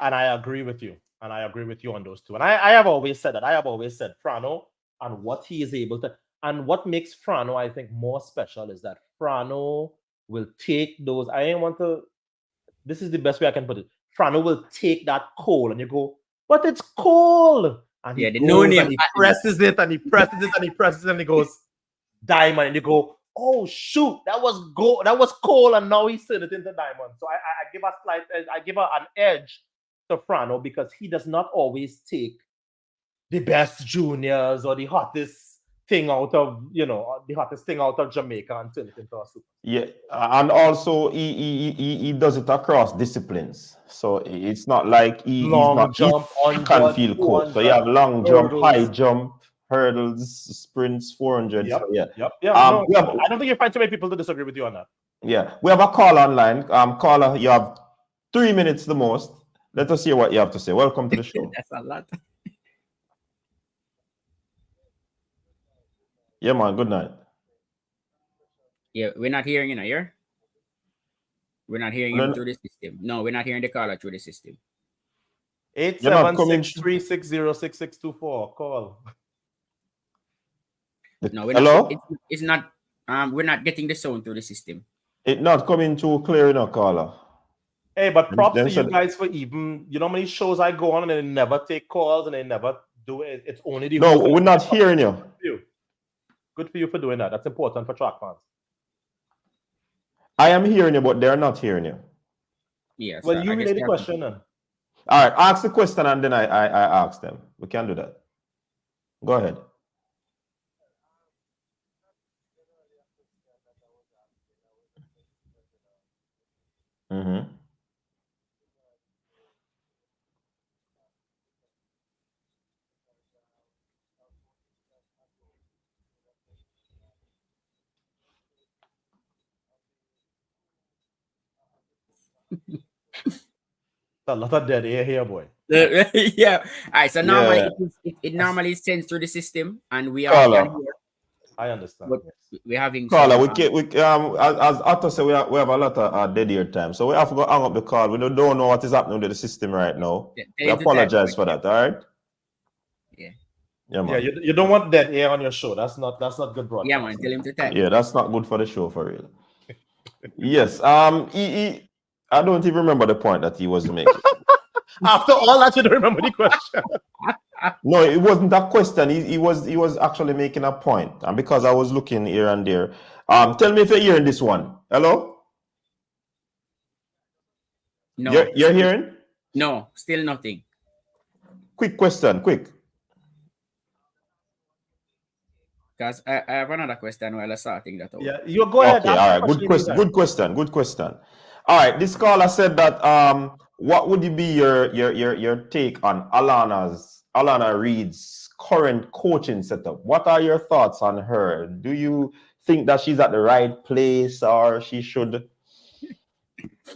with you. And I agree with you on those 2. And I have always said that. I have always said Frano and what he is able to. And what makes Frano, I think, more special is that Frano will take those. This is the best way I can put it. Frano will take that coal and you go, but it's coal. And he presses it and he presses it and he presses it and he goes, diamond. And you go, oh shoot, that was coal and now he's turned it into diamond. So I give an edge to Frano because he does not always take the best juniors or the hottest thing out of Jamaica and turn it into a super. Yeah, and also he does it across disciplines. So it's not like he's long not jump, on can feel cold. So you have long jump, high jump, hurdles, sprints, 400. Yep. So yeah. Yep. Yeah. No, I don't think you find too many people to disagree with you on that. Yeah. We have a call online. Caller, you have 3 minutes the most. Let us hear what you have to say. Welcome to the show. That's a lot. Yeah, man. Good night. Yeah, we're not hearing you now, yeah? We're not hearing him through the system. No, we're not hearing the caller through the system. 876-360-6624. Call. No, we're Hello? not. It's not. We're not getting the sound through the system. It not coming too clear enough, caller. Hey, but props to you guys for even, you know how many shows I go on and they never take calls and they never do it. It's only the No, we're not hearing you. Good for you for doing that. That's important for track fans. I am hearing you, but they're not hearing you. Yes. Well, you relay the question then. All right, ask the question and then I ask them. We can do that. Go ahead. Mm-hmm. A lot of dead air here, boy. Yeah. All right. So normally it normally sends through the system, and we are here. I understand. But we're having caller. As Otto said, we have a lot of dead air time, so we have to go hang up the call. We don't know what is happening with the system right now. We apologize for that. All right. Yeah. Yeah, man. Yeah, you don't want dead air on your show. That's not good broadcast. Yeah, man. Tell him to type. Yeah, that's not good for the show for real. Yes. I don't even remember the point that he was making. After all that, you don't remember the question. No, it wasn't a question. He was actually making a point. And because I was looking here and there. Tell me if you're hearing this one. Hello? No. You're hearing? No, still nothing. Quick question, quick. Because I have another question while I'm sorting that out. Yeah, you go ahead. Okay, all right. Good question. All right, this caller said that what would be your take on Alana Reed's current coaching setup? What are your thoughts on her? Do you think that she's at the right place, or she should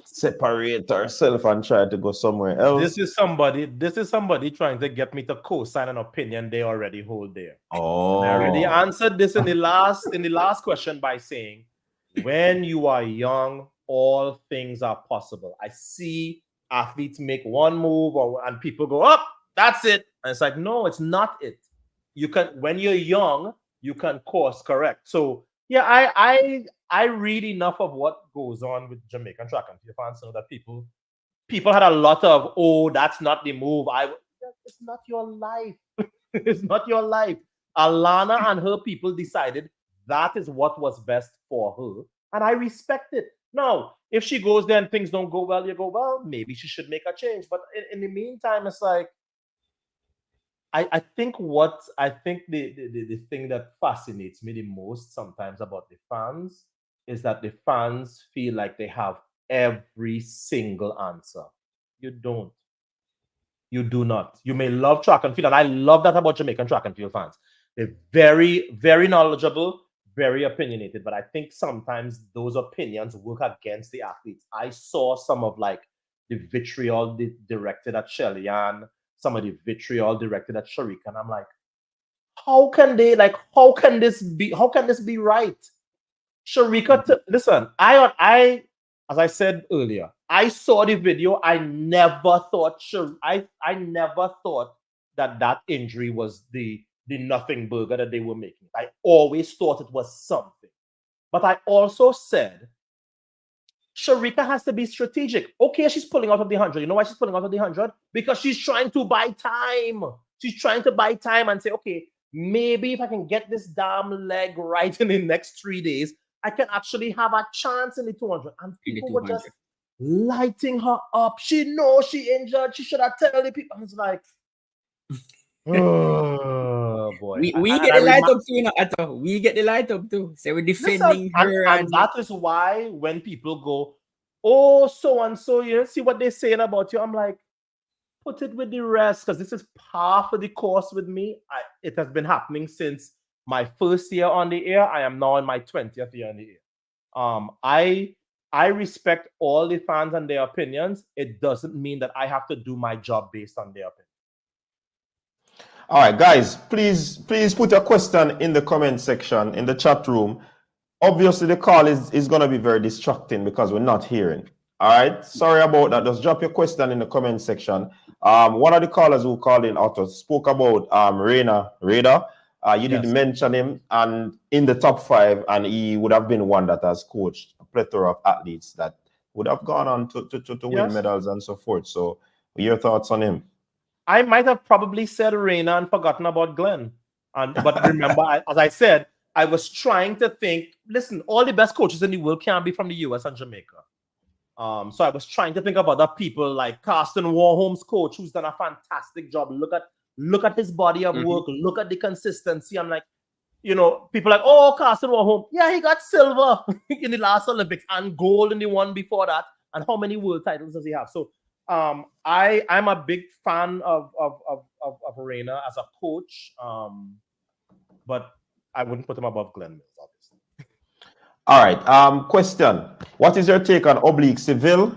separate herself and try to go somewhere else? This is somebody trying to get me to co-sign an opinion they already hold there. Oh, I already answered this in the last question by saying, when you are young, all things are possible. I see athletes make one move and people go, up, that's it. And it's like, no, it's not it. You can, when you're young, you can course correct. So yeah, I read enough of what goes on with Jamaican track and field fans so that people had a lot of, oh, that's not the move. It's not your life. It's not your life. Alana and her people decided that is what was best for her. And I respect it. Now, if she goes there and things don't go well, you go, well, maybe she should make a change. But in the meantime, it's like, I think the thing that fascinates me the most sometimes about the fans is that the fans feel like they have every single answer. You don't. You do not. You may love track and field, and I love that about Jamaican track and field fans. They're very, very knowledgeable, very opinionated, but I think sometimes those opinions work against the athletes. I saw some of like the vitriol directed at Shellyan, some of the vitriol directed at Sharika, and I'm like, how can this be right? Sharika, listen, I as I said earlier, I saw the video. I never thought that injury was the nothing burger that they were making. I always thought it was something. But I also said, Sharika has to be strategic. Okay, she's pulling out of the 100. You know why she's pulling out of the 100? Because she's trying to buy time. She's trying to buy time and say, okay, maybe if I can get this damn leg right in the next 3 days, I can actually have a chance in the 200. And people were just lighting her up. She knows she injured. She should have told the people. And it's like, oh boy. We get the light up too, you know, Atto. We get the light up too. So we're defending her. And that is why when people go, oh, so and so, you see what they're saying about you. I'm like, put it with the rest, because this is par for the course with me. It has been happening since my first year on the air. I am now in my 20th year on the air. I respect all the fans and their opinions. It doesn't mean that I have to do my job based on their opinion. All right, guys, please put your question in the comment section, in the chat room. Obviously, the call is going to be very distracting because we're not hearing. All right, sorry about that. Just drop your question in the comment section. One of the callers who called in spoke about Raider. You did mention him, and in the top 5, and he would have been one that has coached a plethora of athletes that would have gone on to win medals and so forth. So, your thoughts on him? I might have probably said Reina and forgotten about Glenn. But remember, as I said, I was trying to think, listen, all the best coaches in the world can't be from the US and Jamaica. So I was trying to think of other people like Carsten Warholm's coach, who's done a fantastic job. Look at his body of work. Look at the consistency. I'm like, people like, oh, Carsten Warholm. Yeah, he got silver in the last Olympics and gold in the one before that. And how many world titles does he have? So I'm a big fan of Reina as a coach, but I wouldn't put him above Glenn Mills, obviously. All right. Question: what is your take on Oblique Seville?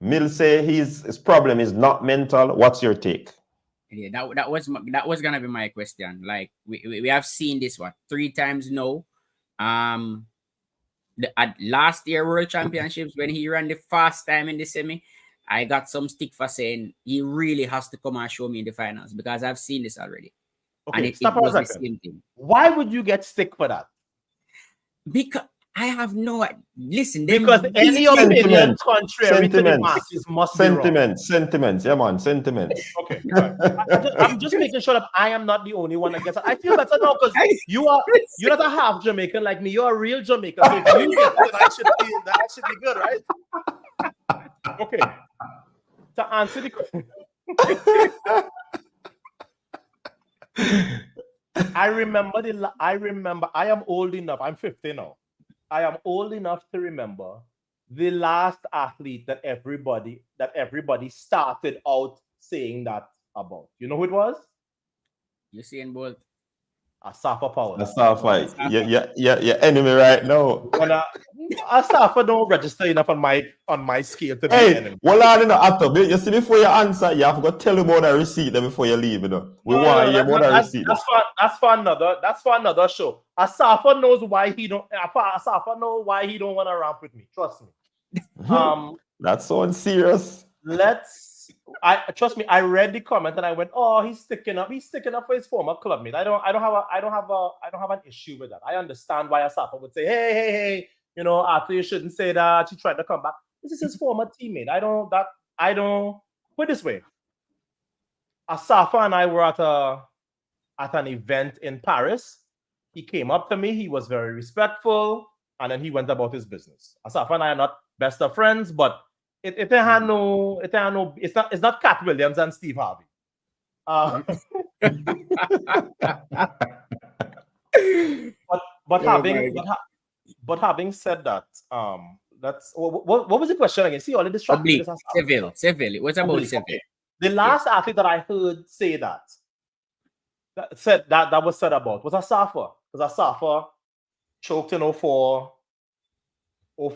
Mills say his problem is not mental. What's your take? Yeah, that was gonna be my question. Like we have seen this 3 times now. At last year World Championships, when he ran the fast time in the semi, I got some stick for saying he really has to come and show me in the finals because I've seen this already. Okay, and stop for a second. Same thing. Why would you get stick for that? Because I have no listen. Because any opinion contrary to the masses must be wrong. Sentiments, yeah, man, sentiments. Okay, right. I'm just making sure that I am not the only one that gets it. I feel better now because you're not a half Jamaican like me. You're a real Jamaican. So if you get it, that should be good, right? Okay. To answer the question, I remember. I am old enough. I'm 50 now. I am old enough to remember the last athlete that everybody started out saying that about. You know who it was? Usain Bolt. Asafa Powell. Asafa, yeah, enemy right now. Asafa don't register enough on my scale to be enemy. Well, I don't know. You see, before you answer, you have to tell them about the receipt before you leave. We want to hear about the receipt. That's for another show. Asafa knows why he don't. Asafa knows why he don't want to ramp with me. Trust me. That sounds serious. Trust me. I read the comment and I went, "Oh, he's sticking up. He's sticking up for his former clubmate." I don't have an issue with that. I understand why Asafa would say, "Hey, after you shouldn't say that. He tried to come back." This is his former teammate. I don't. Put it this way. Asafa and I were at an event in Paris. He came up to me. He was very respectful, and then he went about his business. Asafa and I are not best of friends, but it's not Cat Williams and Steve Harvey. But having said that, that's what was the question again? See, all the distractions. Seville. It was about Seville. Okay. The last athlete that I heard say that was said about was Asafa. Because Asafa choked in 04,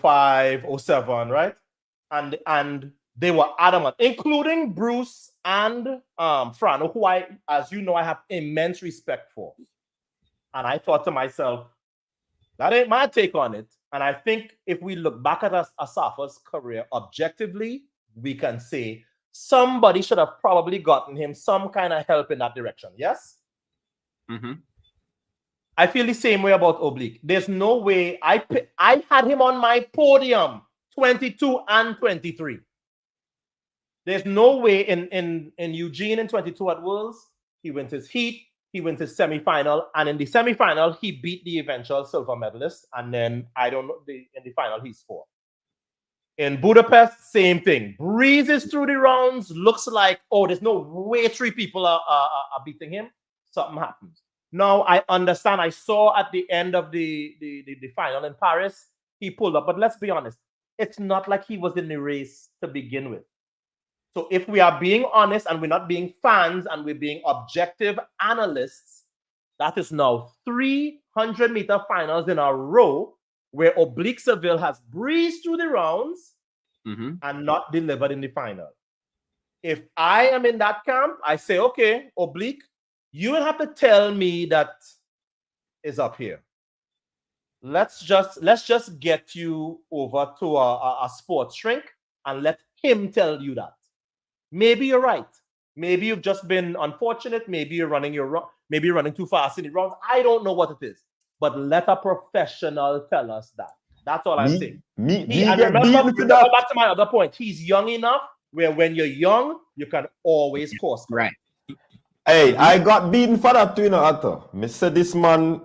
05, 07, right? And they were adamant, including Bruce and Frano, who I have immense respect for. And I thought to myself, that ain't my take on it. And I think if we look back at Asafa's career objectively, we can say somebody should have probably gotten him some kind of help in that direction. Yes? Mm-hmm. I feel the same way about Oblique. There's no way I had him on my podium 22 and 23. There's no way in Eugene in 22 at Worlds, he went his heat, he went his semi-final, and in the semi-final, he beat the eventual silver medalist, and then, I don't know, in the final, he's 4th. In Budapest, same thing. Breezes through the rounds, looks like, oh, there's no way 3 people are beating him. Something happens. Now, I understand, I saw at the end of the final in Paris, he pulled up, but let's be honest, it's not like he was in the race to begin with. So if we are being honest and we're not being fans and we're being objective analysts, that is now 300-meter finals in a row where Oblique Seville has breezed through the rounds and not delivered in the final. If I am in that camp, I say, okay, Oblique, you will have to tell me that is up here. Let's just get you over to a sports shrink and let him tell you that. Maybe you're right. Maybe you've just been unfortunate. Maybe you're running too fast in the rounds. I don't know what it is. But let a professional tell us that. That's all I'm saying. Remember back to my other point. He's young enough where when you're young, you can always course correct. Right. Hey, I got beaten for that too, Arthur. Me said this man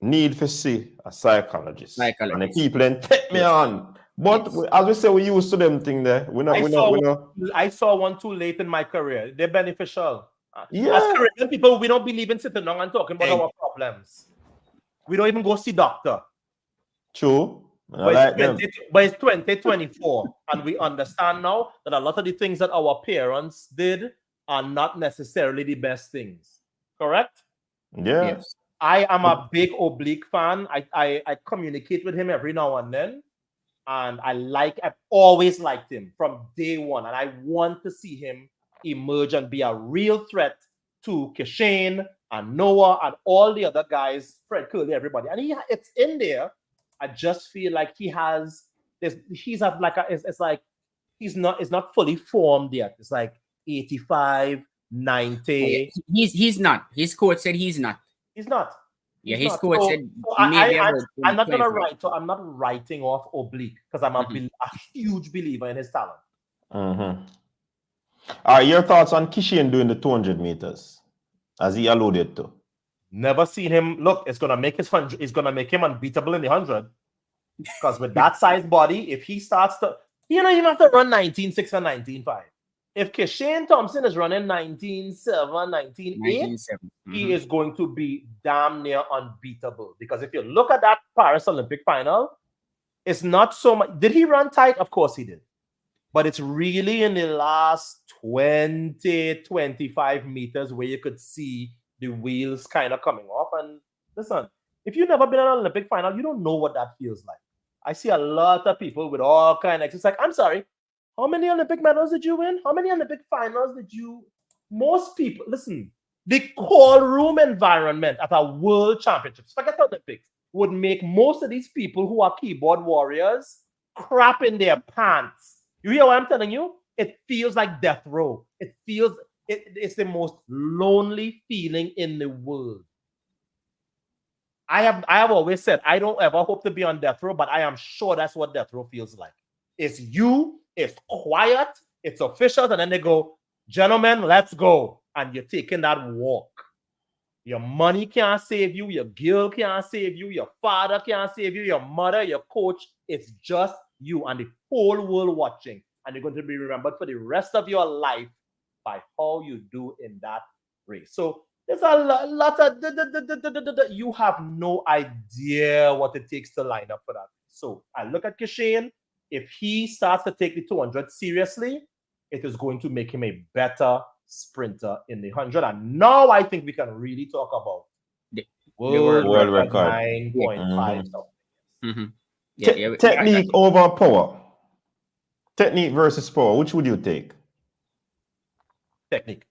need to see a psychologist. And the people then take me on. But as we say, we used to them thing there. I saw one too late in my career. They're beneficial. Yeah. As Caribbean people, we don't believe in sitting down and talking about our problems. We don't even go see doctor. True. But it's 2024, and we understand now that a lot of the things that our parents did are not necessarily the best things. Correct? Yeah. Yes. I am a big Oblique fan. I communicate with him every now and then. And I've always liked him from day one. And I want to see him emerge and be a real threat to Kishane and Noah and all the other guys, Fred Curley, everybody. And it's in there. I just feel like he's not fully formed yet. It's like 85, 90. He's not. His coach said he's not. He's not. Yeah, his coach said I'm not gonna write. So I'm not writing off Oblique because I'm a huge believer in his talent. All right, your thoughts on Kishane doing the 200 meters, as he alluded to? Never seen him. Look, it's gonna make it's gonna make him unbeatable in the 100. Because with that size body, if he starts to, you don't even have to run 19.6 and 19.5. If Kishane Thompson is running 19.7, 19.8, he is going to be damn near unbeatable. Because if you look at that Paris Olympic final, it's not so much. Did he run tight? Of course he did. But it's really in the last 20, 25 meters where you could see the wheels kind of coming off. And listen, if you've never been in an Olympic final, you don't know what that feels like. I see a lot of people with all kinds of, it's like, I'm sorry, how many Olympic medals did you win? How many Olympic finals did you? Most people, listen, the call room environment at a world championships, forget Olympics, would make most of these people who are keyboard warriors crap in their pants. You hear what I'm telling you? It feels like death row. It's the most lonely feeling in the world. I have always said, I don't ever hope to be on death row, but I am sure that's what death row feels like. It's you, it's quiet, it's officials, and then they go, gentlemen, let's go. And you're taking that walk. Your money can't save you, your girl can't save you, your father can't save you, your mother, your coach. It's just you and the whole world watching. And you're going to be remembered for the rest of your life by how you do in that race. So there's a lot of you have no idea what it takes to line up for that. So I look at Kishane. If he starts to take the 200 seriously, it is going to make him a better sprinter in the 100. And now I think we can really talk about the world record 9.5. Technique over power. Technique versus power. Which would you take? Technique.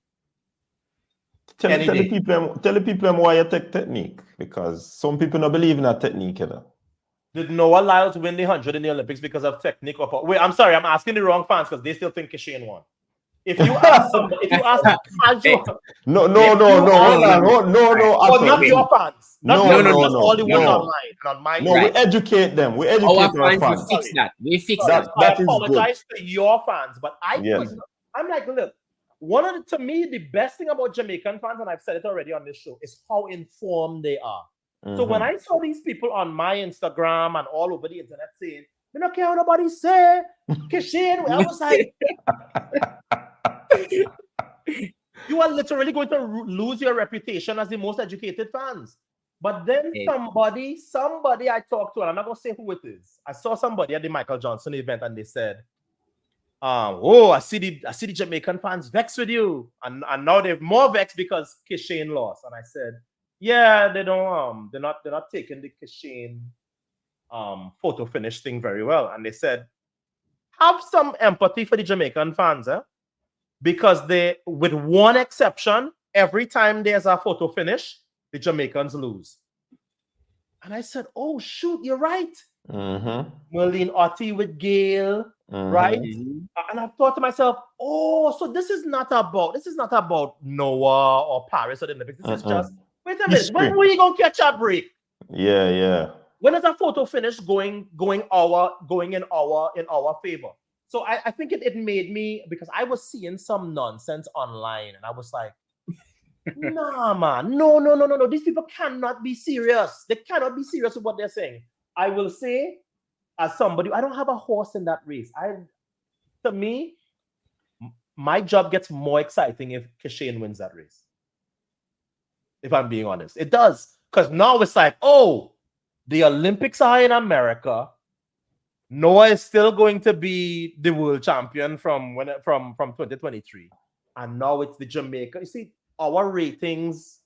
Tell the people why you take technique, because some people don't believe in that technique either. Did Noah Lyles win the 100 in the Olympics because of technique or power? Wait, I'm sorry, I'm asking the wrong fans because they still think Kishane won. If you ask somebody, if you ask casual, no, not your fans, just all the ones online, not mine. No, we educate them. We educate our fans. We fix that. We fix that. I apologize to your fans, but I'm like, look. To me, the best thing about Jamaican fans, and I've said it already on this show, is how informed they are. So when I saw these people on my Instagram and all over the internet saying, "We don't care what nobody say," Kishane, I was like, you are literally going to lose your reputation as the most educated fans. But then somebody I talked to, and I'm not going to say who it is. I saw somebody at the Michael Johnson event, and they said, I see the Jamaican fans vexed with you, and now they're more vexed because Kishane lost. And I said, yeah, they're not taking the Kishane photo finish thing very well. And they said, have some empathy for the Jamaican fans, because they, with one exception, every time there's a photo finish, the Jamaicans lose. And I said, oh shoot, you're right. Merlene Otti with Gail, right? And I thought to myself, oh, so this is not about Noah or Paris or the Olympics. This is just, wait a minute, when were you gonna catch a break? Yeah. When is a photo finish going in our favor? So I think it made me, because I was seeing some nonsense online, and I was like, nah, man, no. These people cannot be serious. They cannot be serious with what they're saying. I will say, as somebody, I don't have a horse in that race. To me, my job gets more exciting if Kishane wins that race. If I'm being honest, it does, because now it's like, oh, the Olympics are in America. Noah is still going to be the world champion from 2023, and now it's the Jamaica. You see, our ratings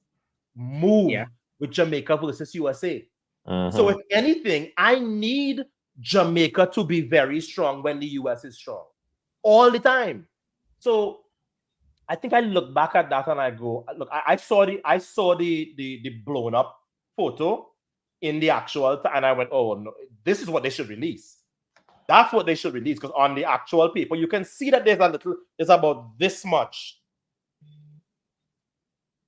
move with Jamaica versus USA. So if anything, I need Jamaica to be very strong when the US is strong all the time. So I think I look back at that and I go, look, I saw the blown up photo in the actual, and I went, oh no, this is what they should release. That's what they should release, because on the actual paper, you can see that there's about this much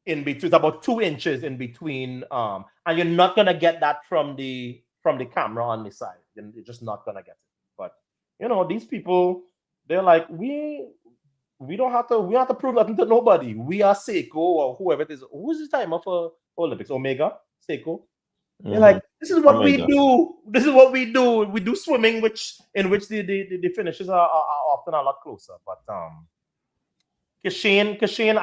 in between. It's about 2 inches in between, and you're not gonna get that from the camera on the side. You're just not gonna get it. But these people, they're like, we don't have to prove nothing to nobody. We are Seiko or whoever it is. Who's the timer for Olympics? Omega, Seiko. They're like, this is what we do. This is what we do. We do swimming, in which the finishes are often a lot closer. But Kishane, Kishane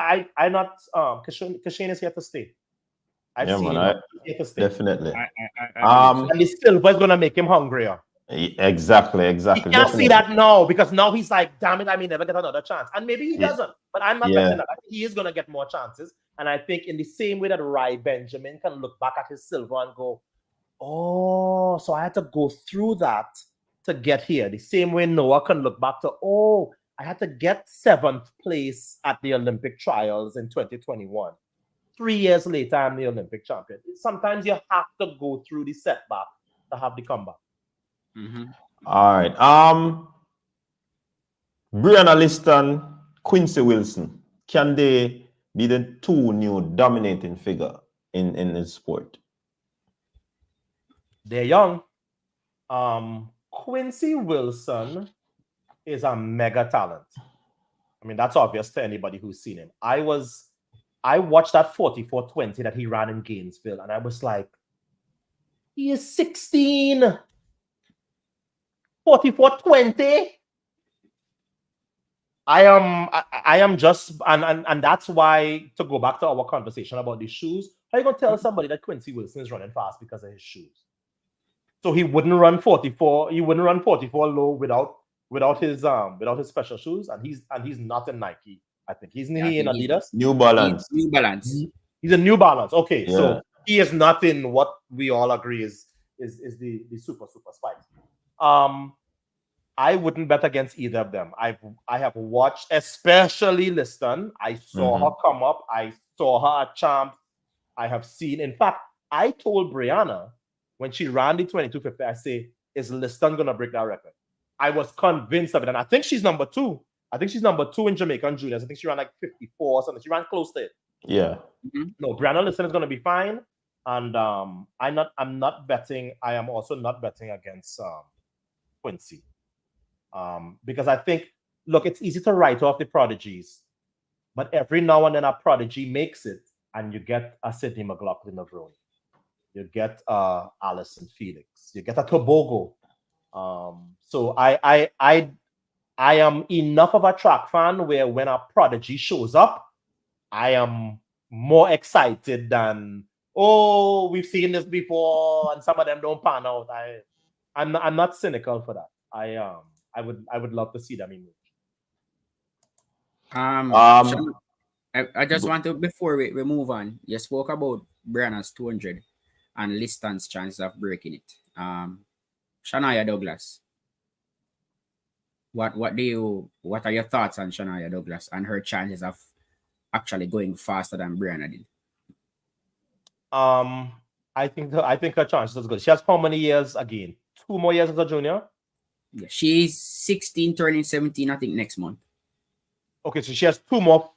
is here to stay. I've seen him here to stay. Definitely. And the silver is gonna make him hungrier. Exactly. He can't see that now, because now he's like, damn it, I may never get another chance. And maybe he doesn't, but I'm not betting that. I think he is going to get more chances. And I think in the same way that Rai Benjamin can look back at his silver and go, oh, so I had to go through that to get here. The same way Noah can look back to, oh, I had to get 7th place at the Olympic trials in 2021. 3 years later, I'm the Olympic champion. Sometimes you have to go through the setback to have the comeback. All right. Brianna Liston, Quincy Wilson, can they be the 2 new dominating figure in the sport? They're young. Quincy Wilson is a mega talent. I mean, that's obvious to anybody who's seen him. I watched that 44-20 that he ran in Gainesville, and I was like, he is 16. 44-20. I am just, and that's why, to go back to our conversation about the shoes, how are you gonna tell somebody that Quincy Wilson is running fast because of his shoes? So he wouldn't run 44. He wouldn't run 44 low without his special shoes, and he's not in Nike. I think he's in Adidas. New Balance. New Balance. He's a New Balance. Okay, so he is not in what we all agree is the super spikes. I wouldn't bet against either of them. I have watched, especially Liston. I saw her come up. I saw her at Champ. I have seen. In fact, I told Brianna when she ran the 2250, I say, is Liston gonna break that record? I was convinced of it, and I think she's number 2. I think she's number 2 in Jamaican juniors. I think she ran like 54 or something. She ran close to it. Yeah. No, Brianna Liston is gonna be fine. And I'm not betting. I am also not betting against Quincy, because I think, look, it's easy to write off the prodigies, but every now and then a prodigy makes it, and you get a Sydney McLaughlin of Rome, you get Alison Felix, you get a Tobago. So I am enough of a track fan where when a prodigy shows up, I am more excited than, oh, we've seen this before and some of them don't pan out. I'm not cynical for that. I would love to see them emerge. I just want to, before we move on, you spoke about Brianna's 200 and Listan's chances of breaking it. Shania Douglas. What are your thoughts on Shania Douglas and her chances of actually going faster than Brianna did? I think her chances is good. She has how many years again? 2 more years as a junior? Yeah, she's 16, turning 17, I think, next month. Okay, so she has 3 more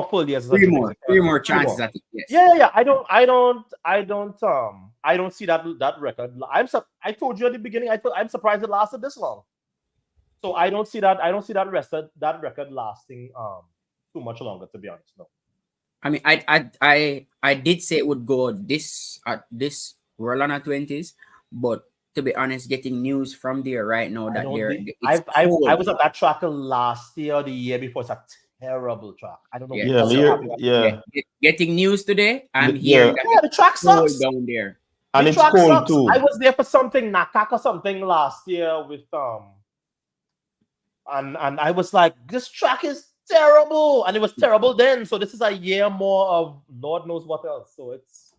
full years. Three more chances. I think, yes. Yeah. I don't see that record. I told you at the beginning. I'm surprised it lasted this long. So I don't see that record lasting too much longer. To be honest, no. I mean, I did say it would go this World Under 20s, but to be honest, getting news from there right now that I was at that track last year or the year before. It's a terrible track. I don't know. Getting news today. I'm hearing that the track sucks down there, and it's cold sucks. Too. I was there for something Nakaka something last year with and I was like, this track is terrible, and it was terrible then. So this is a year more of Lord knows what else. So it's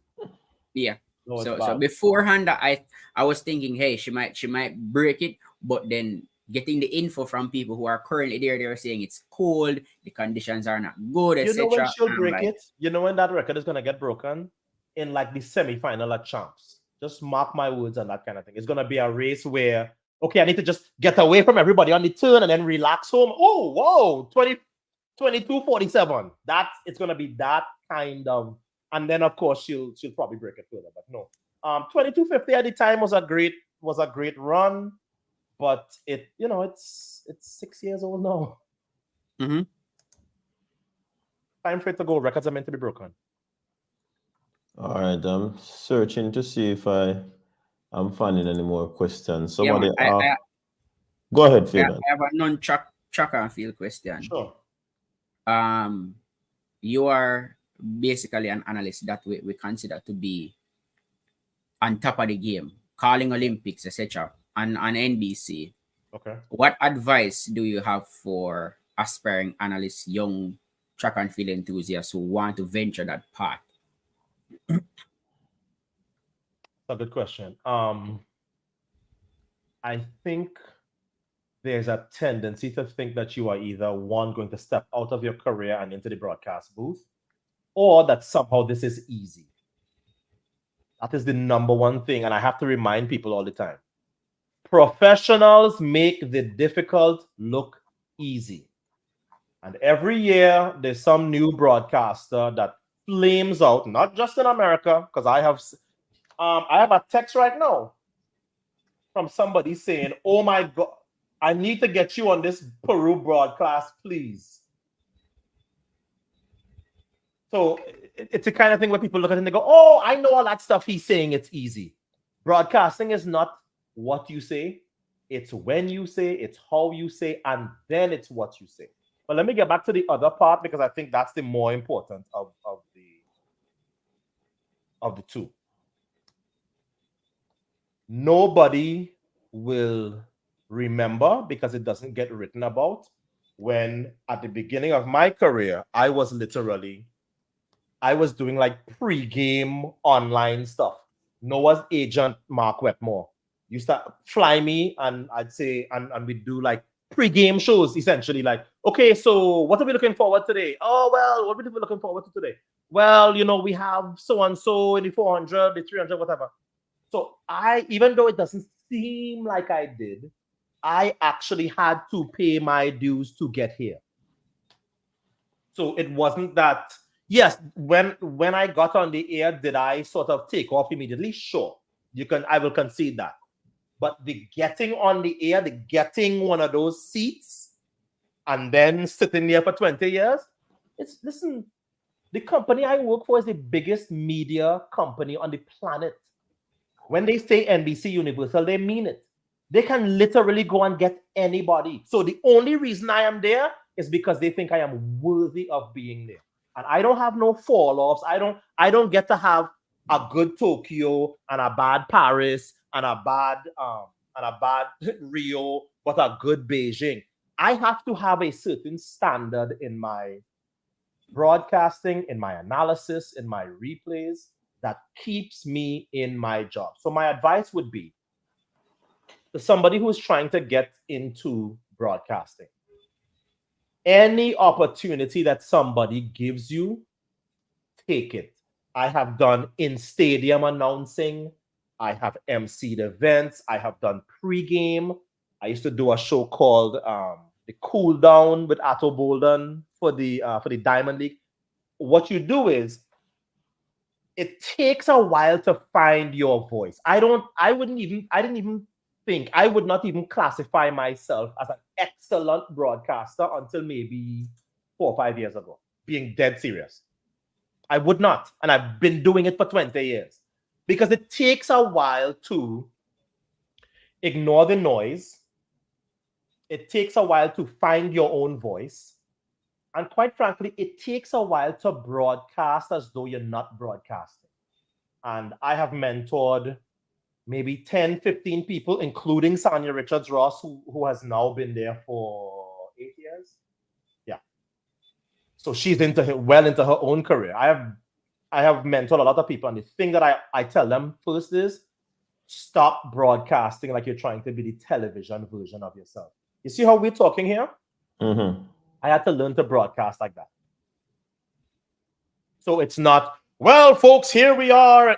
So beforehand, I was thinking, hey, she might break it, but then getting the info from people who are currently there, they're saying it's cold, the conditions are not good, etc. You know when she'll break it? You know when that record is gonna get broken? In like the semi-final at Champs. Just mark my words on that kind of thing. It's gonna be a race where, okay, I need to just get away from everybody on the turn and then relax home. Oh, whoa, 22:47. It's gonna be that kind of. And then of course she'll probably break it further, but no. 22:50 at the time was a great run, but it's 6 years old now. Mm-hmm. Time for it to go. Records are meant to be broken. All right, I'm searching to see if I'm finding any more questions. Somebody, go ahead, Phil. I have a non-track and field question. Sure. You are basically an analyst that we consider to be on top of the game, calling Olympics, etc., on NBC. Okay. What advice do you have for aspiring analysts, young track and field enthusiasts who want to venture that path? That's a good question. I think there's a tendency to think that you are either going to step out of your career and into the broadcast booth, or that somehow this is easy. That is the number one thing, and I have to remind people all the time. Professionals make the difficult look easy. And every year, there's some new broadcaster that flames out, not just in America, because I have a text right now from somebody saying, oh my God, I need to get you on this Peru broadcast, please. So it's the kind of thing where people look at it and they go, oh, I know all that stuff he's saying, it's easy. Broadcasting is not what you say. It's when you say, it's how you say, and then it's what you say. But let me get back to the other part, because I think that's the more important of the two. Nobody will remember, because it doesn't get written about, when at the beginning of my career, I was doing like pre-game online stuff. Noah's agent, Mark Wetmore, used to fly me, and I'd say, and we'd do like pre-game shows, essentially. Like, okay, so what are we looking forward to today? Oh, well, what are we looking forward to today? Well, we have so-and-so in the 400, the 300, whatever. So even though it doesn't seem like I did, I actually had to pay my dues to get here. So it wasn't that, yes, when I got on the air, did I sort of take off immediately? Sure. I will concede that. But the getting on the air, the getting one of those seats, and then sitting there for 20 years, listen, the company I work for is the biggest media company on the planet. When they say NBC Universal, they mean it. They can literally go and get anybody. So the only reason I am there is because they think I am worthy of being there. And I don't have no fall-offs. I don't get to have a good Tokyo and a bad Paris and a bad Rio, but a good Beijing. I have to have a certain standard in my broadcasting, in my analysis, in my replays that keeps me in my job. So my advice would be to somebody who's trying to get into broadcasting, any opportunity that somebody gives you, take it. I have done in-stadium announcing. I have emceed events. I have done pre-game. I used to do a show called The Cool Down with Atto Bolden for the Diamond League. What you do is, it takes a while to find your voice. I would not even classify myself as an excellent broadcaster until maybe 4 or 5 years ago, being dead serious. I would not. And I've been doing it for 20 years because it takes a while to ignore the noise. It takes a while to find your own voice. And quite frankly, it takes a while to broadcast as though you're not broadcasting. And I have mentored maybe 10, 15 people, including Sha'Carri Richardson, who has now been there for 8 years. Yeah. So she's well into her own career. I have mentored a lot of people. And the thing that I tell them first is, stop broadcasting like you're trying to be the television version of yourself. You see how we're talking here? Mm-hmm. I had to learn to broadcast like that. So it's not, well, folks, here we are.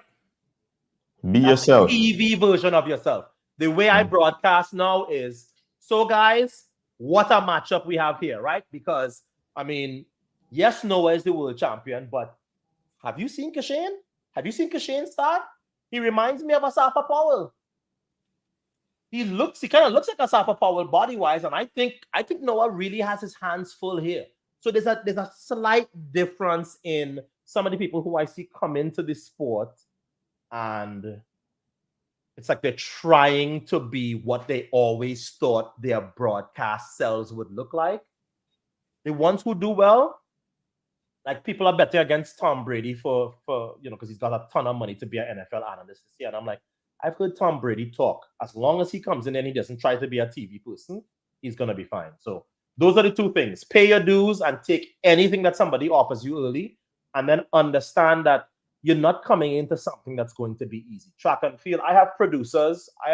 Be yourself. TV version of yourself. The way I broadcast now is, so guys, what a matchup we have here, right? Because, I mean, yes, Noah is the world champion, but have you seen Kishane? Have you seen Kishane start? He reminds me of Asafa Powell. He kind of looks like Asafa Powell body-wise, and I think Noah really has his hands full here. So there's a slight difference in some of the people who I see come into this sport, and it's like they're trying to be what they always thought their broadcast selves would look like. The ones who do well, like people are betting against Tom Brady for because he's got a ton of money to be an NFL analyst this year, and I'm like, I've heard Tom Brady talk. As long as he comes in and he doesn't try to be a TV person, he's going to be fine. So those are the two things. Pay your dues and take anything that somebody offers you early, and then understand that you're not coming into something that's going to be easy. Track and field. I have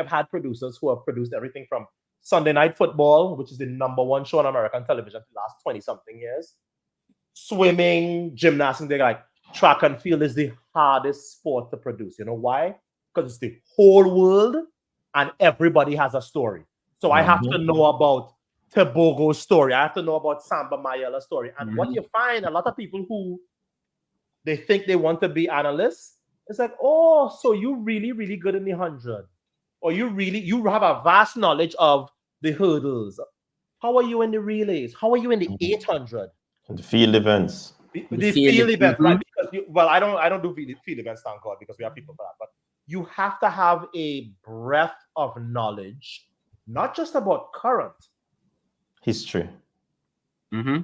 had producers who have produced everything from Sunday Night Football, which is the #1 show on American television for the last 20-something years, swimming, gymnastics. They're like, track and field is the hardest sport to produce. You know why? Because it's the whole world and everybody has a story. So I have to know about Tebogo's story. I have to know about Samba Mayela's story. And what you find, a lot of people who they think they want to be analysts, it's like, oh, so you're really, really good in the 100. Or you have a vast knowledge of the hurdles. How are you in the relays? How are you in the 800? The field events. The field events, right? Because I don't do field events, thank God, because we have people for that. But you have to have a breadth of knowledge, not just about current history. Mm-hmm.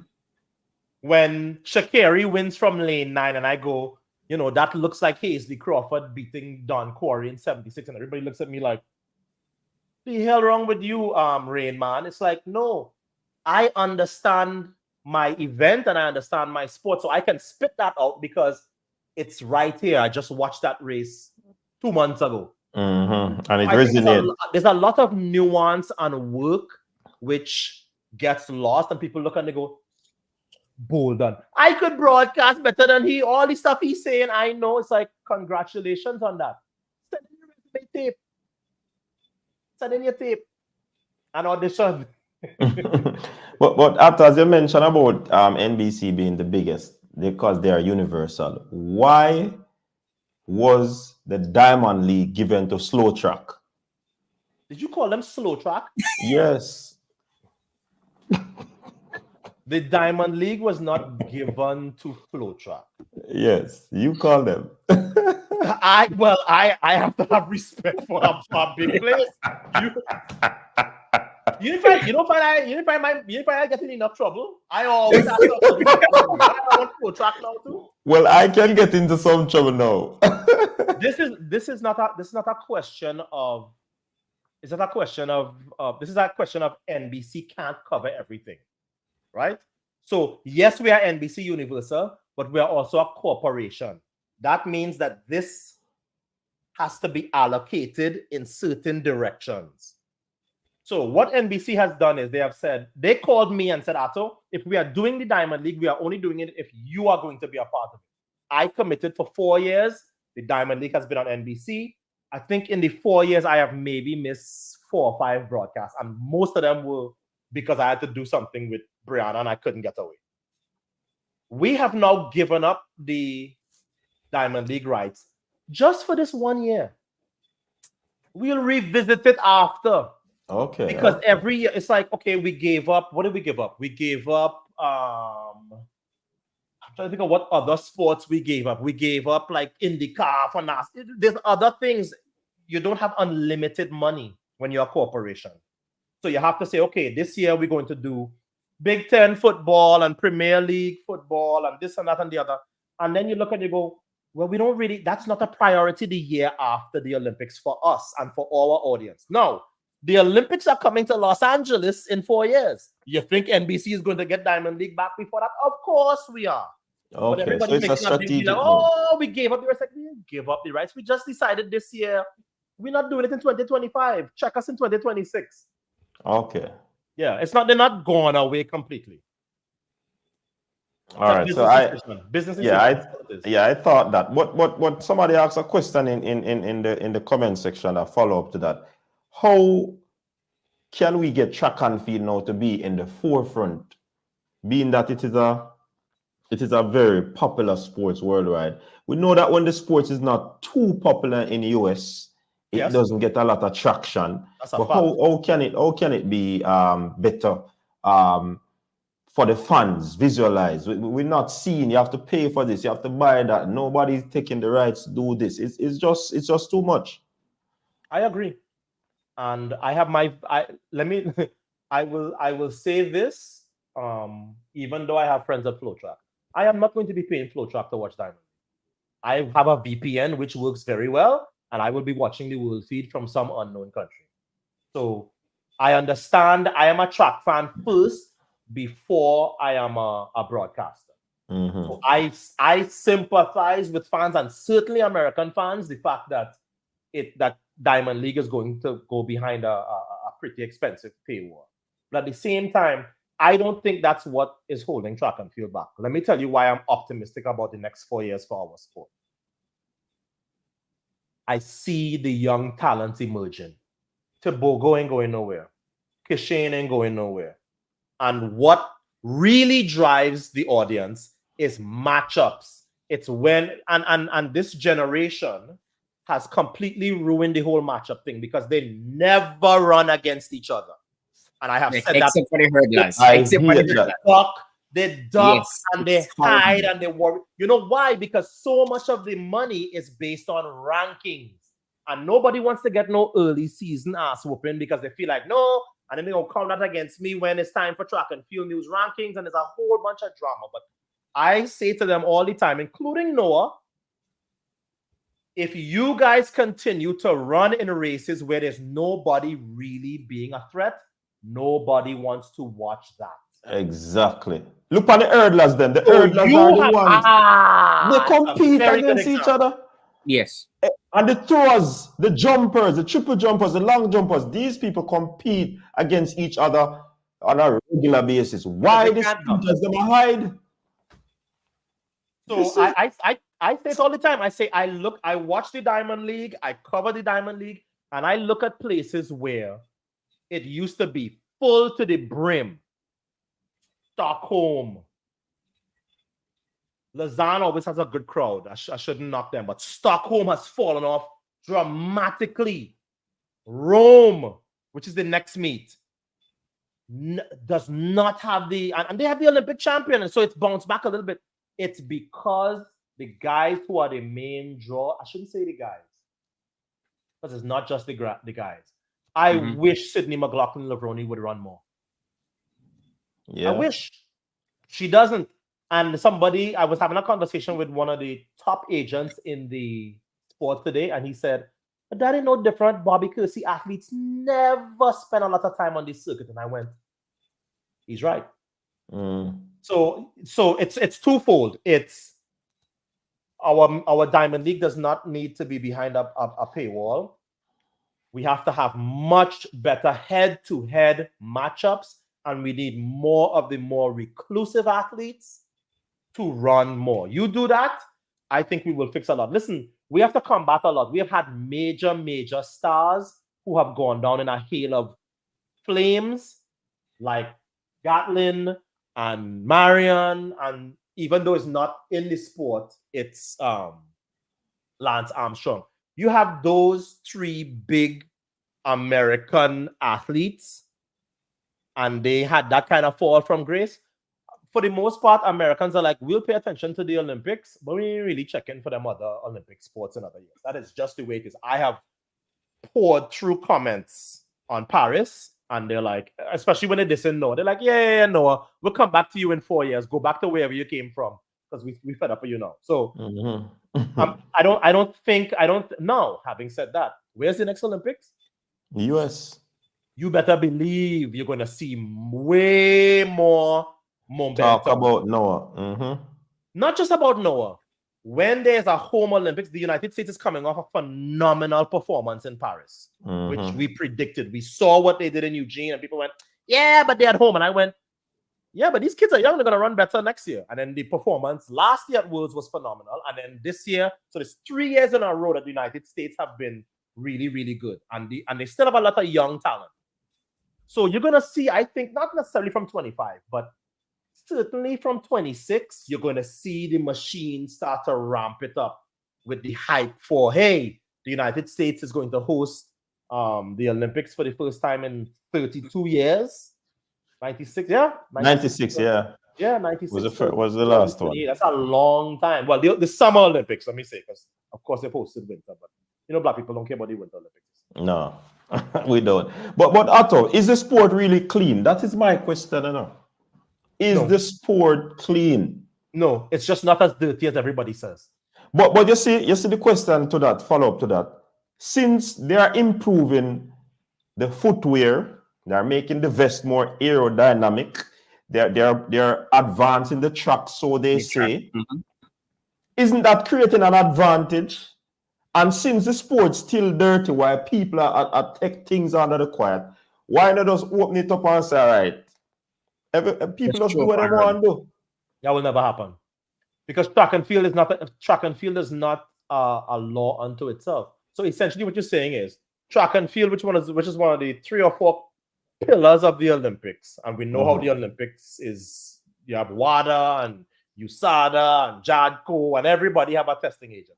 When Sha'Carri wins from lane 9 and I go, that looks like Hazley Crawford beating Don Quarry in 76, and everybody looks at me like, the hell wrong with you, Rain Man? It's like, no, I understand my event and I understand my sport, so I can spit that out because it's right here. I just watched that race 2 months ago. And it resonates. There's a lot of nuance and work which gets lost, and people look and they go, Bolden, I could broadcast better than he. All the stuff he's saying, I know. It's like, congratulations on that. Send in your resume tape. Send in your tape. And audition. but after, as you mentioned about NBC being the biggest, because they are universal, why was the Diamond League given to Slow Track? Did you call them Slow Track? Yes. The Diamond League was not given to Flow Track. Yes, you call them. I have to have respect for a big place. You don't find I get in enough trouble. I always have to. I want Flow Track now too. Well, I can get into some trouble now. This is not a question of is it a question of this is a question of NBC can't cover everything, right? So yes, we are NBC Universal, but we are also a corporation. That means that this has to be allocated in certain directions. So what NBC has done is they have said, they called me and said, Atto, if we are doing the Diamond League, we are only doing it if you are going to be a part of it. I committed for 4 years. The Diamond League has been on NBC. I think in the 4 years, I have maybe missed 4 or 5 broadcasts. And most of them were because I had to do something with Brianna and I couldn't get away. We have now given up the Diamond League rights just for this 1 year. We'll revisit it after. Okay. Because every year, it's like, okay, we gave up. What did we give up? We gave up, I'm trying to think of what other sports we gave up. We gave up like IndyCar for NASCAR. There's other things. You don't have unlimited money when you're a corporation. So you have to say, okay, this year we're going to do Big Ten football and Premier League football and this and that and the other. And then you look and you go, well, we don't really, that's not a priority the year after the Olympics for us and for our audience. No, the Olympics are coming to Los Angeles in 4 years. You think NBC is going to get Diamond League back before that? Of course we are. Okay, but everybody's so it's a making a big deal strategic like, oh, we gave up the rights. Like, we didn't give up the rights. We just decided this year we're not doing it in 2025. Check us in 2026. Okay. Yeah, it's not, they're not gone away completely. All right. So I thought that. But somebody asked a question in the comment section, a follow up to that. How can we get track and field now to be in the forefront, being that it is a very popular sports worldwide? We know that when the sport is not too popular in the US, it doesn't get a lot of traction. But how can it be better for the fans? Visualize. We're not seeing. You have to pay for this. You have to buy that. Nobody's taking the rights to do this. It's just too much. I agree. And I have my I will say this, even though I have friends at FlowTrack. I am not going to be paying FlowTrack to watch Diamond. I have a VPN which works very well, and I will be watching the world feed from some unknown country. So I understand I am a track fan first before I am a broadcaster. Mm-hmm. So I sympathize with fans, and certainly American fans, the fact that that Diamond League is going to go behind a pretty expensive paywall. But at the same time, I don't think that's what is holding track and field back. Let me tell you why I'm optimistic about the next 4 years for our sport. I see the young talents emerging. Tobago ain't going nowhere. Kishane ain't going nowhere. And what really drives the audience is matchups. It's when, and this generation has completely ruined the whole matchup thing because they never run against each other. And I have said that. Except for the hurdlers. They duck and they hide and they worry. You know why? Because so much of the money is based on rankings. And nobody wants to get no early season ass whooping because they feel like, no, and then they're going to come out against me when it's time for track and field news rankings. And there's a whole bunch of drama. But I say to them all the time, including Noah, if you guys continue to run in races where there's nobody really being a threat, nobody wants to watch that. Exactly. Look at the hurdlers then. The hurdlers are the ones. They compete against each other. Yes. And the throwers, the jumpers, the triple jumpers, the long jumpers, these people compete against each other on a regular basis. Why this does them hide? So I say it all the time. I say I watch the Diamond League, I cover the Diamond League, and I look at places where it used to be full to the brim. Stockholm. Lausanne always has a good crowd. I shouldn't knock them, but Stockholm has fallen off dramatically. Rome, which is the next meet, does not have and they have the Olympic champion, and so it's bounced back a little bit. It's because the guys who are the main draw, I shouldn't say the guys, because it's not just the guys. I wish Sydney McLaughlin-Levrone would run more. Yeah. I wish. She doesn't. And I was having a conversation with one of the top agents in the sport today, and he said, But that ain't no different. Bobby Kersey athletes never spend a lot of time on this circuit. And I went, he's right. So it's twofold. It's our Diamond League does not need to be behind a paywall. We have to have much better head-to-head matchups, and we need more of the more reclusive athletes to run more. You do that, I think we will fix a lot. Listen, we have to combat a lot. We have had major stars who have gone down in a hail of flames, like Gatlin and Marion, and even though it's not in the sport, it's Lance Armstrong. You have those three big American athletes, and they had that kind of fall from grace. For the most part, Americans are like, we'll pay attention to the Olympics, but we ain't really checking for them other Olympic sports in other years. That is just the way it is. I have poured through comments on Paris, and they're like, especially when they didn't know, they're like, yeah, Noah, we'll come back to you in 4 years. Go back to wherever you came from, because we fed up with you now. So now, having said that, where's the next Olympics? The US. You better believe you're going to see way more momentum. Talk about Noah. Not just about Noah. When there's a home Olympics, the United States is coming off a phenomenal performance in Paris, which we predicted. We saw what they did in Eugene, and people went, yeah, but they're at home. And I went, yeah, but these kids are young. They're going to run better next year. And then the performance last year at Worlds was phenomenal. And then this year, so there's 3 years in a row that the United States have been really good. And they still have a lot of young talent. So you're going to see, I think, not necessarily from 25, but certainly from 26, you're going to see the machine start to ramp it up with the hype for, hey, the United States is going to host the Olympics for the first time in 32 years. 96, yeah? 96, yeah. Yeah, 96. Was the last one. That's a long time. Well, the Summer Olympics, let me say, because of course they hosted winter, but black people don't care about the Winter Olympics. No, we don't. But Otto, is the sport really clean? That is my question, I know. Is the sport clean? No, it's just not as dirty as everybody says. But you see the question to that, follow up to that. Since they are improving the footwear, they are making the vest more aerodynamic, they're advancing the track, so they say. Isn't that creating an advantage? And since the sport's still dirty, while people are take things under the quiet, why not just open it up and say, all right, people just do what they want to do? That will never happen, because track and field is not a law unto itself. So essentially, what you're saying is track and field, which is one of the 3 or 4 pillars of the Olympics, and we know how the Olympics is. You have WADA and USADA and JADCO, and everybody have a testing agent.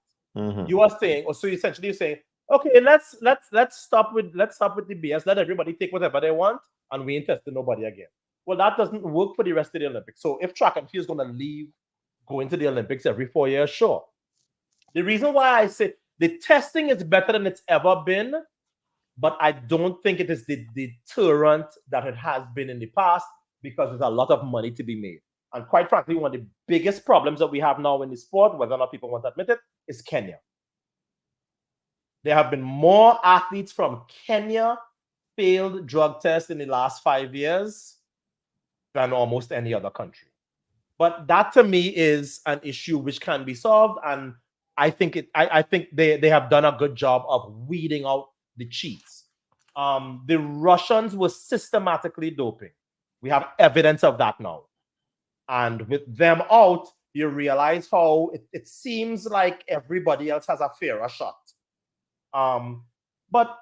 You are saying, so essentially you're saying, okay, let's stop with the BS. Let everybody take whatever they want, and we ain't testing nobody again. Well, that doesn't work for the rest of the Olympics. So if track and field is going to go into the Olympics every 4 years, sure. The reason why I say the testing is better than it's ever been, but I don't think it is the deterrent that it has been in the past, because there's a lot of money to be made. And quite frankly, one of the biggest problems that we have now in the sport, whether or not people want to admit it, is Kenya. There have been more athletes from Kenya failed drug tests in the last 5 years than almost any other country. But that to me is an issue which can be solved, and I think they have done a good job of weeding out the cheats. The Russians were systematically doping. We have evidence of that now. And with them out, you realize how it seems like everybody else has a fairer shot. But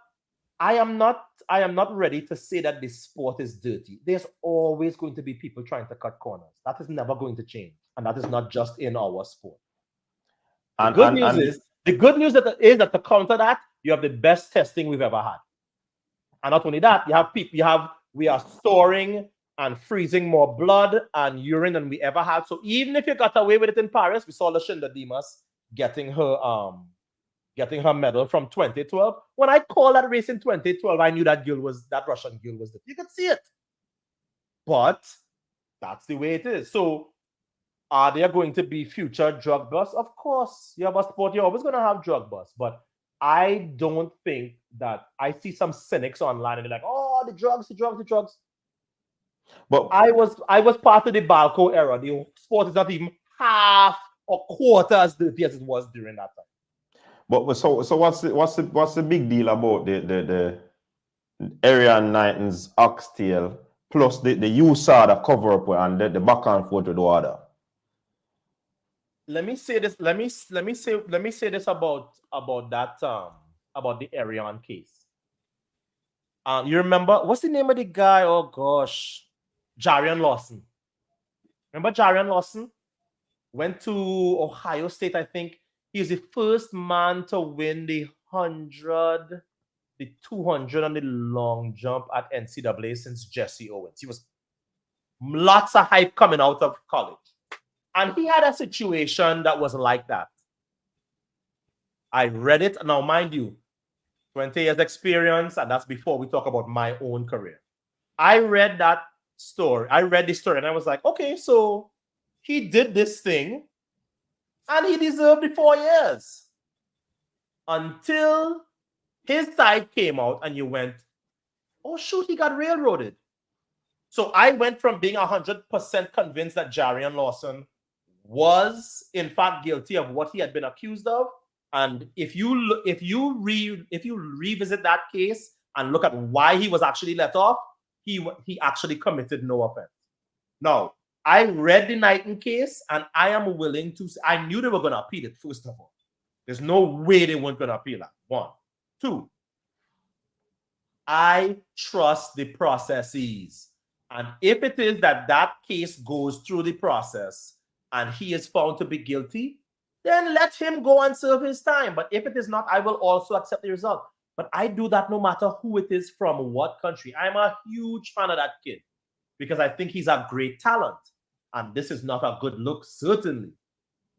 I am not ready to say that this sport is dirty. There's always going to be people trying to cut corners. That is never going to change. And that is not just in our sport. The good news is that to counter that, you have the best testing we've ever had. And not only that, we are storing and freezing more blood and urine than we ever had. So even if you got away with it in Paris, we saw Lashinda Dimas getting her medal from 2012. When I called that race in 2012, I knew that Russian girl was there. You could see it. But that's the way it is. So are there going to be future drug busts? Of course. You have a sport, you're always going to have drug busts. But I don't think that I see some cynics online and they're like, oh, the drugs. But I was part of the Balco era. The sport is not even half or quarter as dirty as it was during that time. But so what's the big deal about the Arian Knighton's oxtail plus the USADA cover up and the back and forth with the water? Let me say this. Let me say this about that about the Arian case. You remember what's the name of the guy? Oh gosh, Jarian Lawson. Remember Jarian Lawson? Went to Ohio State, I think. He's the first man to win the 100, the 200, and the long jump at NCAA since Jesse Owens. He was lots of hype coming out of college. And he had a situation that was like that. I read it. Now, mind you, 20 years experience, and that's before we talk about my own career. I read that story. I read the story, and I was like, okay, so he did this thing, and he deserved the 4 years. Until his side came out, and you went, oh, shoot, he got railroaded. So I went from being 100% convinced that Jarian Lawson was, in fact, guilty of what he had been accused of. And if you revisit that case and look at why he was actually let off, he actually committed no offense. Now, I read the Knighton case, and I am willing to. I knew they were going to appeal it. First of all, there's no way they weren't going to appeal that. 1, 2. I trust the processes, and if it is that case goes through the process and he is found to be guilty, then let him go and serve his time. But if it is not, I will also accept the result. But I do that no matter who it is from what country. I'm a huge fan of that kid because I think he's a great talent. And this is not a good look, certainly.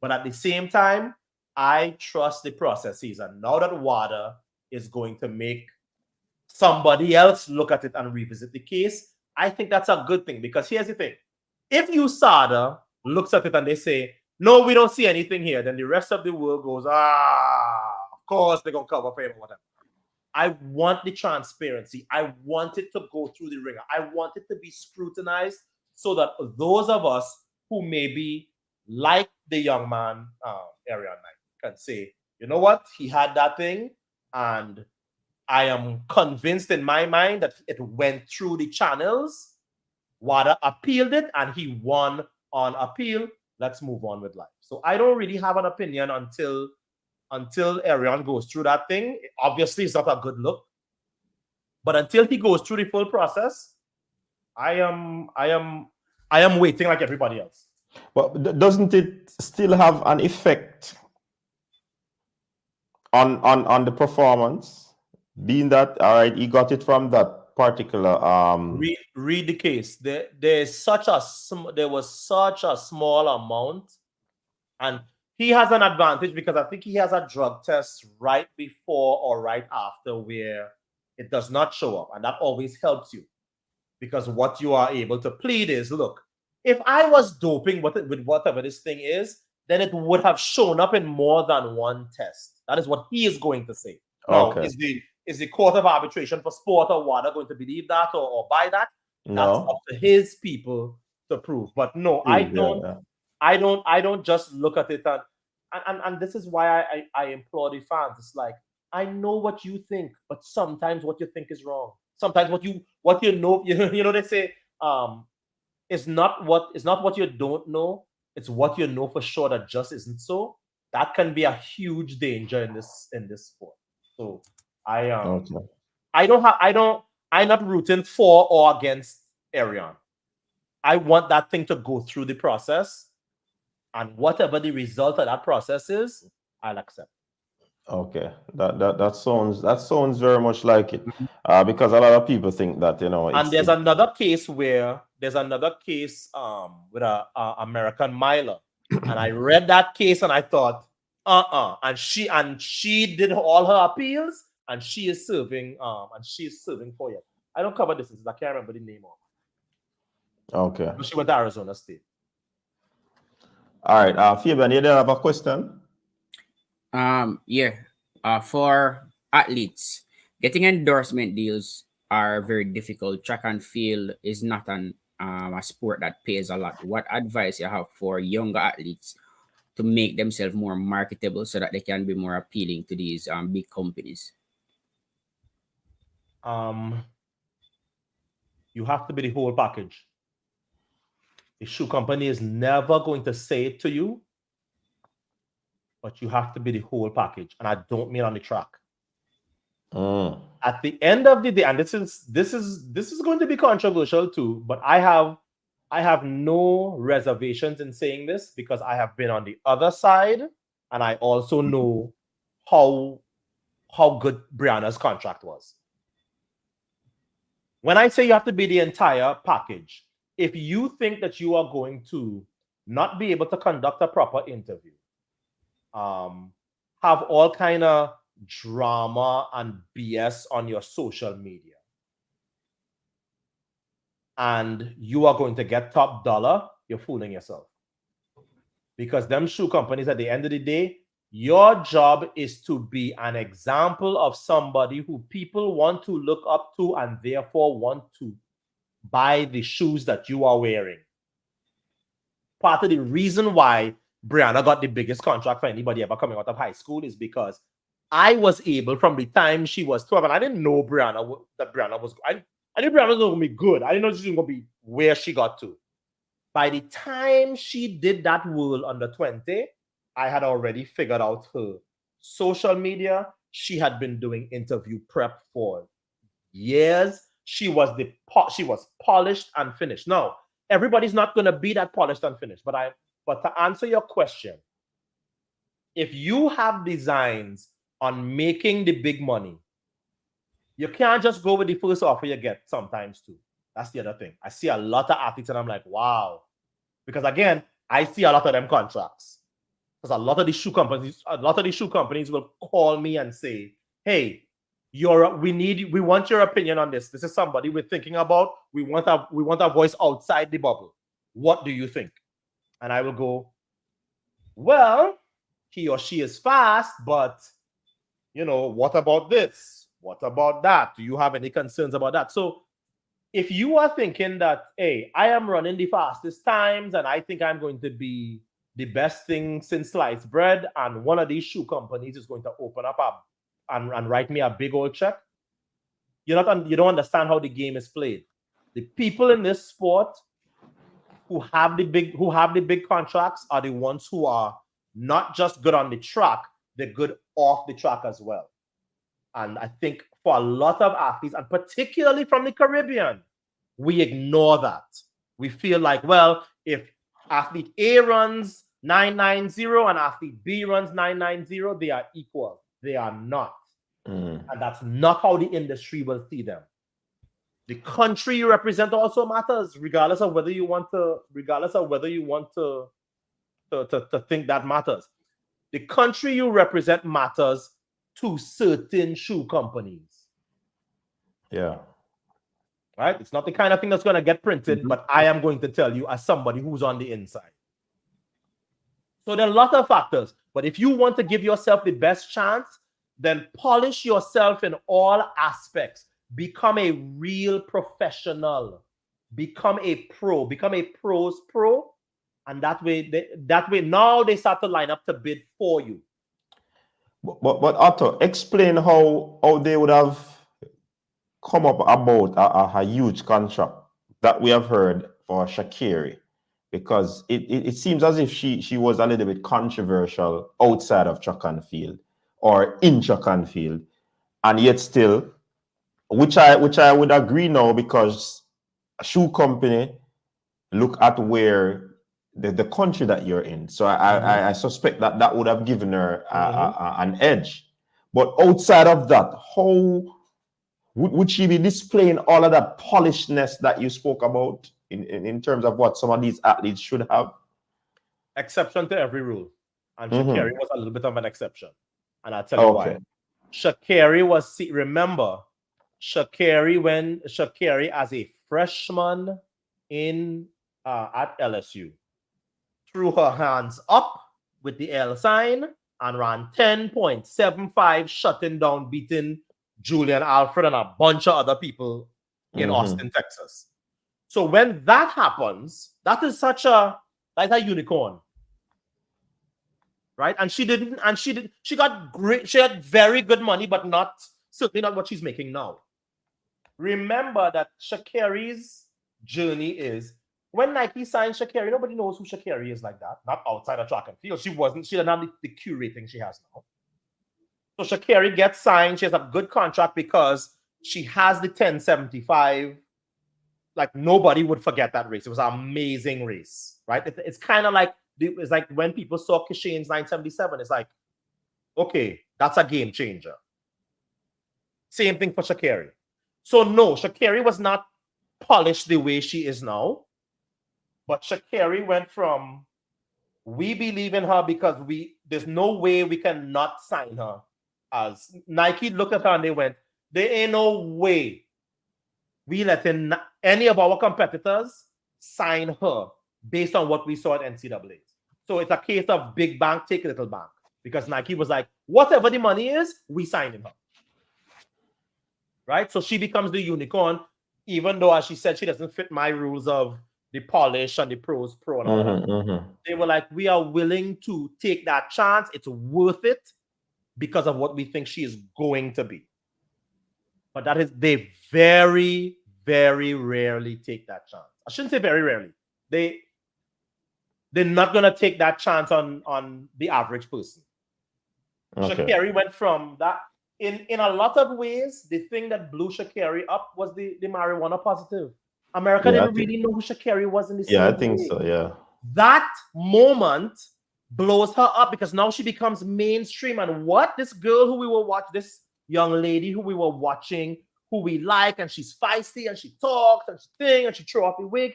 But at the same time, I trust the processes. And now that WADA is going to make somebody else look at it and revisit the case, I think that's a good thing. Because here's the thing. If USADA looks at it and they say, no, we don't see anything here, then the rest of the world goes, of course they're going to cover for him or whatever. I want the transparency. I want it to go through the ringer. I want it to be scrutinized so that those of us who maybe like the young man, Arian Knight, can say, you know what? He had that thing, and I am convinced in my mind that it went through the channels. WADA appealed it, and he won on appeal. Let's move on with life. So I don't really have an opinion until Arian goes through that thing. Obviously, it's not a good look. But until he goes through the full process, I am waiting like everybody else. But doesn't it still have an effect on the performance? Being that, all right, he got it from that particular read the case. There was such a small amount, and he has an advantage because I think he has a drug test right before or right after where it does not show up, and that always helps you because what you are able to plead is, look, if I was doping with whatever this thing is, then it would have shown up in more than one test. That is what he is going to say. Now, okay. Is the Court of Arbitration for Sport or WADA going to believe that or buy that? No. That's up to his people to prove. But no, I don't. Yeah. I don't just look at it and this is why I implore the fans. It's like, I know what you think, but sometimes what you think is wrong. Sometimes what you know, you know they say, it's not what you don't know, it's what you know for sure that just isn't so. That can be a huge danger in this sport. So I'm not rooting for or against Arian. I want that thing to go through the process, and whatever the result of that process is, I'll accept. Okay, that sounds very much like it, because a lot of people think that, you know. And there's another case with a American miler, and I read that case and I thought, and she did all her appeals, and she is serving 4 years. I don't cover this. I can't remember the name of. Okay. She went to Arizona State. All right, Fabian, you have a question? Yeah. For athletes, getting endorsement deals are very difficult. Track and field is not a sport that pays a lot. What advice you have for younger athletes to make themselves more marketable so that they can be more appealing to these big companies? You have to be the whole package. The shoe company is never going to say it to you, but you have to be the whole package. And I don't mean on the track. At the end of the day, and this is going to be controversial too, but I have no reservations in saying this because I have been on the other side, and I also know how good Brianna's contract was. When I say you have to be the entire package, if you think that you are going to not be able to conduct a proper interview, have all kind of drama and BS on your social media, and you are going to get top dollar, you're fooling yourself. Because them shoe companies, at the end of the day, your job is to be an example of somebody who people want to look up to and therefore want to buy the shoes that you are wearing. Part of the reason why Brianna got the biggest contract for anybody ever coming out of high school is because I was able, from the time she was 12, and I didn't know that Brianna was, I knew Brianna was going to be good. I didn't know she was going to be where she got to. By the time she did that World Under 20, I had already figured out her social media. She had been doing interview prep for years. She was polished and finished. Now, everybody's not going to be that polished and finished, but to answer your question, if you have designs on making the big money, you can't just go with the first offer you get sometimes too. That's the other thing. I see a lot of athletes and I'm like, wow. Because again, I see a lot of them contracts. Because a lot of these shoe companies will call me and say, hey, we want your opinion on this. This is somebody we're thinking about. We want a voice outside the bubble. What do you think? And I will go, well, he or she is fast, but what about this? What about that? Do you have any concerns about that? So if you are thinking that, hey, I am running the fastest times and I think I'm going to be the best thing since sliced bread, and one of these shoe companies is going to open up and write me a big old check, you don't understand how the game is played. The people in this sport who have the big contracts are the ones who are not just good on the track, they're good off the track as well. And I think for a lot of athletes, and particularly from the Caribbean, we ignore that. We feel like, well, if athlete A runs 990 and athlete B runs 990, they are equal. They are not. And that's not how the industry will see them. The country you represent also matters, regardless of whether you want to think that matters. The country you represent matters to certain shoe companies. Yeah. Right? It's not the kind of thing that's going to get printed, but I am going to tell you as somebody who's on the inside. So there are a lot of factors, but if you want to give yourself the best chance, then polish yourself in all aspects. Become a real professional. Become a pro. Become a pro's pro. And that way now they start to line up to bid for you. But Otto, explain how they would have come up about a huge contract that we have heard for Sha'Carri, because it seems as if she was a little bit controversial outside of track and field or in track and field, and yet still, which I would agree now, because a shoe company look at where the country that you're in. So I suspect that would have given her an edge. But outside of that, how would she be displaying all of that polishedness that you spoke about in terms of what some of these athletes should have? Exception to every rule. And Sha'Carri was a little bit of an exception. And I'll tell you why. Sha'Carri remember, Sha'Carri as a freshman at LSU, threw her hands up with the L sign and ran 10.75, shutting down, beating Julian Alfred and a bunch of other people in Austin, Texas. So when that happens, that is such a unicorn. Right? And she got great, she had very good money, but certainly not what she's making now. Remember that Sha'Carri's journey is, when Nike signed Sha'Carri, nobody knows who Sha'Carri is like that. Not outside of track and field. She didn't have the curating she has now. So Sha'Carri gets signed. She has a good contract because she has the 1075. Like, nobody would forget that race. It was an amazing race, right? It's kind of like, it's like when people saw Kishane's 977, it's like, okay, that's a game changer. Same thing for Sha'Carri. So no, Sha'Carri was not polished the way she is now. But Sha'Carri went from, we believe in her because there's no way we can not sign her. As Nike looked at her and they went, there ain't no way we let in any of our competitors sign her based on what we saw at NCAA. So it's a case of big bank, take little bank. Because Nike was like, whatever the money is, we signing her. Right? So she becomes the unicorn, even though, as she said, she doesn't fit my rules of the polish and the pros pro and all that. They were like, we are willing to take that chance. It's worth it because of what we think she is going to be. But they very, very rarely take that chance. I shouldn't say very rarely. They're not going to take that chance on the average person. Okay. Sha'Carri went from that. In a lot of ways, the thing that blew Sha'Carri up was the marijuana positive. America didn't really know who Sha'Carri was in the same way. I think so, yeah. That moment blows her up because now she becomes mainstream. And what? This girl who we will watch, this young lady who we were watching, who we like, and she's feisty, and she talks, and she thinks, and she throw off the wig.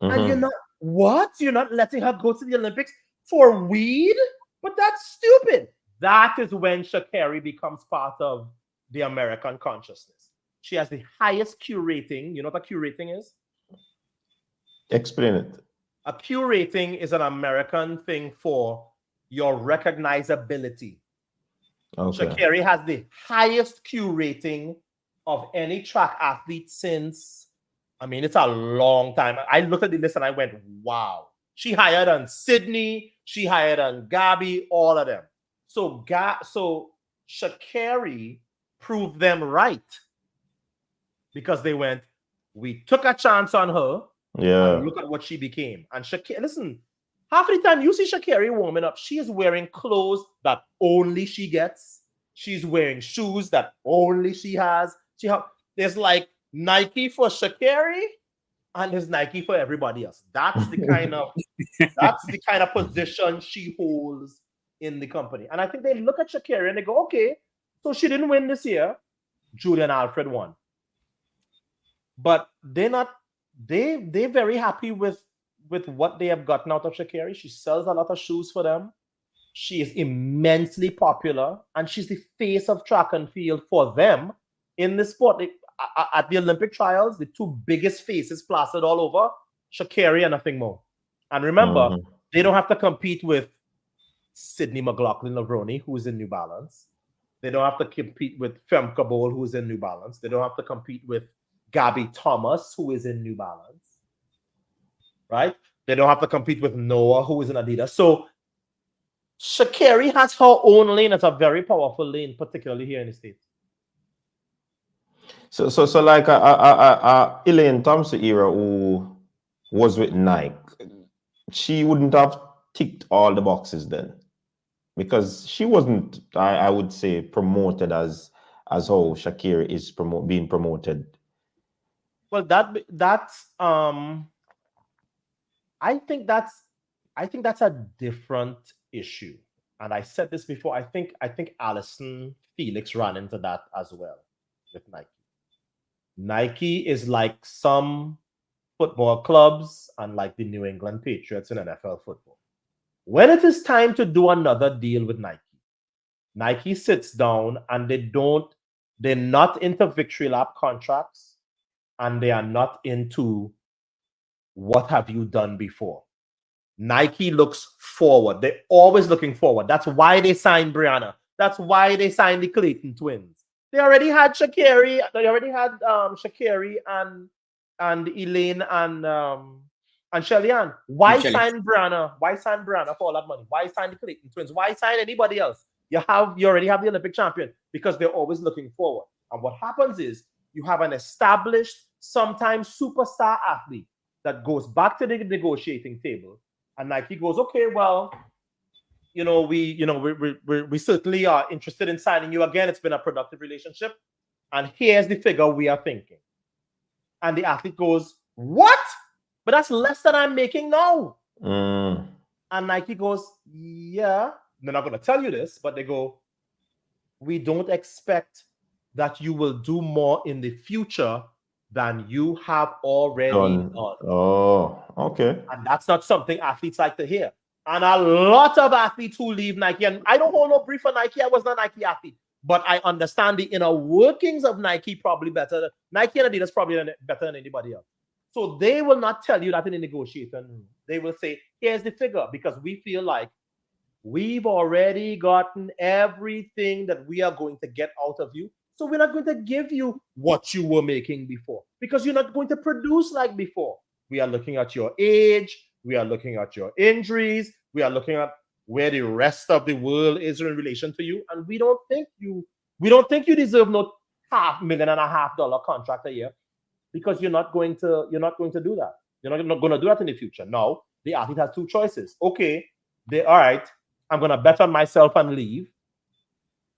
And you're not letting her go to the Olympics for weed? But that's stupid. That is when Sha'Carri becomes part of the American consciousness. She has the highest Q rating. You know what a Q rating is? Explain it. A Q rating is an American thing for your recognizability. Okay. Sha'Carri has the highest Q rating of any track athlete since, it's a long time. I looked at the list and I went, wow. She higher than Sydney. She higher than Gabby, all of them. So Sha'Carri proved them right because they went, we took a chance on her. Yeah. And look at what she became. And Sha'Carri, listen, half the time you see Sha'Carri warming up, she is wearing clothes that only she gets. She's wearing shoes that only she has. There's like Nike for Sha'Carri and there's Nike for everybody else. That's the kind of position she holds in the company. And I think they look at Sha'Carri and they go, okay, so she didn't win this year. Julian Alfred won. But they're very happy with what they have gotten out of Sha'Carri. She sells a lot of shoes for them. She is immensely popular, and she's the face of track and field for them in the sport. At the Olympic trials, the two biggest faces plastered all over, Sha'Carri and nothing more. And remember, they don't have to compete with Sydney McLaughlin-Lavroni, who is in New Balance. They don't have to compete with Femke Bol, who is in New Balance. They don't have to compete with Gabby Thomas, who is in New Balance. Right? They don't have to compete with Noah, who is in Adidas. So Sha'Carri has her own lane. It's a very powerful lane, particularly here in the States. So like Elaine Thompson-Herah, who was with Nike, she wouldn't have ticked all the boxes then, because she wasn't, I would say, promoted as how Sha'Carri is being promoted. Well, that's I think that's a different issue. And I said this before. I think Allyson Felix ran into that as well with Nike. Nike is like some football clubs and like the New England Patriots in NFL football. When it is time to do another deal with Nike, Nike sits down and they're not into victory lap contracts, and they are not into what have you done before. Nike looks forward. They're always looking forward. That's why they signed Brianna. That's why they signed the Clayton twins. They already had Sha'Carri. They already had Sha'Carri and Elaine and Shelly-Ann. Why sign Brianna? Why sign Brianna for all that money? Why sign the Clayton twins? Why sign anybody else? You already have the Olympic champion, because they're always looking forward. And what happens is you have an established, sometimes superstar athlete that goes back to the negotiating table, and Nike goes, okay, well, we certainly are interested in signing you again. It's been a productive relationship, and here's the figure we are thinking. And the athlete goes, what? But that's less than I'm making now. And Nike goes, yeah. They're not going to tell you this, but they go, we don't expect that you will do more in the future than you have already done. Oh, okay. And that's not something athletes like to hear. And a lot of athletes who leave Nike, and I don't hold no brief for Nike. I was not a Nike athlete, but I understand the inner workings of Nike probably better. Nike and Adidas probably better than anybody else. So they will not tell you that in the negotiation room. They will say, here's the figure, because we feel like we've already gotten everything that we are going to get out of you. So we're not going to give you what you were making before, because you're not going to produce like before. We are looking at your age. We are looking at your injuries. We are looking at where the rest of the world is in relation to you. And we don't think you deserve no $5.5 million contract a year, because you're not going to do that. You're not going to do that in the future. Now, the athlete has two choices. Okay, all right, I'm going to bet on myself and leave,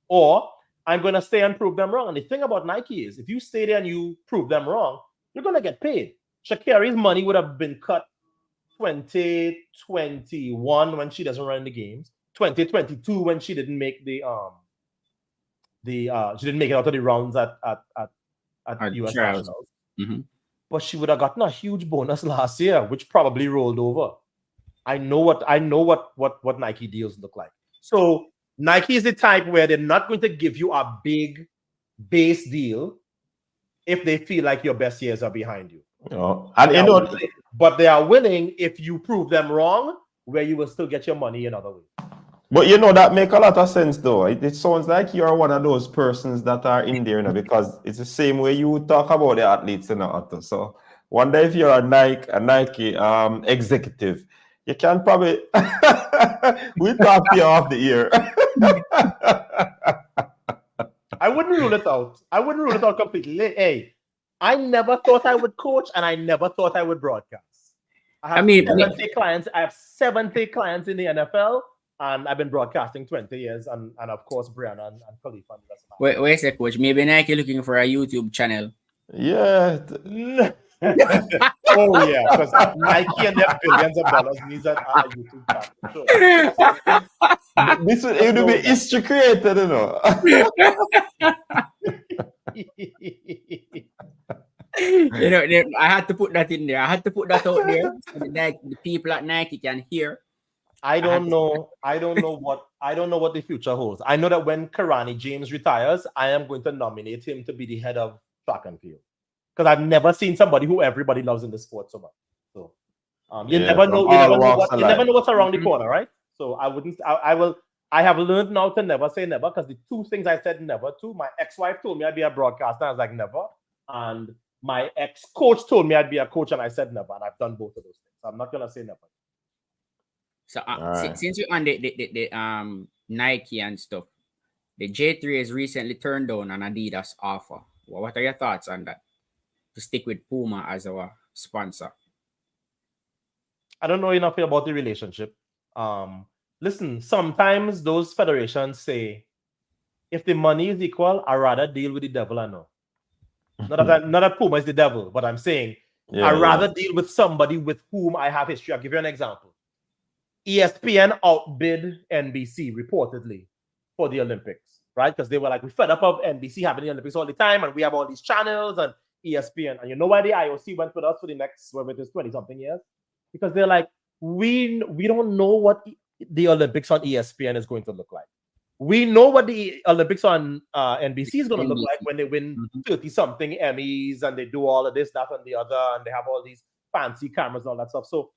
or I'm going to stay and prove them wrong. And the thing about Nike is, if you stay there and you prove them wrong, you're going to get paid. Sha'Carri's money would have been cut 2021 when she doesn't run the games, 2022 when she didn't make she didn't make it out of the rounds at US Nationals. Mm-hmm. But she would have gotten a huge bonus last year, which probably rolled over. I know what Nike deals look like. So Nike is the type where they're not going to give you a big base deal if they feel like your best years are behind you. Oh, and but they are willing, if you prove them wrong, where you will still get your money another way. But that make a lot of sense, though. It sounds like you're one of those persons that are in there, because it's the same way you talk about the athletes, So wonder if you're a Nike executive, you can probably we talk you off the ear. I wouldn't rule it out. I wouldn't rule it out completely. Hey, I never thought I would coach, and I never thought I would broadcast. I have 70 clients. I have 70 clients in the NFL, and I've been broadcasting 20 years, and of course, Brianna and Khalifa. Wait a sec, coach. Maybe Nike looking for a YouTube channel. Yeah. Oh, yeah, because Nike and their billions of dollars needs a YouTube channel. Sure. It would be history created, I had to put that in there. I had to put that out there so the people at Nike can hear. I don't know what the future holds. I know that when Karani James retires, I am going to nominate him to be the head of track and field, because I've never seen somebody who everybody loves in the sport so much. So you never know what's around the corner, right? So I have learned now to never say never, because the two things I said never to, my ex-wife told me I'd be a broadcaster, I was like never, and my ex-coach told me I'd be a coach, and I said never, and I've done both of those things. So I'm not gonna say never. So since you're on the Nike and stuff, the J3 has recently turned down an Adidas offer. Well, what are your thoughts on that? To stick with Puma as our sponsor? I don't know enough about the relationship. Listen, sometimes those federations say, if the money is equal, I'd rather deal with the devil. I know. Not that Puma is the devil, but I'm saying I'd rather deal with somebody with whom I have history. I'll give you an example. ESPN outbid NBC reportedly for the Olympics, right? Because they were like, we fed up of NBC having the Olympics all the time, and we have all these channels and ESPN. And you know why the IOC went with us for the next, whether it is 20-something years? Because they're like, we don't know what the Olympics on ESPN is going to look like. We know what the Olympics on NBC is going to look like when they win 30-something Emmys and they do all of this, that, and the other, and they have all these fancy cameras and all that stuff. So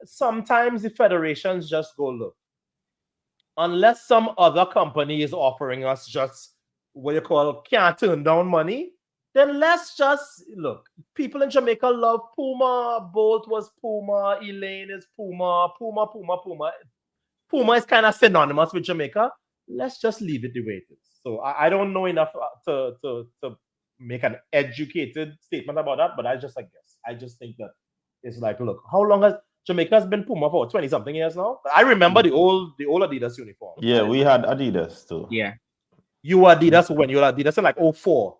sometimes the federations just go, look, unless some other company is offering us just what you call can't turn down money, then let's just look. People in Jamaica love Puma. Bolt was Puma. Elaine is Puma. Puma. Puma is kind of synonymous with Jamaica. Let's just leave it the way it is. So I don't know enough to make an educated statement about that, but I just guess. I just think that it's like, look, how long has Jamaica's been Puma for 20-something years now? I remember the old Adidas uniform. Yeah, we had Adidas too. Yeah. You were Adidas when you were Adidas in like 04.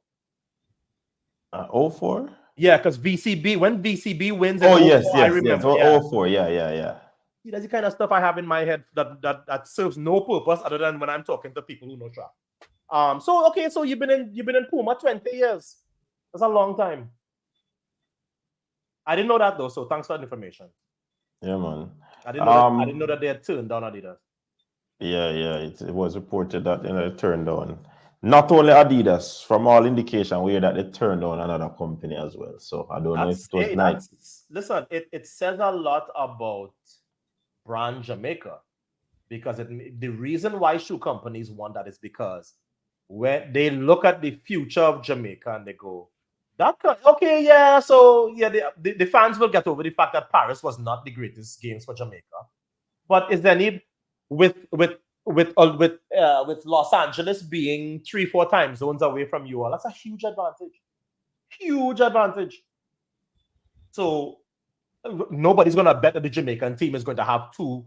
04? Yeah, because VCB, when VCB wins. Oh, yes, I remember. Yes. 04, yeah. See, that's the kind of stuff I have in my head that serves no purpose other than when I'm talking to people who know track. So you've been in Puma 20 years. That's a long time. I didn't know that though, so thanks for the information. Yeah, man. I didn't know that they had turned down Adidas. Yeah, it was reported that they turned down. Not only Adidas, from all indication, we hear that they turned down another company as well. So I don't know if it was nice. Listen, it says a lot about brand Jamaica, because the reason why shoe companies want that is because when they look at the future of Jamaica and they go, the fans will get over the fact that Paris was not the greatest games for Jamaica. But is there need with Los Angeles being 3-4 time zones away from you all? That's a huge advantage. Huge advantage. So nobody's gonna bet that the Jamaican team is going to have two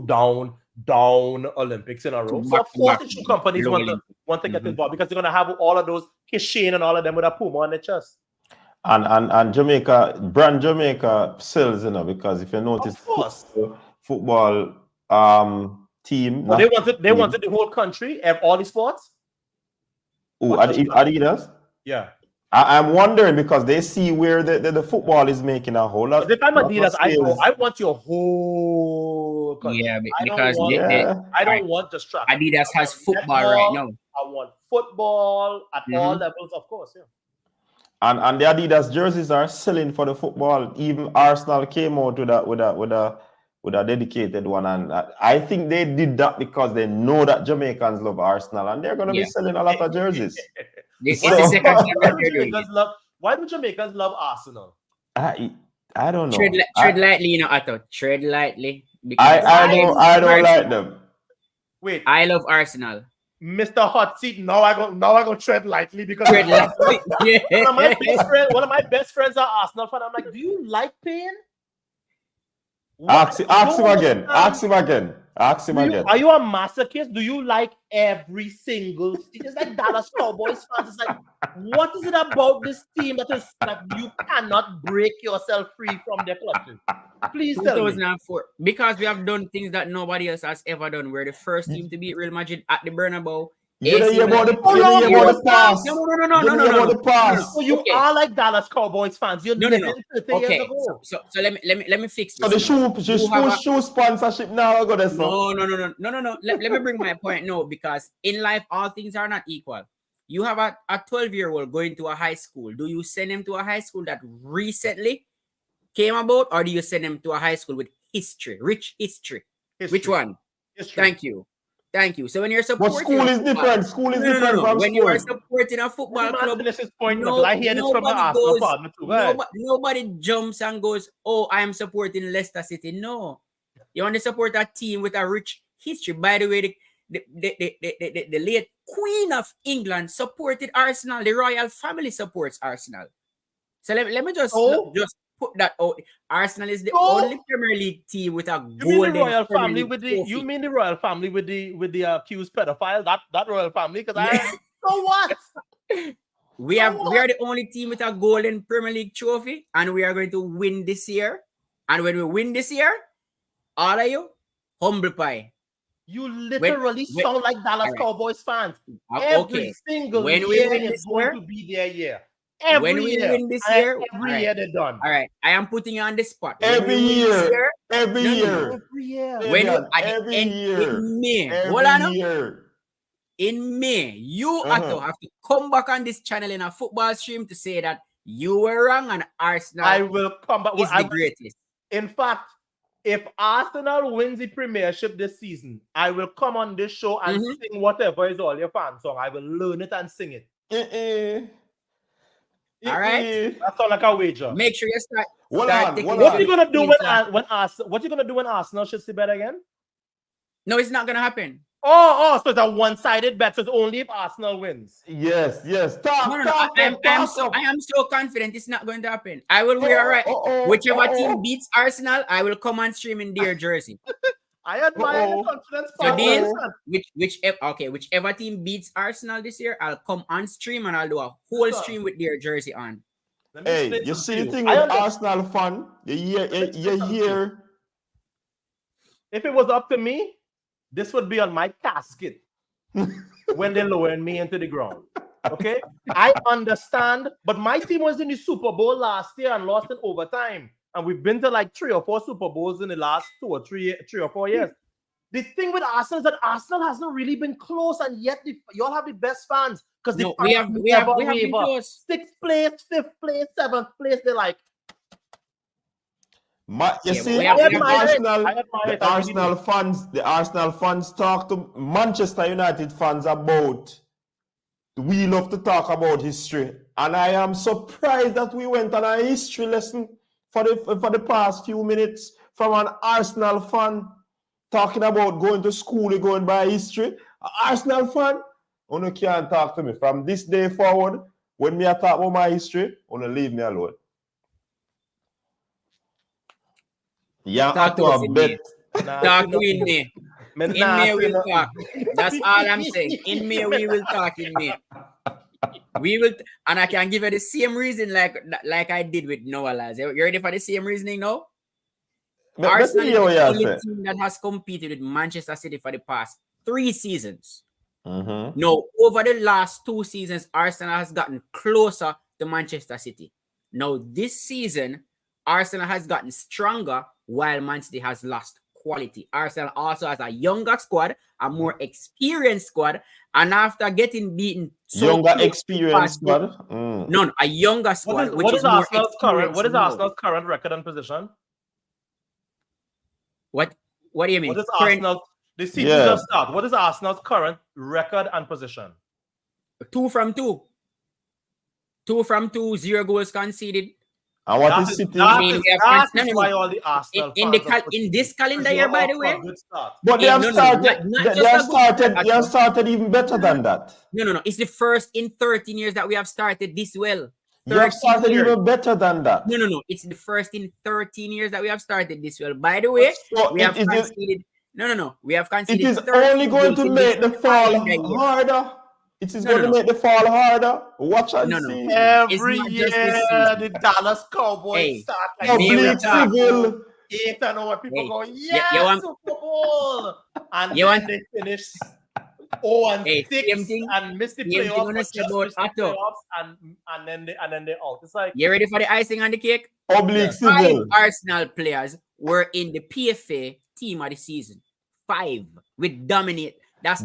down Olympics in a row. So of course the shoe companies want to get involved, because they're gonna have all of those Kishane and all of them with a Puma on their chest. And Jamaica, brand Jamaica sells, because if you notice, football team. They wanted the whole country, all the sports. Oh, Adidas? Yeah. I'm wondering, because they see where the football is making a whole lot. If I'm Adidas, I want your whole country. Yeah, because I don't want just track. Adidas has football right now. I want football at all levels, of course. Yeah. And the Adidas jerseys are selling for the football. Even Arsenal came out with a dedicated one, and I think they did that because they know that Jamaicans love Arsenal, and they're going to be selling a lot of jerseys. Why do Jamaicans love Arsenal? I don't know. Tread lightly, Otto. Tread lightly. I don't like them. Wait, I love Arsenal. Mr. Hot Seat. Now I go tread lightly because tread lightly. One of my best friends are Arsenal fan. I'm like, do you like pain? Ask him again. Are you a masochist? Do you like every single? It's like Dallas Cowboys fans. It's like, what is it about this team that you cannot break yourself free from their clutches? Please tell me. Because we have done things that nobody else has ever done. We're the first team to beat Real Madrid at the Bernabeu. You don't hear about the pass. No. So you are like Dallas Cowboys fans. You're living 30 years ago. So let me fix this. So the shoe sponsorship now I got this. No. Let me bring my point now, because in life all things are not equal. You have a 12-year-old going to a high school. Do you send him to a high school that recently came about, or do you send him to a high school with rich history? Which one? History. Thank you. So when you're supporting, but school is different. School is different from when you are supporting a football club. I hear this from the Arsenal partner too. Nobody jumps and goes, "Oh, I am supporting Leicester City." No, you want to support a team with a rich history. By the way, the late Queen of England supported Arsenal. The royal family supports Arsenal. So let me just put that out. Arsenal is the only Premier League team with a golden royal family with the. You mean the royal family with the accused pedophile? That royal family? Because so what? We are the only team with a golden Premier League trophy, and we are going to win this year. And when we win this year, all of you, humble pie. You literally sound like Dallas Cowboys fans. Every single year is going to be their year. Every year they're done. All right, I am putting you on the spot. Every year. When in May, in May, you have to come back on this channel in a football stream to say that you were wrong and Arsenal. I will come back. Is the greatest. In fact, if Arsenal wins the Premiership this season, I will come on this show and sing whatever is all your fan song. I will learn it and sing it. All right. That's all like a wager. Make sure you start. What are you gonna do when Arsenal should see bet again? No, it's not gonna happen. So it's a one-sided bet. So it's only if Arsenal wins. Yes. I am so confident it's not going to happen. I will wear whichever team beats Arsenal, I will come and stream in their jersey. I admire the confidence. So whichever team beats Arsenal this year, I'll come on stream and I'll do a whole stream with their jersey on. Hey, you see the thing with Arsenal fan? You hear. If it was up to me, this would be on my casket when they lowered me into the ground. Okay? I understand, but my team was in the Super Bowl last year and lost in overtime. And we've been to like 3 or 4 Super Bowls in the last 3 or 4 years. The thing with Arsenal is that Arsenal hasn't really been close, and yet y'all have the best fans. Because we have been close. 6th place, 5th place, 7th place. They're like, the Arsenal fans talk to Manchester United fans about. We love to talk about history, and I am surprised that we went on a history lesson for the past few minutes from an Arsenal fan talking about going to school, going by history. An Arsenal fan, you can't talk to me from this day forward. When me talk about my history, you leave me alone. Yeah, talk to a bit. Talk to in me. In May we will talk. That's all I'm saying. In May we will talk. In May we will, and I can give you the same reason like I did with Noah Laz. You ready for the same reasoning now? Arsenal is the only team that has competed with Manchester City for the past 3 seasons. Now, over the last 2 seasons, Arsenal has gotten closer to Manchester City. Now, this season, Arsenal has gotten stronger while Man City has lost quality. Arsenal also has a younger squad, a more experienced squad, and after getting beaten, experienced squad. No, a younger squad. What is Arsenal's current record and position? What do you mean? What is Arsenal? The season just start. What is Arsenal's current record and position? 2 from 2. 2 from 2, 0 goals conceded. And what is City? Why all the Arsenal in this calendar year, by the way. But they have started even better than that. No. It's the first in 13 years that we have started this well. You have started even better than that. No. It's the first in 13 years that we have started this well. By the way, we have conceded. No. We have conceded. It is only going to make the fall harder. It is going to make the fall harder. Watch and see. Every year, the Dallas Cowboys start like Oblique Seville. 8-0. People go, Super Bowl. And then they finish 0-6 and miss the playoffs, and then they out. It's like, you ready for the icing on the cake? Oblique Seville. 5 Arsenal players were in the PFA team of the season. 5 with dominate. That's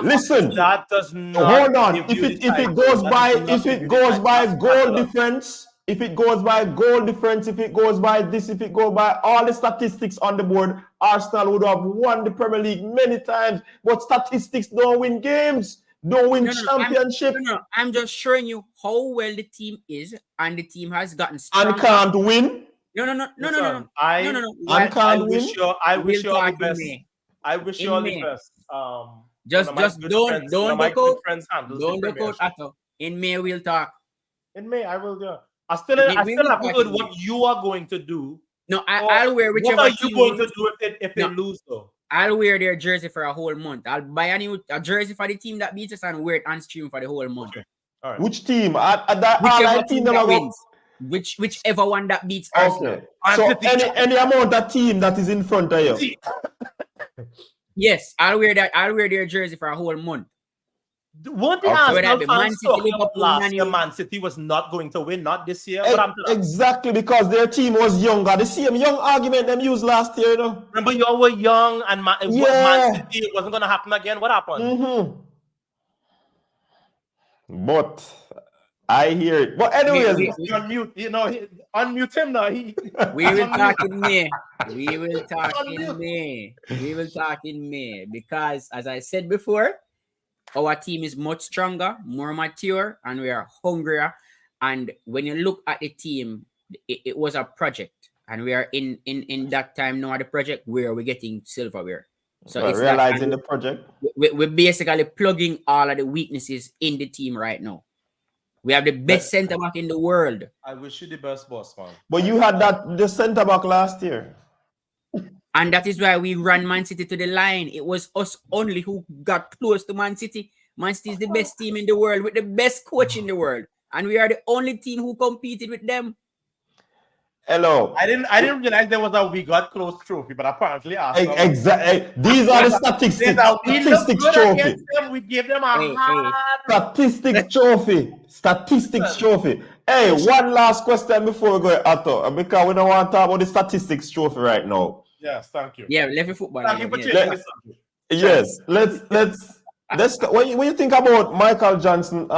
listen. That does not. Hold on. If it goes by goal difference, if it goes by this, if it goes by all the statistics on the board, Arsenal would have won the Premier League many times. But statistics don't win games, don't win championships. I'm just showing you how well the team is, and the team has gotten stronger. And can't win. No. I wish you all the best. I wish you all the best. Just don't go out at all. In May we'll talk. In May I will do. I still haven't heard what you are going to do. No, I'll wear whichever. What are you going to do if they lose though? I'll wear their jersey for a whole month. I'll buy a jersey for the team that beats us and wear it on stream for the whole month. Okay. All right. Which team? Whichever team that wins. Whichever one that beats Arsenal. So any amount of team that is in front of you. Yes, I'll wear that. I'll wear their jersey for a whole month. What the Arsenal fans talking about last year, Man City was not going to win, not this year. Exactly, because their team was younger. The same young argument them used last year, you know. Remember, you all were young, and Man City wasn't going to happen again. What happened? But I hear it. But anyways, Unmute, unmute him now. We will talk in May. We will talk in May. We will talk in May because, as I said before, our team is much stronger, more mature, and we are hungrier. And when you look at the team, it was a project, and we are in that time now. The project where we're getting silverware. So it's realizing the project. We're basically plugging all of the weaknesses in the team right now. We have the best centre back in the world. I wish you the best, boss, man. But you had the centre back last year. And that is why we ran Man City to the line. It was us only who got close to Man City. Man City is the best team in the world with the best coach in the world. And we are the only team who competed with them. Hello. I didn't realize there was a we got close trophy, but apparently exactly. These are the statistics. Statistics trophy. We gave them a statistics trophy. Statistics trophy. Hey, one last question before we go, Atto, because we don't want to talk about the statistics trophy right now. Yes, thank you. Yeah, level football. Thank you for changing the subject. Yes, let's when you think about Michael Johnson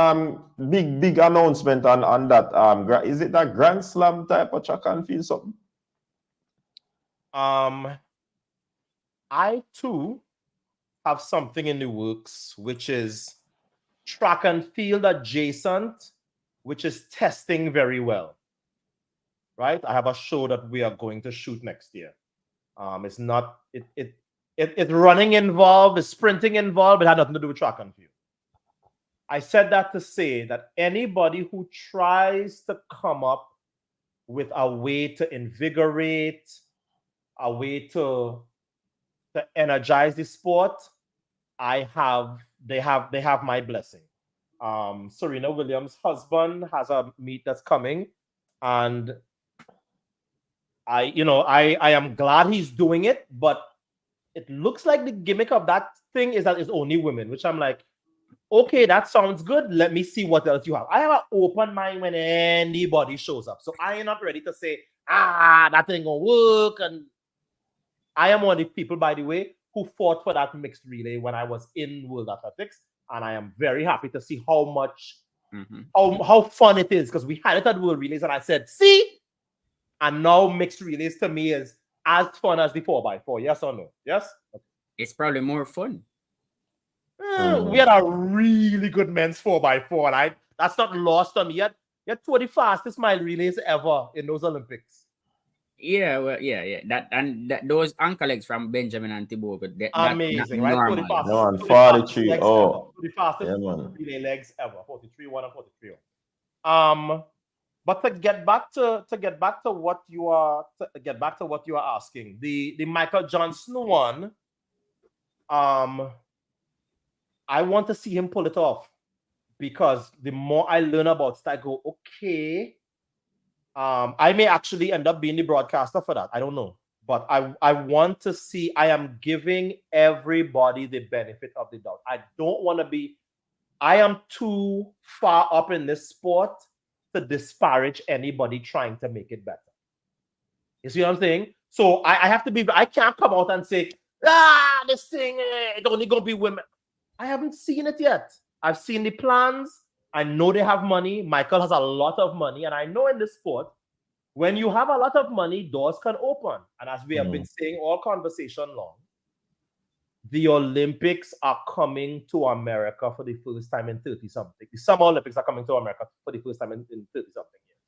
big announcement on that is it that Grand Slam type of track and field something? I too have something in the works which is track and field adjacent, which is testing very well. Right? I have a show that we are going to shoot next year. It's not it's running involved, it's sprinting involved, but it had nothing to do with track and field. I said that to say that anybody who tries to come up with a way to invigorate, a way to energize the sport, they have my blessing. Serena Williams' husband has a meet that's coming, and I am glad he's doing it, but it looks like the gimmick of that thing is that it's only women, which I'm like, okay, that sounds good. Let me see what else you have. I have an open mind when anybody shows up. So I am not ready to say, that ain't gonna work. And I am one of the people, by the way, who fought for that mixed relay when I was in World Athletics. And I am very happy to see how much, how fun it is, because we had it at World Relays and I said, see? And now mixed relays to me is as fun as the 4x4. Yes or no? Yes? It's probably more fun. We had a really good men's 4x4, and that's not lost on me yet. You're two of the fastest mile relays ever in those Olympics. Yeah, well, yeah. Those ankle legs from Benjamin and Thibault, amazing, right? Normal. 43. Oh, the fastest relay legs ever. 43-1 and 43. But to get back to what you are asking, the Michael Johnson one, I want to see him pull it off, because the more I learn about it, I go, okay, I may actually end up being the broadcaster for that. I don't know, but I want to see. I am giving everybody the benefit of the doubt. I am too far up in this sport to disparage anybody trying to make it better. You see what I'm saying? So I have to be, I can't come out and say, this thing, it's only going to be women. I haven't seen it yet. I've seen the plans. I know they have money. Michael has a lot of money. And I know in this sport, when you have a lot of money, doors can open. And as we have been saying all conversation long, the Olympics are coming to America for the first time in 30-something. The Summer Olympics are coming to America for the first time in 30-something years.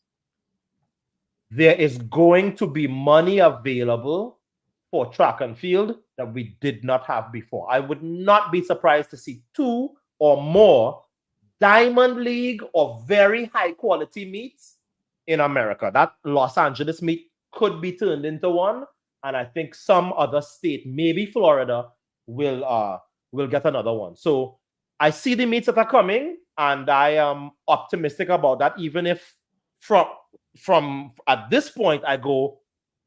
There is going to be money available for track and field that we did not have before. I would not be surprised to see 2 or more Diamond League or very high quality meets in America. That Los Angeles meet could be turned into one. And I think some other state, maybe Florida, will get another one. So I see the meets that are coming, and I am optimistic about that, even if from at this point I go,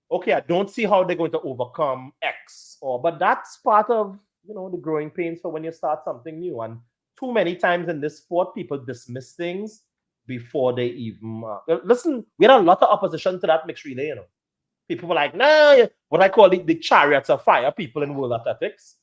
okay, I don't see how they're going to overcome X, but that's part of the growing pains for when you start something new. And too many times in this sport, people dismiss things before they even listen. We had a lot of opposition to that mixed relay. People were like, nah, what I call the chariots of fire people in World Athletics,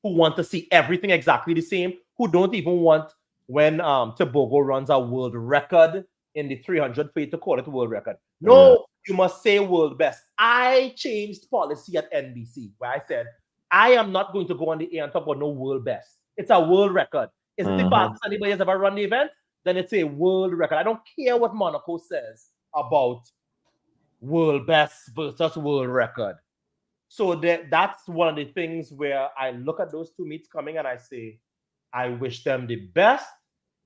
who want to see everything exactly the same, who don't even want when Tobago runs a world record in the 300 for you to call it world record. No, you must say world best. I changed policy at NBC where I said, I am not going to go on the air and talk about no world best. It's a world record. Is it the fastest anybody has ever run the event? Then it's a world record. I don't care what Monaco says about world best versus world record. So that's one of the things where I look at those two meets coming and I say, I wish them the best.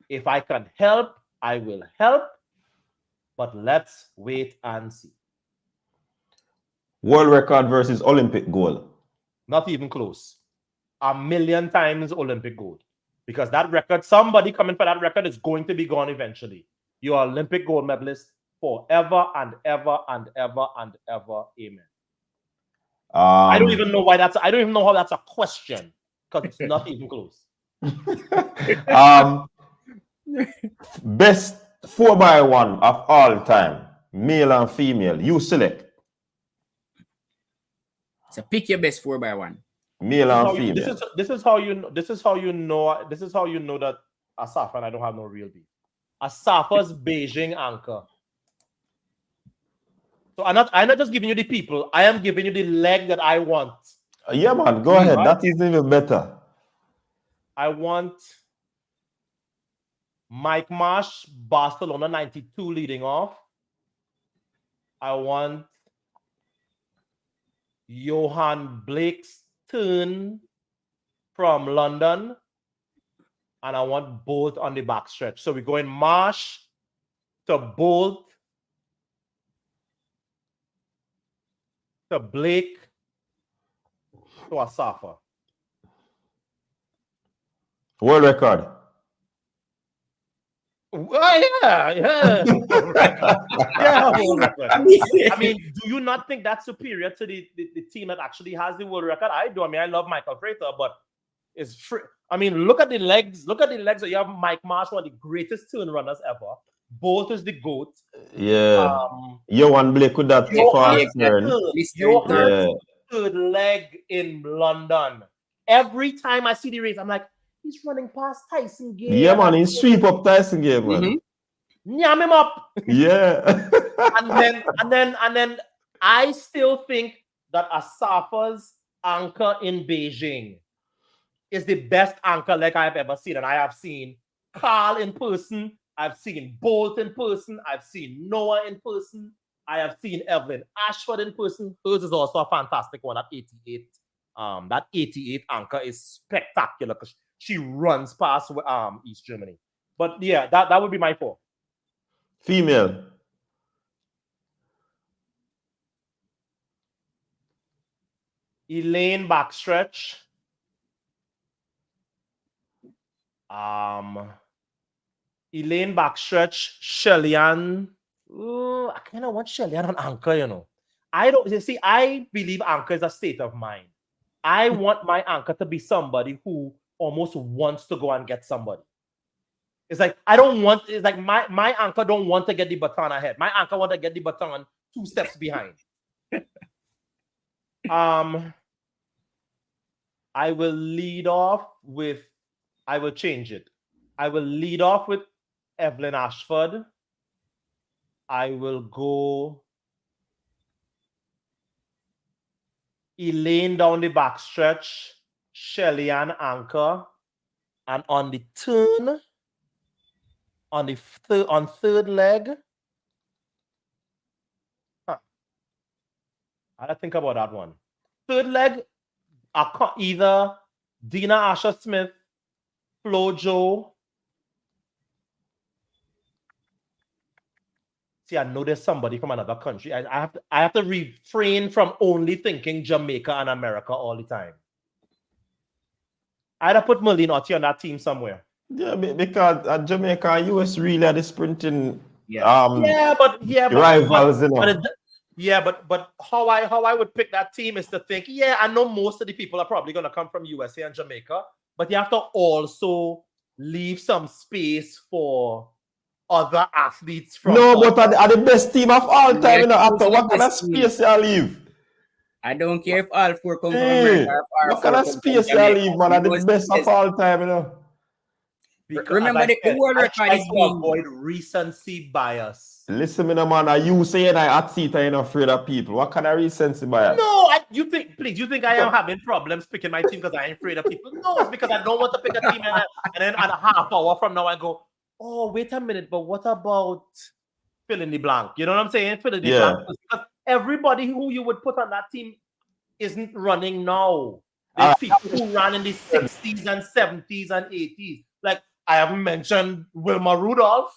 If I can help, I will help. But let's wait and see. World record versus Olympic gold. Not even close. 1,000,000 times Olympic gold. Because that record, somebody coming for that record is going to be gone eventually. You are Olympic gold medalist forever and ever and ever and ever. Amen. I don't even know why I don't even know how that's a question. Because it's not even close. Best 4x1 of all time, male and female. You select. So pick your best 4x1. Male and female. This is how you know that Asafa and I don't have no real beef. Asafa's Beijing anchor. So I'm not just giving you the people. I am giving you the leg that I want. Yeah, man. Go ahead. That is even better. I want Mike Marsh, Barcelona 92 leading off. I want Johan Blake's turn from London. And I want Bolt on the backstretch. So we're going Marsh to Bolt to Blake to Asafa. World record. Oh, yeah. World record. I mean, do you not think that's superior to the team that actually has the world record? I do. I mean, I love Michael Frater, but it's free. I mean, look at the legs. Look at the legs. You have Mike Marsh, one of the greatest turn runners ever. Bolt is the GOAT. Yeah. Johan Blake with that fast turn. Johan's third leg in London. Every time I see the race, I'm like, he's running past Tyson Gay. Yeah, man, he sweep up Tyson Gay, man. Nyam him up. Yeah. and then I still think that Asafa's anchor in Beijing is the best anchor leg I've ever seen. And I have seen Carl in person. I've seen Bolt in person. I've seen Noah in person. I have seen Evelyn Ashford in person. Hers is also a fantastic one at 88. That 88 anchor is spectacular because she runs past East Germany. But yeah, that would be my 4. Female. Elaine backstretch. Elaine backstretch. Shellyan. I kind of want Shellyan on anchor, you know. I believe anchor is a state of mind. I want my anchor to be somebody who almost wants to go and get somebody. It's like my anchor don't want to get the baton ahead. My anchor want to get the baton 2 steps behind. I will lead off with, I will change it. I will lead off with Evelyn Ashford. I will go Elaine down the backstretch, Shellyan anchor, and on the turn, on third leg. I had to think about that one. Third leg, either Dina Asher-Smith, Flo Jo. See, I know there's somebody from another country. I have to refrain from only thinking Jamaica and America all the time. I'd have put Merlene Otti on that team somewhere. Yeah, because Jamaica and US really are the sprinting rivals, you know. But how I would pick that team is to think, yeah, I know most of the people are probably going to come from USA and Jamaica, but you have to also leave some space for other athletes from. No, but are the best team of all time, you know, after what kind of space you leave? I don't care if all 4 come from America. What kind of space you leave, man? Are the best of all time, you know? Because remember the world record is to being avoid recency bias. Listen, me, no man. Are you saying I hot seat and afraid of people? What kind of recency bias? No, you think I am having problems picking my team because I ain't afraid of people? No, it's because I don't want to pick a team and then at a half hour from now I go, oh, wait a minute, but what about fill in the blank? You know what I'm saying? Fill in the blank. Because everybody who you would put on that team isn't running now. There's people who ran in the 60s and 70s and 80s. Like, I haven't mentioned Wilma Rudolph.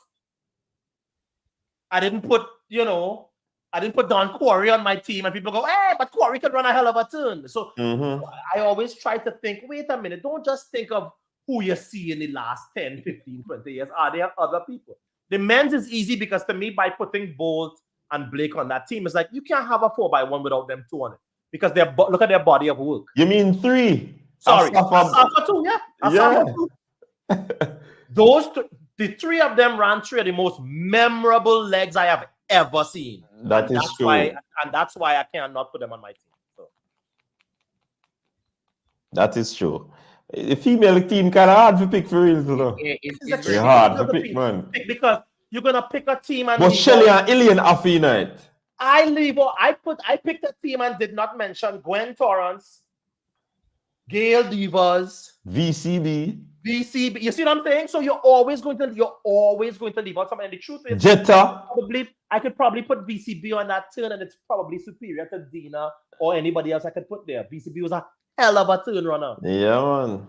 I didn't put Don Quarry on my team, and people go, hey, but Quarry can run a hell of a turn. So I always try to think, wait a minute, don't just think of who you see in the last 10, 15, 20 years. Are there other people? The men's is easy because to me, by putting Bolt and Blake on that team, it's like you can't have a 4x1 without them two on it. Because look at their body of work. You mean 3? Sorry, Asafa 2, yeah. Asafa 2. The 3 of them ran 3 of the most memorable legs I have ever seen. That's true. That's why I cannot put them on my team. So. That is true. The female team kind of hard to pick for real, you know. It's hard to pick, man. Because you're gonna pick a team and. But Shelly and Elaine are night. I picked a team and did not mention Gwen Torrance, Gail Devers, VCB. You see what I'm saying? So you're always going to leave out something. And the truth is, Jetta. I could probably put VCB on that turn, and it's probably superior to Dina or anybody else I could put there. VCB was a hell of a turn runner. Yeah, man.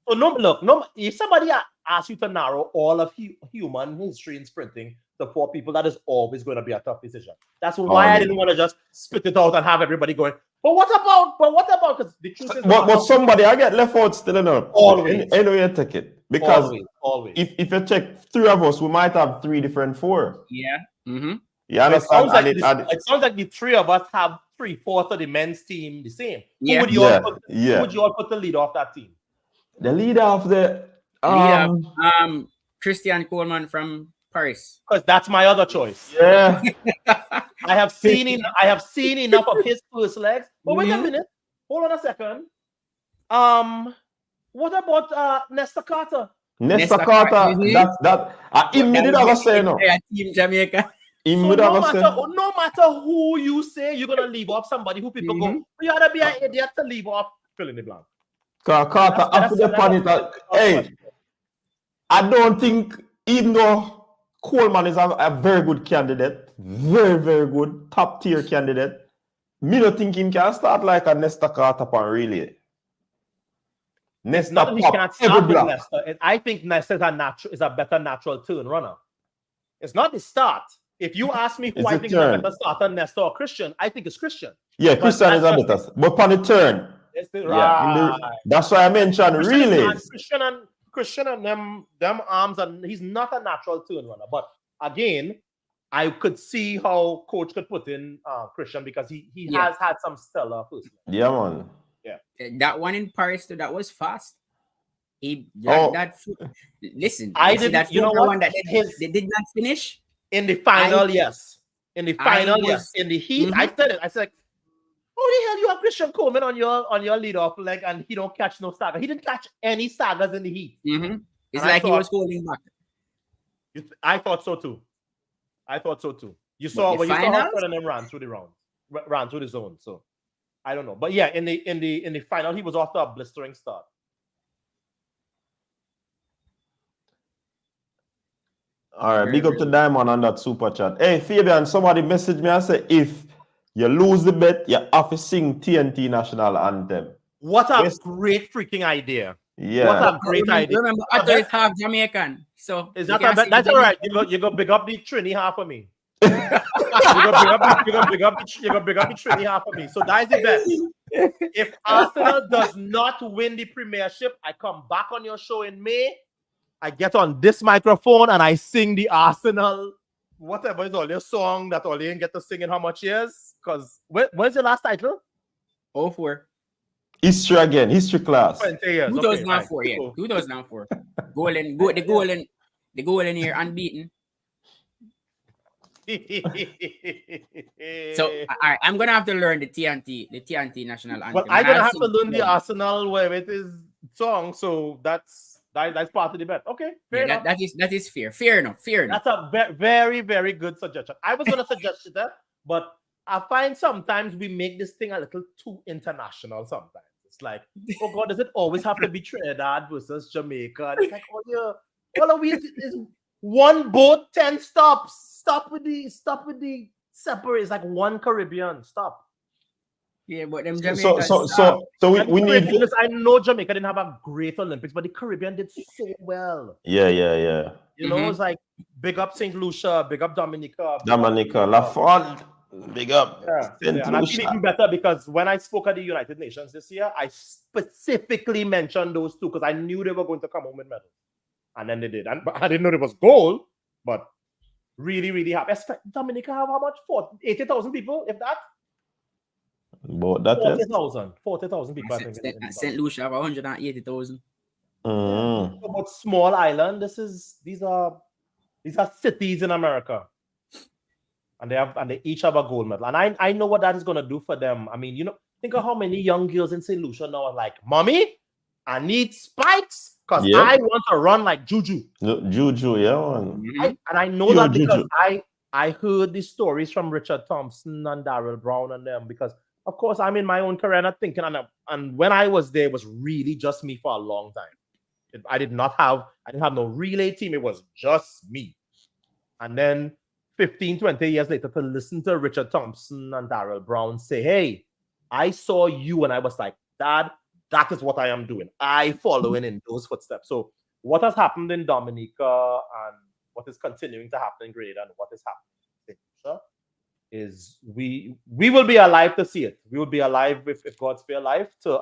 So no. If somebody asks you to narrow all of human history in sprinting to 4 people, that is always going to be a tough decision. That's why I didn't want to just spit it out and have everybody going, but what about? Because the truth is, but somebody I get left out still enough. Always. Anyway, you take it. Because always. If you check 3 of us, we might have 3 different 4. Yeah. You understand? It sounds like the 3 of us have 3/4 of the men's team the same. Yeah. Who would you all put the leader of that team? The leader of the Christian Coleman from Paris. Because that's my other choice. Yeah. I have seen enough of his first legs. But wait a minute. Hold on a second. What about Nesta Carter? Nesta Carter. Team Jamaica. No matter who you say, you're gonna leave off somebody who people go, you gotta be an idiot to leave off fill in the blank. Carter, after the panic, hey, I don't think, even though Coleman is a very good candidate, very, very good, top tier candidate, me not think he can start like a Nesta Carter pan really. Nesta pop every block. I think Nesta is a better natural turn runner. It's not the start. If you ask me who I think is a better starter, Nesta or Christian, I think it's Christian. Yeah, Christian is a better. But upon the turn, that's why I mentioned Christian and them arms, and he's not a natural turn runner. But again, I could see how coach could put in Christian because he has had some stellar first. Yeah, man. Yeah. That one in Paris too, that was fast. Listen, I did that. You know what? One that they did not finish in the final. Yes, in the final. Yes, in the heat. I said it. I said, "How the hell you have Christian Coleman on your lead off leg and he don't catch no stagger? He didn't catch any staggers in the heat. It's like he was holding back." I thought so too. You saw when you saw how Ferdinand ran through the round, ran through the zone. So I don't know, but yeah, in the final, he was off to a blistering start. All right, big up to Diamond on that super chat. Hey, Fabian, somebody messaged me and said if you lose the bet, you have to sing TNT national anthem. What a great freaking idea! Yeah, what a great idea. Remember, Otto is half Jamaican, so is that's all right. You go big up the Trini half of me. You go big up the Trini half of me. So that's the best. If Arsenal does not win the Premiership, I come back on your show in May. I get on this microphone and I sing the Arsenal, whatever is all your song that all you get to sing in how much years? Because when's your last title? 04. History again, history class. 20 years. 2004, okay, yeah. 2004. The golden year, unbeaten. So I'm gonna have to learn the TNT national anthem. Well, I'm gonna have to learn the Arsenal where it is song, so that's That's part of the bet. Okay, fair enough. That is fair. Fair enough. That's a very, very good suggestion. I was going to suggest that, but I find sometimes we make this thing a little too international sometimes. It's like, oh God, does it always have to be Trinidad versus Jamaica? And it's like, oh yeah, all of we is one boat, 10 stops. Stop with the separate. It's like one Caribbean. Stop. Yeah, but them So Jamaican. we need. I know Jamaica didn't have a great Olympics, but the Caribbean did so well. Yeah. You know, it's like big up St. Lucia, big up Dominica, La Fond, big up. Yeah. And I feel even better because when I spoke at the United Nations this year, I specifically mentioned those two because I knew they were going to come home with medals. And then they did. But I didn't know it was gold, but really, really happy. Dominica have how much? 80,000 people, if that? But that 40,000 people. I think. St. Lucia have 180,000. About small island. These are cities in America, and they each have a gold medal. And I know what that is going to do for them. I mean, you know, think of how many young girls in St. Lucia now are like, "Mommy, I need spikes because I want to run like Juju." Juju, yeah. And I know that because I heard the stories from Richard Thompson and Darrell Brown and them because. Of course, I'm in my own career not thinking, and when I was there, it was really just me for a long time. I didn't have no relay team. It was just me. And then 15, 20 years later, to listen to Richard Thompson and Darrell Brown say, hey, I saw you, and I was like, Dad, that is what I am doing. I following in those footsteps. So what has happened in Dominica and what is continuing to happen in Grenada and what is happening in St. is we will be alive to see it. We will be alive if God's be alive to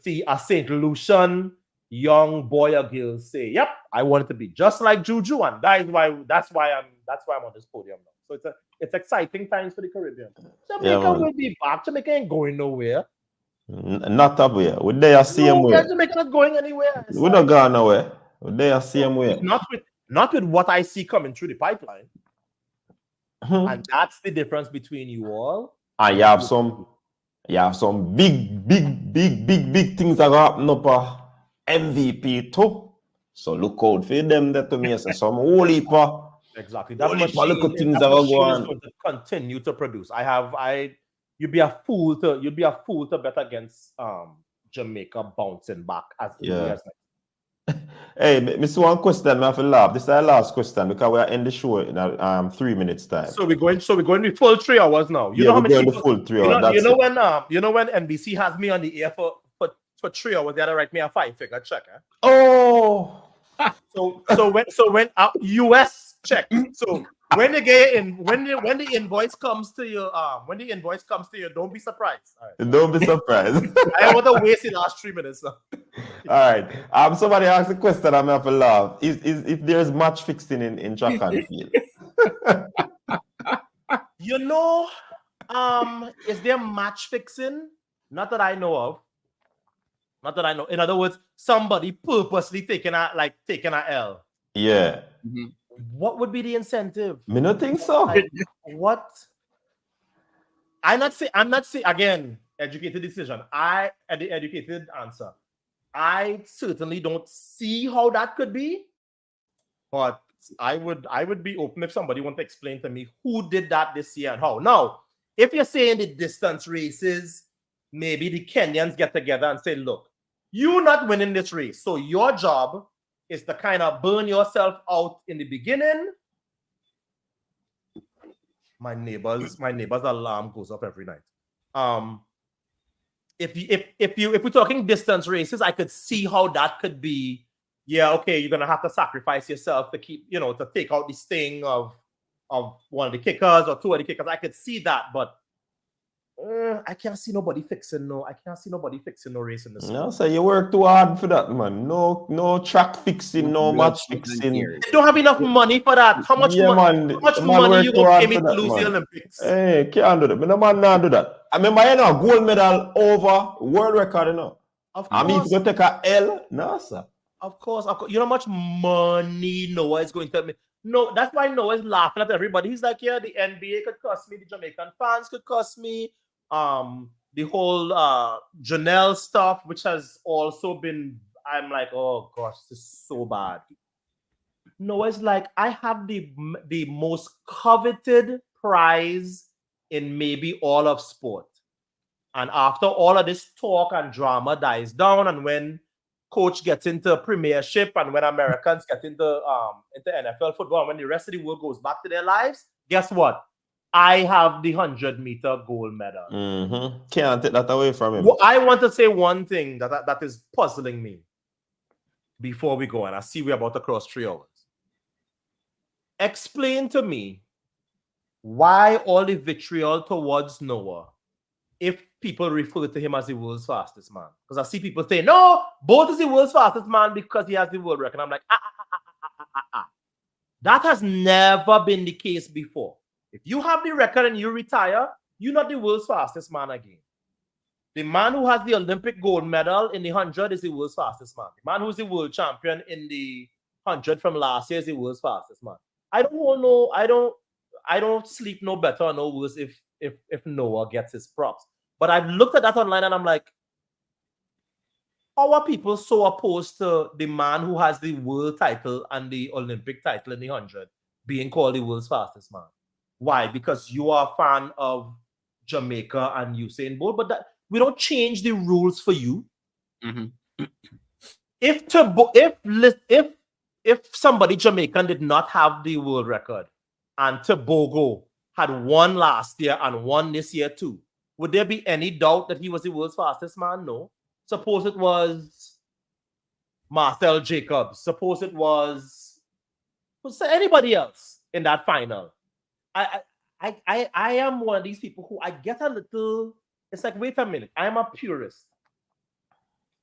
see a St. Lucian young boy or girl say, "Yep, I wanted to be just like Juju," and that's why I'm on this podium now. So it's exciting times for the Caribbean. Jamaica will be back. Jamaica ain't going nowhere. Not up here. We're there same way. Jamaica not going anywhere. We're not going nowhere. We're there same way. Not with what I see coming through the pipeline. And that's the difference between you all. And you have some big things that happen up MVP too. So look out for them that to me. Some whole heap. Exactly. That little things that are going to continue to produce. You'd be a fool to bet against Jamaica bouncing back as years. Hey, Mr. One question, I have to laugh. This is our last question because we are in the show in 3 minutes time. So we're going with full 3 hours now. You know how many going to full 3 hours. You know when NBC has me on the air for 3 hours, they had to write me a 5-figure check. Oh. So when US check. So when the invoice comes to you, don't be surprised. Right. Don't be surprised. I want to waste the last 3 minutes. So. All right. Somebody asked a question. I'm have to laugh. Is if there's match fixing in track and field? You know, is there match fixing? Not that I know of. In other words, somebody purposely taking a L. Yeah. Mm-hmm. What would be the incentive? Me not think so. Like, what? I'm not saying again, educated decision. The educated answer. I certainly don't see how that could be, but I would be open if somebody want to explain to me who did that this year and how. Now, if you're saying the distance races, maybe the Kenyans get together and say, look, you're not winning this race, so your job is to kind of burn yourself out in the beginning. My neighbor's alarm goes up every night. If we're talking distance races, I could see how that could be. Yeah, okay, you're gonna have to sacrifice yourself to keep, to take out the sting of one of the kickers or two of the kickers. I could see that, but I can't see nobody fixing no race in this. No, so you work too hard for that, man. No track fixing, no match fixing. You don't have enough money for that. How much money you gonna pay me to lose the Olympics? Hey, can't do that. Man, the man not do that. I remember, gold medal over world record, Of course. I mean, if you take a L, no, sir. Of course. You know how much money Noah is going to make? No, that's why Noah is laughing at everybody. He's like, yeah, the NBA could cost me, the Jamaican fans could cost me. The whole Janelle stuff, which has also been I'm like, oh gosh, this is so bad. No, it's like I have the most coveted prize in maybe all of sport. And after all of this talk and drama dies down, and when coach gets into premiership, and when Americans get into NFL football, and when the rest of the world goes back to their lives, guess what? I have the 100-meter gold medal. Can't take that away from him. Well, I want to say one thing that is puzzling me before we go, and I see we're about to cross 3 hours. Explain to me why all the vitriol towards Noah if people refer to him as the world's fastest man. Because I see people say, no, Bolt is the world's fastest man because he has the world record. I'm like, That has never been the case before. If you have the record and you retire, you're not the world's fastest man again. The man who has the Olympic gold medal in the 100 is the world's fastest man. The man who's the world champion in the 100 from last year is the world's fastest man. I don't sleep no better or no worse if Noah gets his props. But I've looked at that online and I'm like, how are people so opposed to the man who has the world title and the Olympic title in the 100 being called the world's fastest man? Why? Because you are a fan of Jamaica and Usain Bolt, but that we don't change the rules for you. If somebody Jamaican did not have the world record and Tobago had won last year and won this year too, would there be any doubt that he was the world's fastest man? No. Suppose it was Marcel Jacobs. Suppose it was anybody else in that final. I am one of these people who I get a little, it's like, wait a minute, I am a purist.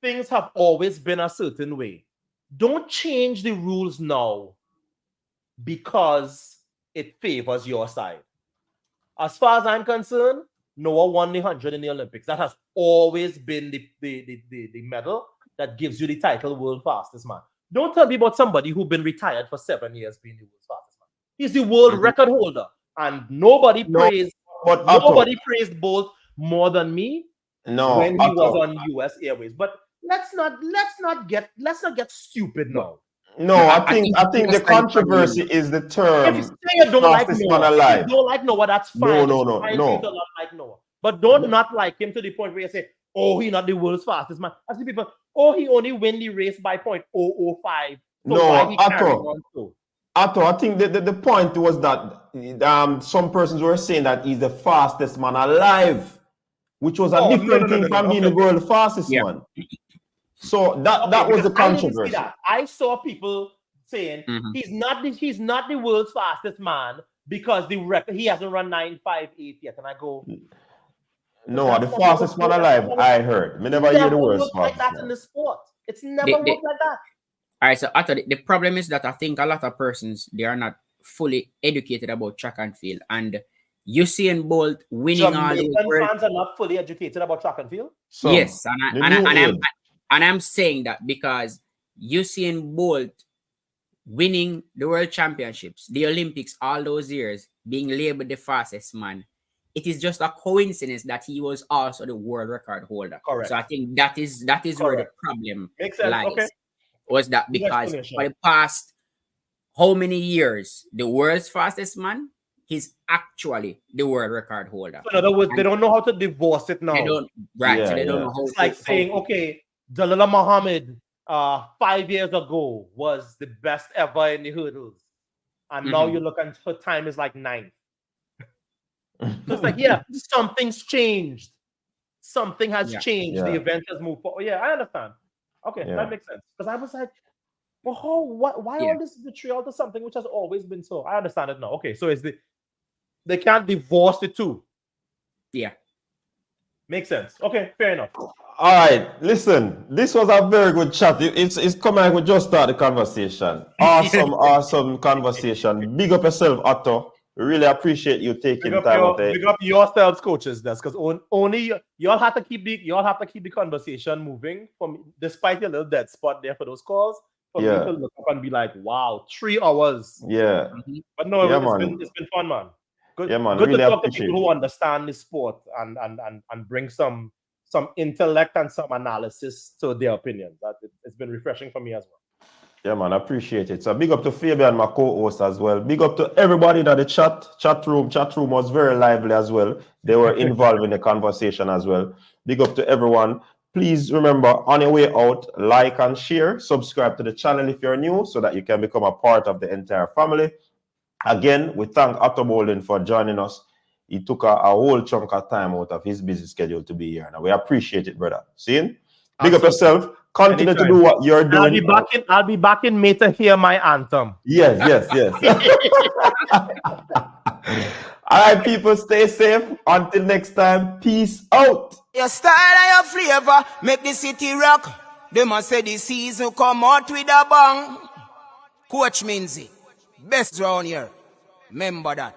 Things have always been a certain way. Don't change the rules now because it favors your side. As far as I'm concerned, Noah won the 100 in the Olympics. That has always been the medal that gives you the title world fastest man. Don't tell me about somebody who's been retired for 7 years being the world's fastest man. He's the world record holder. And nobody praised Bolt more than me when he was on US Airways. But let's not get stupid now. No, I think the controversy is the term. If you say you don't like Noah, if you don't like Noah, that's fine. No. You don't like Noah. But don't not like him to the point where you say, oh, he's not the world's fastest man. I see people, oh, he only win the race by 0.005. So no, Atto, I think the point was that some persons were saying that he's the fastest man alive, which was a different thing from being the world's fastest man. So that was the controversy. I saw people saying he's not the world's fastest man because the record he hasn't run 9.58 yet. And I go, no, the fastest man alive. I heard. Me never hear the world's fastest. Like that in the sport. It's never worked like that. All right, so the problem is that I think a lot of persons, they are not fully educated about track and field. And Usain Bolt winning all the world. Fans are not fully educated about track and field? So, yes, and I'm saying that because Usain Bolt winning the world championships, the Olympics, all those years, being labeled the fastest man, it is just a coincidence that he was also the world record holder. Correct. So I think that is where the problem lies. Okay. Was that because for the past how many years, the world's fastest man, he's actually the world record holder. So in other words, they don't know how to divorce it now. They don't, right? So they don't know how. It's like saying, okay, Jalala Muhammad 5 years ago was the best ever in the hurdles, and now you look and her time is like 9th. So it's like, yeah, something's changed. Something has changed. The event has moved forward. Yeah, I understand. Okay, that makes sense. Because I was like, well, why all this vitriol to something which has always been so? I understand it now. Okay, so they can't divorce the two. Yeah. Makes sense. Okay, fair enough. All right, listen, this was a very good chat. It's coming like we just started the conversation. Awesome conversation. Big up yourself, Atto. We really appreciate you taking time out there. Big up yourselves, coaches. That's because only y'all have to keep the conversation moving despite your little dead spot there for those calls. For people to look up and be like, wow, 3 hours. Yeah. But no, it's been fun, man. Good, man. Good really to talk to people who understand the sport and bring some some intellect and some analysis to their opinions. It's been refreshing for me as well. Yeah, man, I appreciate it. So big up to Fabian, my co-host as well. Big up to everybody in the chat room. Chat room was very lively as well. They were involved in the conversation as well. Big up to everyone. Please remember, on your way out, like and share. Subscribe to the channel if you're new so that you can become a part of the entire family. Again, we thank Otto Bolden for joining us. He took a whole chunk of time out of his busy schedule to be here. And we appreciate it, brother. See you? Big up yourself. Continue to do what you're doing. I'll be back in May to hear my anthem. Yes. All right, people, stay safe. Until next time, peace out. Your style and your flavor make the city rock. They must say the season come out with a bang. Coach Minzy, best round here. Remember that.